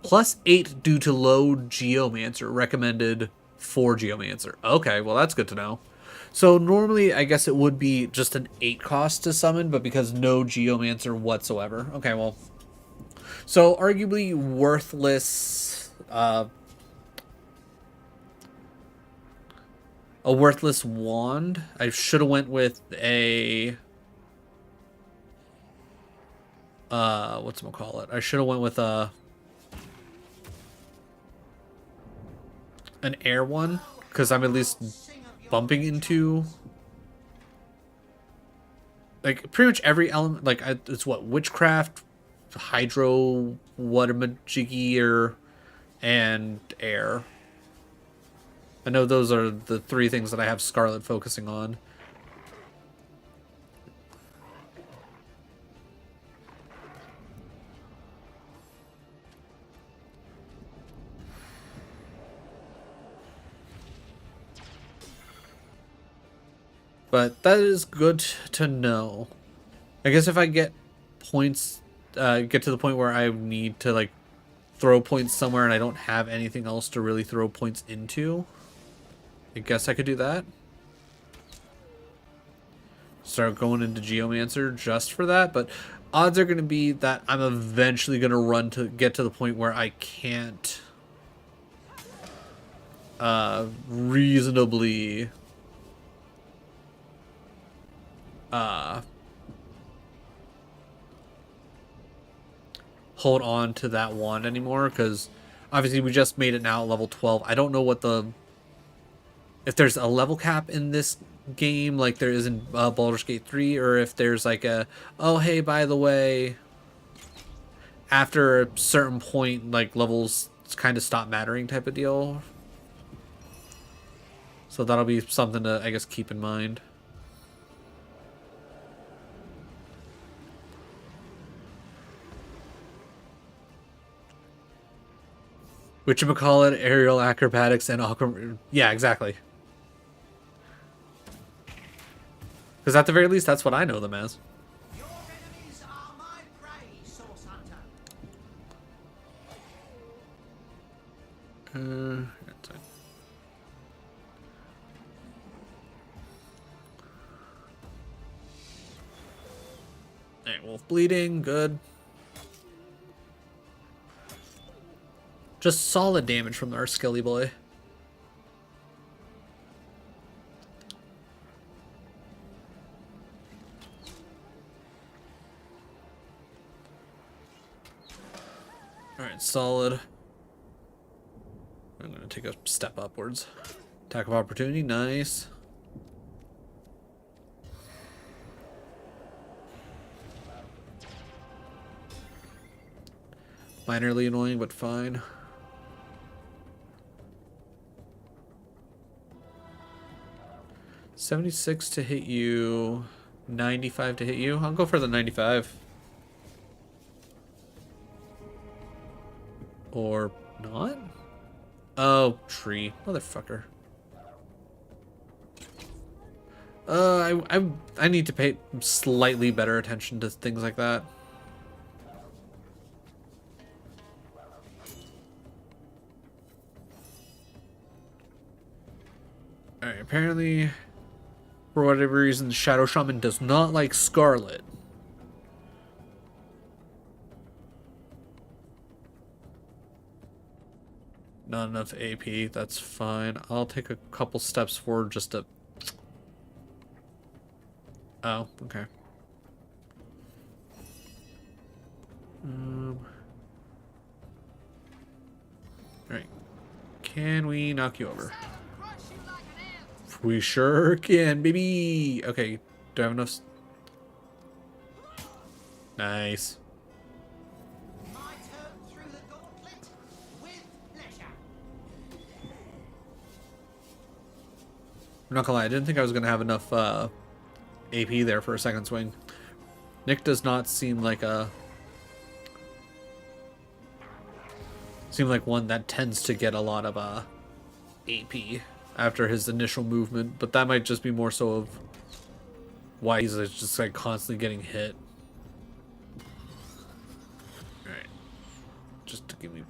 Speaker 1: +8 due to low Geomancer, recommended for Geomancer. Okay, well that's good to know. So normally I guess it would be just an 8 cost to summon, but because no Geomancer whatsoever. Okay, well. So arguably worthless, a worthless wand. I should have went with a whatchamacallit? I should have went with a an air one, because I'm at least bumping into like pretty much every element. Like it's what, witchcraft, hydro, watermajiggy, and air. I know those are the 3 things that I have Scarlet focusing on. But that is good to know. I guess if I get points, get to the point where I need to like throw points somewhere and I don't have anything else to really throw points into, I guess I could do that. Start going into Geomancer just for that, but odds are going to be that I'm eventually going to get to the point where I can't reasonably hold on to that wand anymore, because obviously we just made it now at level 12. I don't know what if there's a level cap in this game like there is in Baldur's Gate 3, or if there's like oh hey, by the way, after a certain point like levels kind of stop mattering type of deal. So that'll be something to, I guess, keep in mind. Whatchamacallit, aerial acrobatics, and aqua... Yeah, exactly. Because at the very least, that's what I know them as.
Speaker 4: Your enemies are my prey, Source Hunter.
Speaker 1: That's it. Alright, wolf bleeding, good. Just solid damage from our Skelly boy. Alright, solid. I'm gonna take a step upwards. Attack of opportunity, nice. Minorly annoying, but fine. $76 to hit you, 95 to hit you. I'll go for the 95. Or not? Oh, tree. Motherfucker. I need to pay slightly better attention to things like that. Alright, apparently, for whatever reason, the Shadow Shaman does not like Scarlet. Not enough AP, that's fine. I'll take a couple steps forward just to... Oh, okay. Alright. Can we knock you over? We sure can, baby! Okay, do I have enough... Nice.
Speaker 4: My turn through the gauntlet with pleasure.
Speaker 1: I'm not gonna lie, I didn't think I was gonna have enough AP there for a second swing. Nick does not seem like one that tends to get a lot of AP after his initial movement, but that might just be more so of why he's just like constantly getting hit. Alright. Just to give me...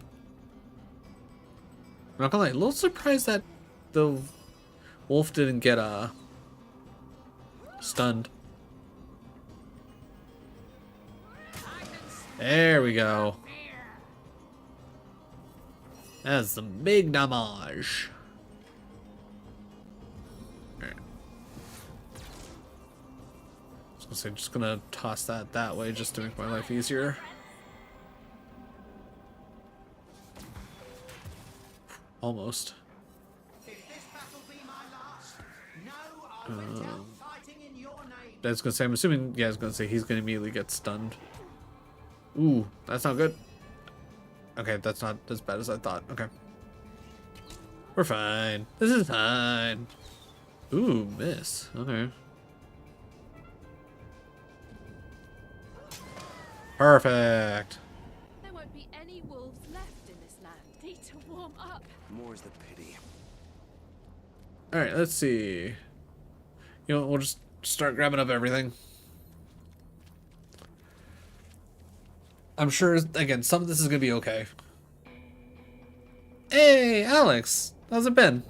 Speaker 1: I'm not gonna lie, a little surprised that the wolf didn't get stunned. There we go. That's some big damage. Alright. I was gonna say, just gonna toss that way just to make my life easier. Almost.
Speaker 4: If this battle be my last, know I went out fighting in your name.
Speaker 1: I was gonna say, I'm assuming, yeah, I was gonna say he's gonna immediately get stunned. Ooh, that's not good. Okay, that's not as bad as I thought. Okay. We're fine. This is fine. Ooh, miss. Okay. Perfect.
Speaker 6: There won't be any wolves left in this land. Need to warm up.
Speaker 5: More's the pity.
Speaker 1: Alright, let's see. You know, we'll just start grabbing up everything. I'm sure, again, some of this is going to be okay. Hey, Alex. How's it been?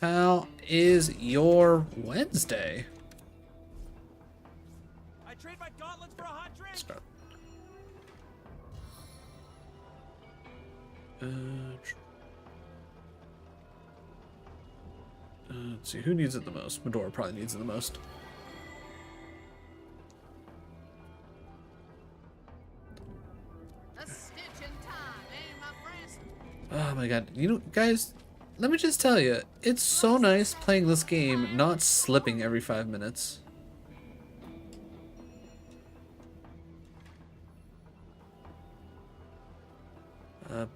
Speaker 1: How is your Wednesday?
Speaker 5: I trade my gauntlets for a hot drink.
Speaker 1: Start. Let's see, who needs it the most? Medora probably needs it the most. Oh my god. You know, guys, let me just tell you, it's so nice playing this game, not slipping every 5 minutes.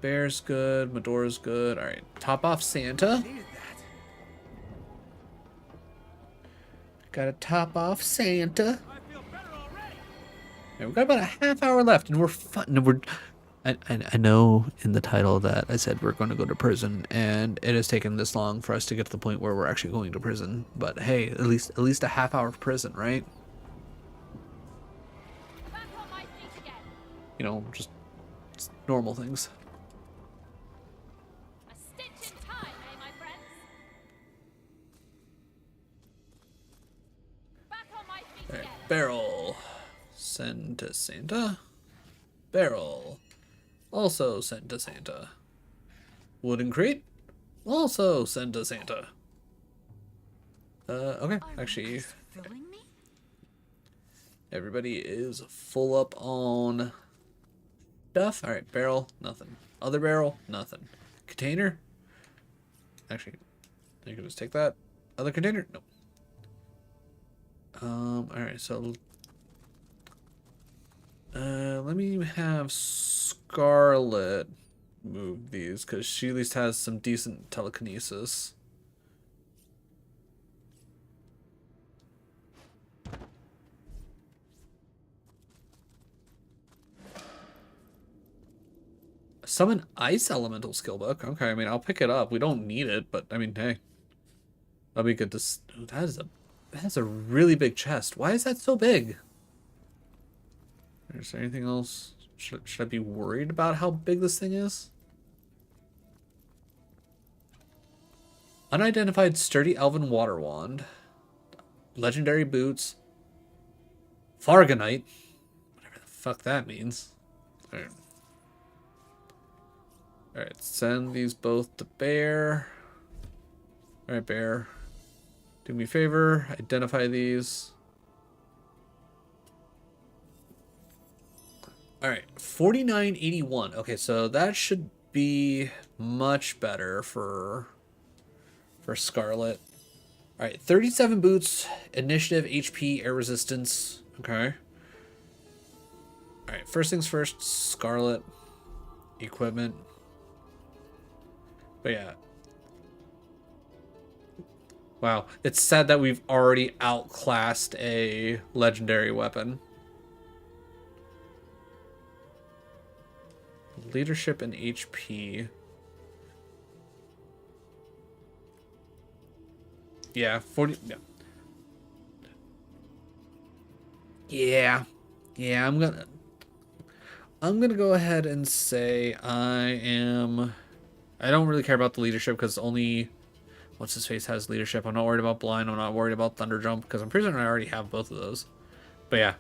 Speaker 1: Bear's good, Medora's good. Alright, top off Santa. Gotta top off Santa. Alright, we've got about a half hour left, and we're fun. I know in the title that I said we're going to go to prison, and it has taken this long for us to get to the point where we're actually going to prison. But hey, at least a half hour of prison, right?
Speaker 6: Back on my feet again.
Speaker 1: You know, just normal things.
Speaker 6: A stitch in time, eh, my friends? Back on my feet
Speaker 1: Alright,
Speaker 6: again.
Speaker 1: barrel. Send to Santa. Barrel. Also send to Santa. Wooden crate. Also send to Santa. Okay, actually,
Speaker 3: Filling me?
Speaker 1: everybody is full up on stuff. Alright, barrel, nothing. Other barrel, nothing. Container. Actually, you can just take that. Other container, nope. Alright, so let me have Scarlet move these, because she at least has some decent telekinesis. Summon Ice Elemental skill book. Okay, I mean, I'll pick it up. We don't need it, but I mean, hey. That'll be good to... That is a really big chest. Why is that so big? Is there anything else? Should I be worried about how big this thing is? Unidentified Sturdy Elven Water Wand. Legendary Boots. Farganite. Whatever the fuck that means. Alright. Alright, send these both to Bear. Alright, Bear. Do me a favor. Identify these. Alright, 4981. Okay, so that should be much better for Scarlet. Alright, 37 boots, initiative, HP, air resistance. Okay. Alright, first things first, Scarlet. Equipment. But yeah. Wow, it's sad that we've already outclassed a legendary weapon. Leadership and HP. Yeah, 40. Yeah. Yeah, I'm gonna go ahead and say I don't really care about the leadership because only what's his face has leadership. I'm not worried about blind. I'm not worried about thunder jump because I'm pretty sure I already have both of those. But yeah,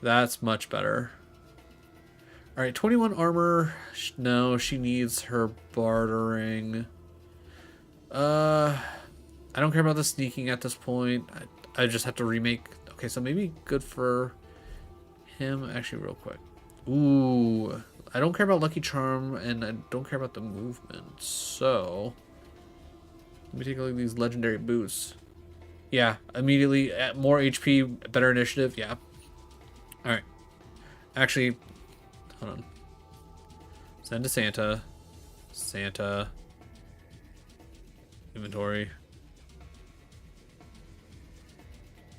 Speaker 1: that's much better. All right, 21 armor. No, she needs her bartering. I don't care about the sneaking at this point. I just have to remake. Okay, so maybe good for him. Actually, real quick. Ooh, I don't care about Lucky Charm, and I don't care about the movement. So let me take a look at these legendary boots. Yeah, immediately more HP, better initiative. Yeah. All right. Actually, hold on. Send to Santa. Santa. Inventory.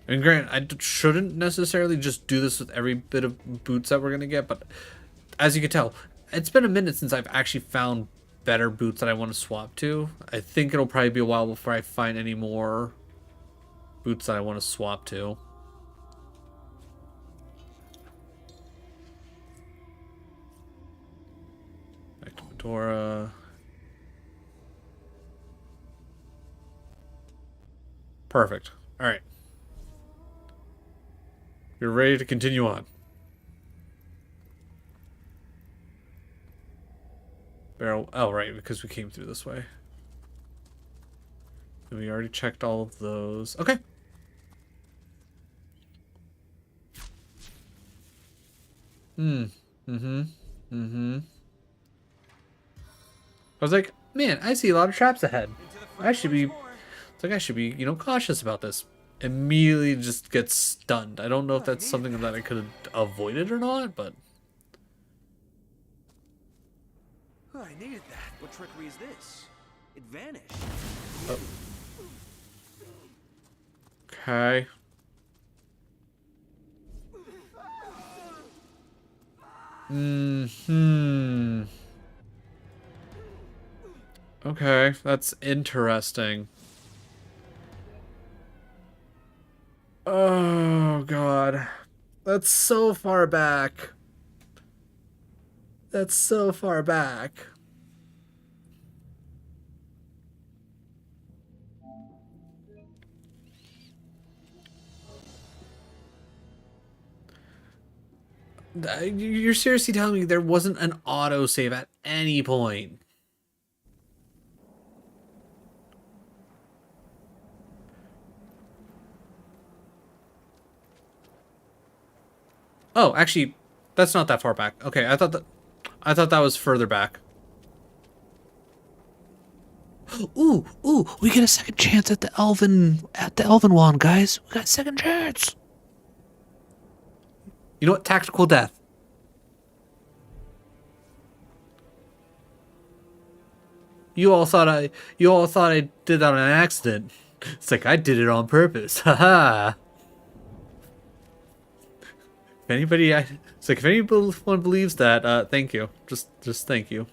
Speaker 1: And granted, I shouldn't necessarily just do this with every bit of boots that we're going to get, but as you can tell, it's been a minute since I've actually found better boots that I want to swap to. I think it'll probably be a while before I find any more boots that I want to swap to. Back to Medora. Perfect. All right. You're ready to continue on. Barrel. Oh, right, because we came through this way. And we already checked all of those. Okay. Mm-hmm. I was like, man, I see a lot of traps ahead. I should be, it's like I should be, cautious about this. Immediately just gets stunned. I don't know if that's something that I could have avoided or not, but.
Speaker 5: I needed that. What trickery is this? It vanished.
Speaker 1: Oh. Okay. Okay, that's interesting. Oh, God. That's so far back. That's so far back. You're seriously telling me there wasn't an autosave at any point? Oh, actually, that's not that far back. Okay, I thought that was further back. Ooh, we get a second chance at the Elven wand, guys. We got a second chance. You know what? Tactical death. You all thought I did that on an accident. It's like I did it on purpose. Haha. If anyone believes that, thank you. Just thank you.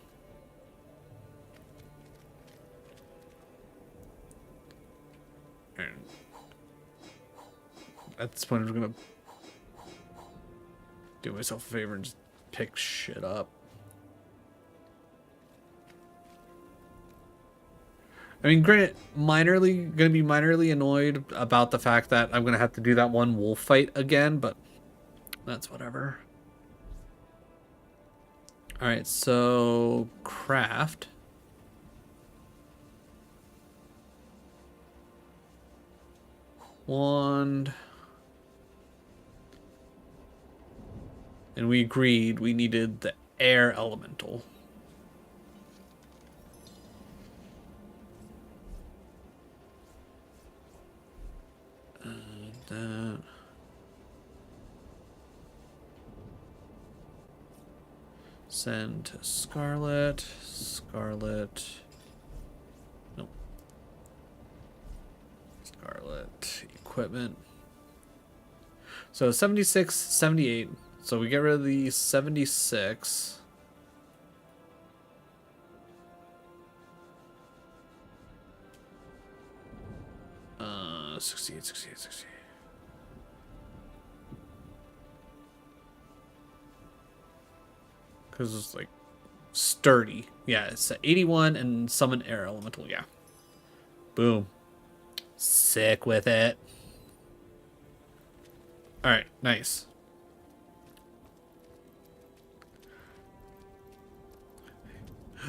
Speaker 1: At this point, I'm gonna do myself a favor and just pick shit up. I mean, granted, gonna be minorly annoyed about the fact that I'm gonna have to do that one wolf fight again, but that's whatever. Alright, so craft. Wand. And we agreed we needed the air elemental. That. Send to Scarlet. Nope. Scarlet equipment. So 76, 78. So we get rid of the 76. 68. Because it's like sturdy. Yeah, it's 81 and summon air elemental. Yeah. Boom. Sick with it. Alright, nice.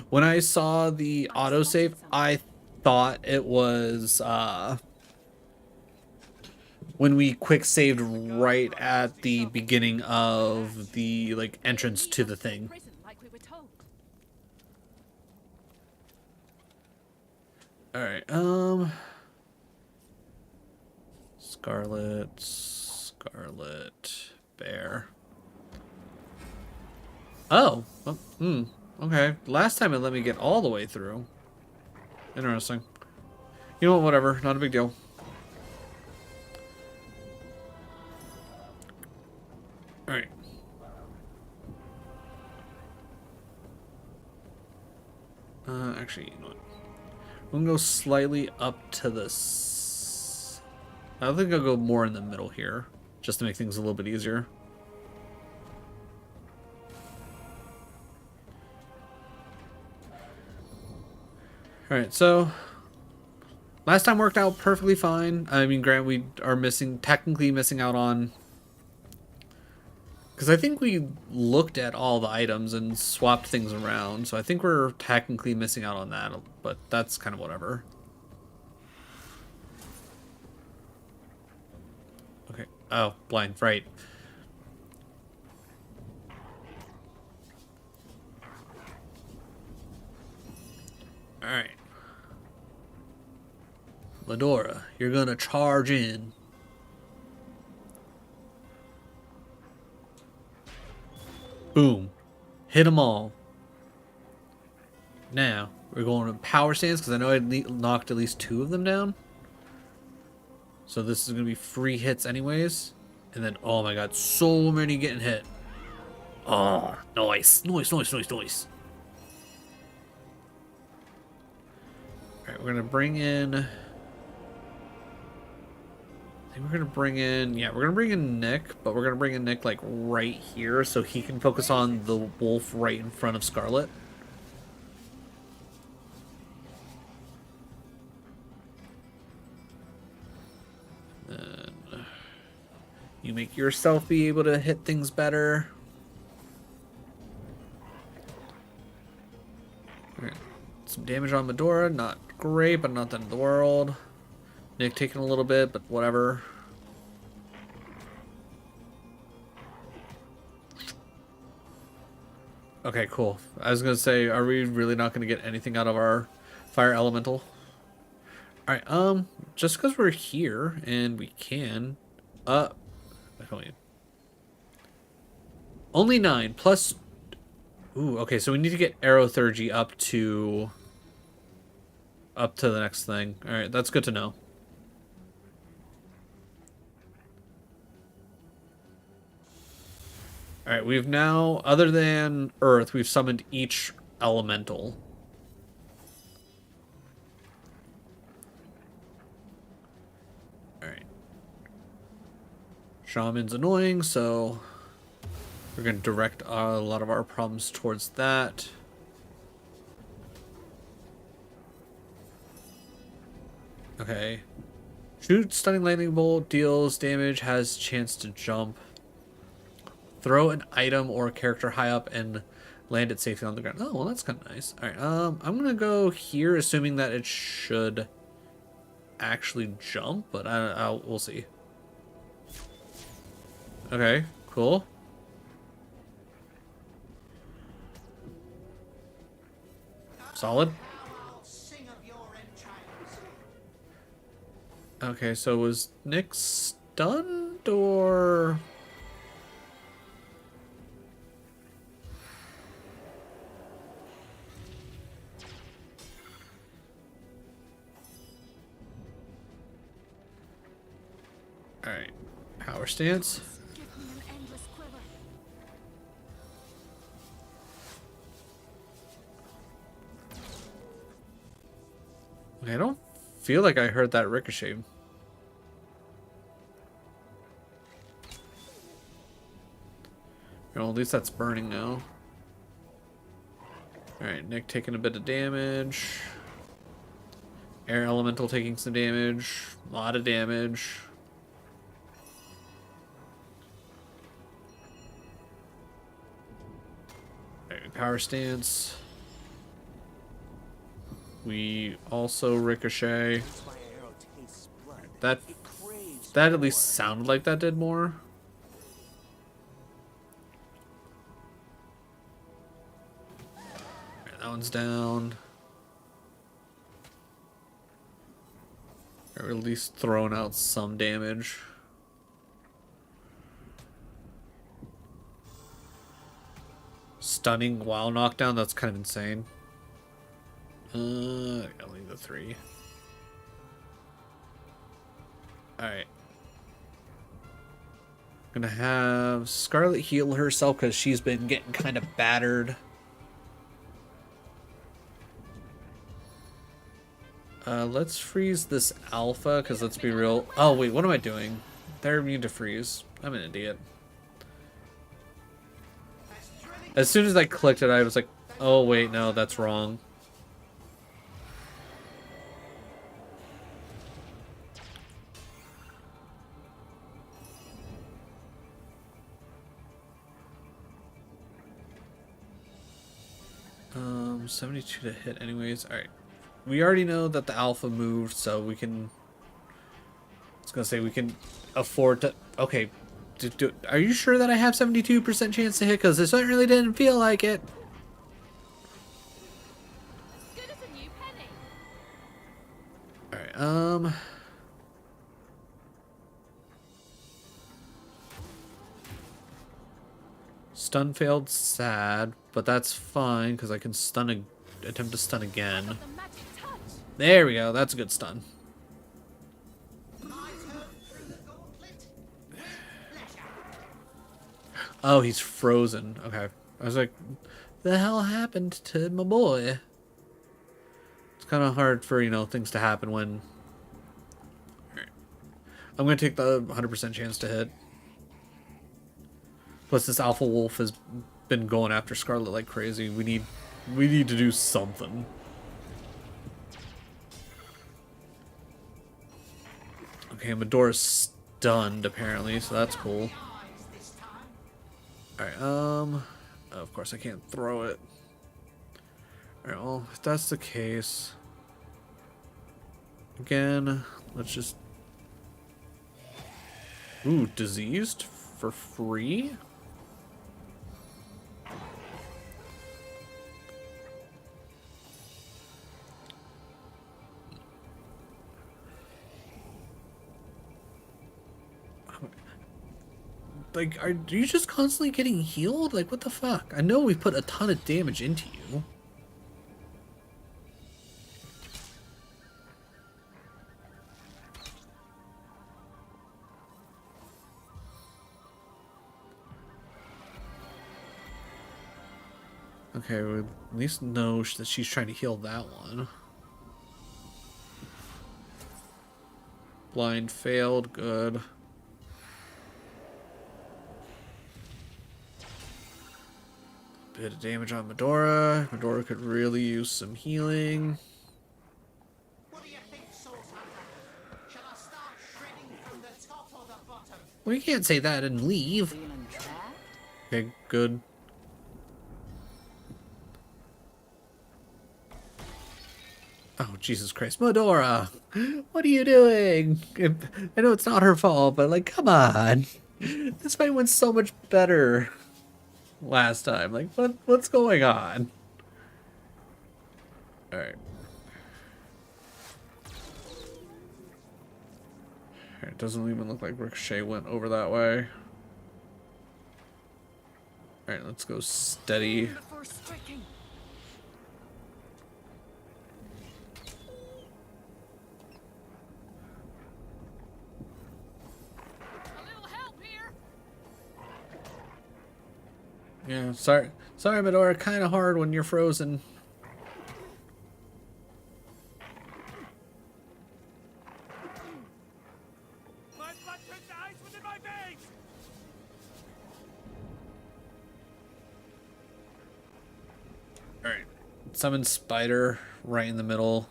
Speaker 1: When I saw the autosave, I thought it was when we quick saved right at the beginning of the entrance to the thing. All right. Scarlet bear. Oh. Okay. Last time it let me get all the way through. Interesting. You know what? Whatever. Not a big deal. Alright. Actually, you know what? I'm gonna go slightly up to this. I think I'll go more in the middle here, just to make things a little bit easier. Alright, so last time worked out perfectly fine. I mean, granted, we are technically missing out on, because I think we looked at all the items and swapped things around, so I think we're technically missing out on that, but that's kind of whatever. Okay. Oh, blind, right. Medora, you're gonna charge in. Boom. Hit them all. Now, we're going to power stance, because I know I knocked at least 2 of them down. So this is going to be free hits anyways. And then, oh my god, so many getting hit. Oh, nice. Nice, nice, nice, nice. Alright, we're going to bring in... I think we're going to bring in... Yeah, we're going to bring in Nick, but we're going to bring in Nick, like, right here, so he can focus on the wolf right in front of Scarlet. You make yourself be able to hit things better. Alright. Some damage on Medora. Not great, but not the end of the world. Nick taking a little bit, but whatever. Okay, cool. I was going to say, are we really not going to get anything out of our fire elemental? Alright, just because we're here, and we can... Only 9 plus. Ooh, okay, so we need to get Aerotheurgy up to the next thing. All right, that's good to know. All right, we've now, other than Earth, we've summoned each elemental. All right. Shaman's annoying, so we're going to direct a lot of our problems towards that. Okay. Shoot stunning lightning bolt, deals damage, has chance to jump. Throw an item or a character high up and land it safely on the ground. Oh, well, that's kind of nice. All right, I'm going to go here, assuming that it should actually jump, but we'll see. Okay, cool. Solid. Okay, so was Nick stunned or... Alright, power stance. I don't feel like I heard that ricochet. Well, at least that's burning now. Alright, Nick taking a bit of damage. Air Elemental taking some damage. A lot of damage. Alright, power stance. We also ricochet. That at least sounded like that did more. Right, that one's down. Or at least throwing out some damage. Stunning while knockdown, that's kind of insane. I gotta leave the 3. Alright. Gonna have Scarlet heal herself because she's been getting kind of battered. Let's freeze this alpha because let's be real. Oh, wait, what am I doing? They're immune to freeze. I'm an idiot. As soon as I clicked it, I was like, oh, wait, no, that's wrong. Um, 72 to hit anyways. Alright. We already know that the alpha moved, so we can... I was gonna say we can afford to... Okay. Are you sure that I have 72% chance to hit? Because this really didn't feel like it.
Speaker 6: Good as a new penny.
Speaker 1: Alright, Stun failed, sad, but that's fine because I can attempt to stun again. There we go, that's a good stun. Oh, he's frozen. Okay. I was like, the hell happened to my boy? It's kind of hard for, you know, things to happen when... Alright. I'm going to take the 100% chance to hit. Plus, this alpha wolf has been going after Scarlet like crazy. We need to do something. Okay, Medora's stunned apparently, so that's cool. Alright, of course I can't throw it. Alright, well, if that's the case, again, let's just... Ooh, diseased for free? Like, are you just constantly getting healed? Like, what the fuck? I know we put a ton of damage into you. Okay, we at least know that she's trying to heal that one. Blind failed, good. Bit of damage on Medora. Medora could really use some healing.
Speaker 4: What do you think, Source Hunter? Shall I start shredding from the top or the bottom?
Speaker 1: Well, you can't say that and leave. Okay, good. Oh, Jesus Christ. Medora! What are you doing? I know it's not her fault, but, like, come on. This fight went so much better last time. Like, what's going on? Alright. It doesn't even look like Ricochet went over that way. Alright, let's go steady. Yeah, sorry, Medora. Kind of hard when you're frozen.
Speaker 8: My blood turns to ice within my veins.
Speaker 1: All right, summon Spider right in the middle.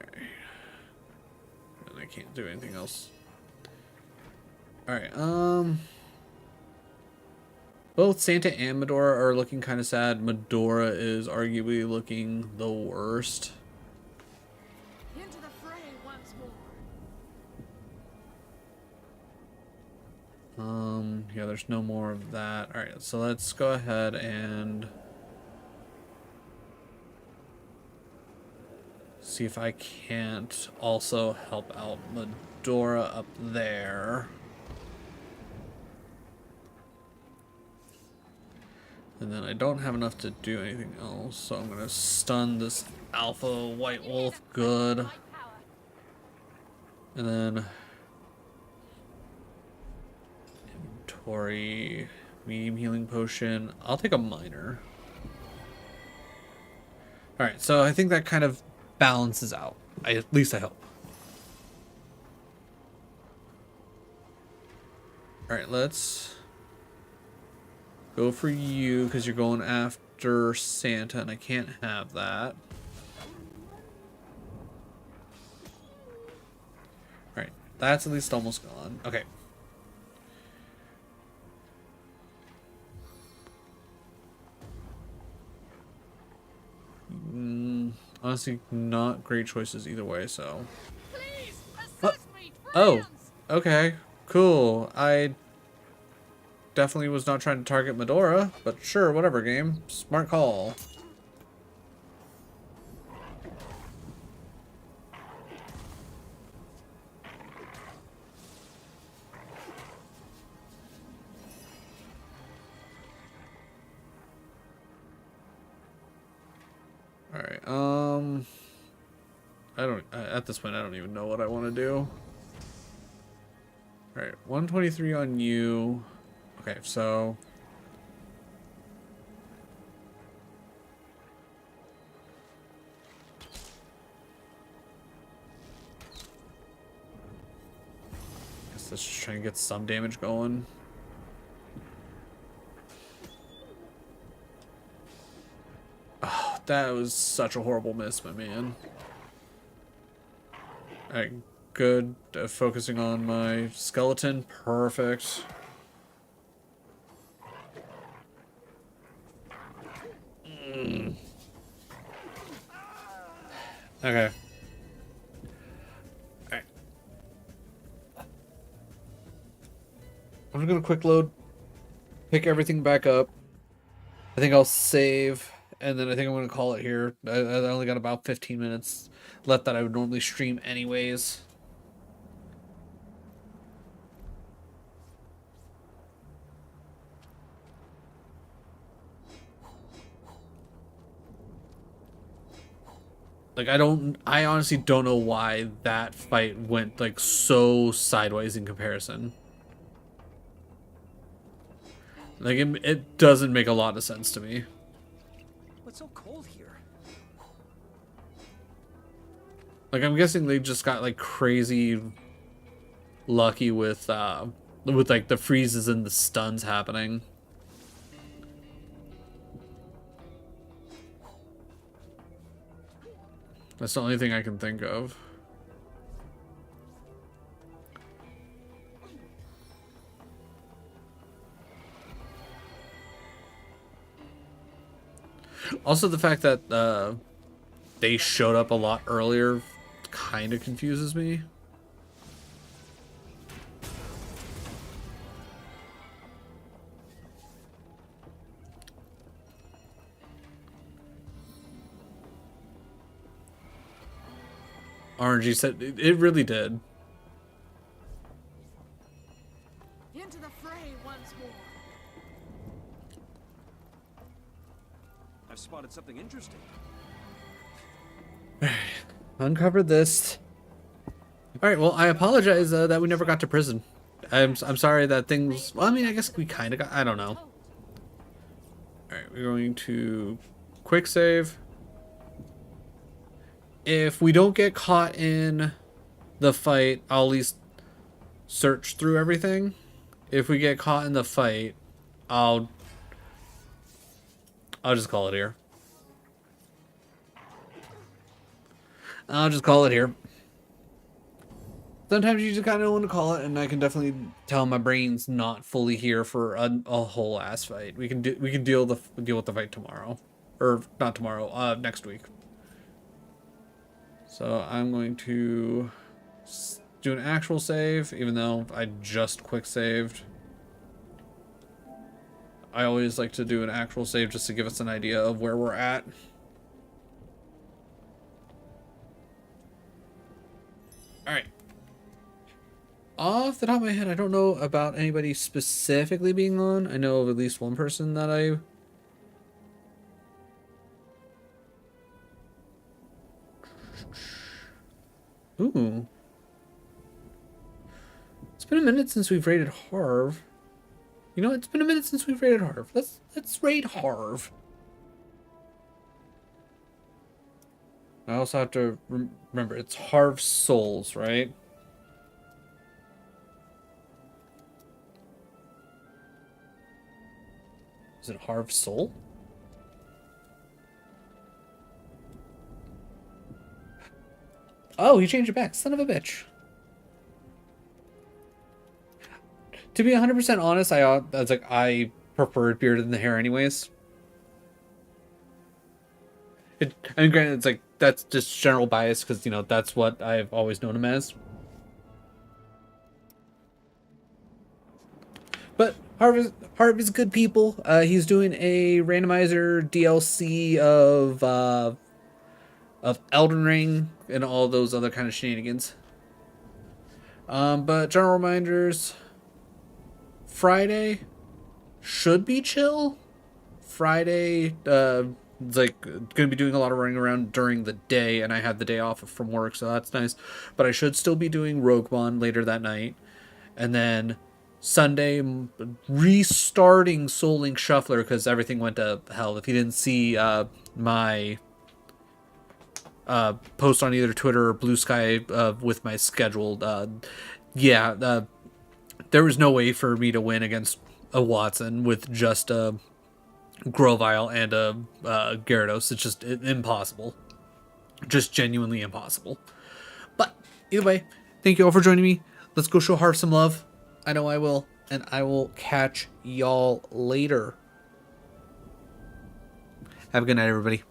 Speaker 1: And I can't do anything else. Alright, both Santa and Medora are looking kind of sad. Medora is arguably looking the worst.
Speaker 6: Into the fray once more.
Speaker 1: Yeah, there's no more of that. Alright, so let's go ahead and see if I can't also help out Medora up there. And then I don't have enough to do anything else, so I'm gonna stun this alpha white wolf. Good. And then inventory, medium healing potion. I'll take a minor. Alright, so I think that kind of balances out. At least I hope. Alright, let's go for you because you're going after Santa and I can't have that. Alright, that's at least almost gone. Okay. Honestly, not great choices either way, so. Oh, okay, cool. I definitely was not trying to target Medora, but sure, whatever, game. Smart call. at this point, I don't even know what I want to do. All right, 123 on you. Okay, so. Guess let's just try and get some damage going. Oh, that was such a horrible miss, my man. Alright, good. Focusing on my skeleton. Perfect. Okay. Alright. I'm just gonna quick load. Pick everything back up. I think I'll save. And then I think I'm going to call it here. I only got about 15 minutes left that I would normally stream anyways. Like, I honestly don't know why that fight went, like, so sideways in comparison. Like, it doesn't make a lot of sense to me.
Speaker 5: What's so cold here?
Speaker 1: Like, I'm guessing they just got, like, crazy lucky with like, the freezes and the stuns happening. That's the only thing I can think of. Also, the fact that they showed up a lot earlier kind of confuses me. RNG said it really did.
Speaker 6: Into the fray once more.
Speaker 5: I've spotted something interesting.
Speaker 1: Uncover this. All right. Well, I apologize that we never got to prison. I'm sorry that things. Well, I mean, I guess we kind of got. I don't know. All right, we're going to quick save. If we don't get caught in the fight, I'll at least search through everything. If we get caught in the fight, I'll just call it here. I'll just call it here. Sometimes you just kind of want to call it, and I can definitely tell my brain's not fully here for a whole ass fight. We can deal with the fight tomorrow, or not tomorrow. Next week. So I'm going to do an actual save, even though I just quick saved. I always like to do an actual save just to give us an idea of where we're at. Alright. Off the top of my head, I don't know about anybody specifically being on. I know of at least one person that I... Ooh. It's been a minute since we've raided Harv. You know, it's been a minute since we've raided Harv. Let's raid Harv. I also have to remember, it's Harv Souls, right? Is it Harv Soul? Oh, he changed it back. Son of a bitch. To be 100% honest, I preferred beard in the hair anyways. I mean, granted, it's like, that's just general bias because, you know, that's what I've always known him as. But Harv is good people. He's doing a randomizer DLC of Elden Ring and all those other kind of shenanigans. But general reminders, Friday should be chill. Friday, It's like going to be doing a lot of running around during the day, and I had the day off from work, so that's nice. But I should still be doing Rogue One later that night, and then Sunday restarting Soul Link Shuffler because everything went to hell. If you didn't see my post on either Twitter or Blue Sky with my schedule, there was no way for me to win against a Watson with just a Grovyle and a Gyarados. It's just impossible. Just genuinely impossible. But either way, thank you all for joining me. Let's go show Harv some love. I know I will. And I will catch y'all later. Have a good night, everybody.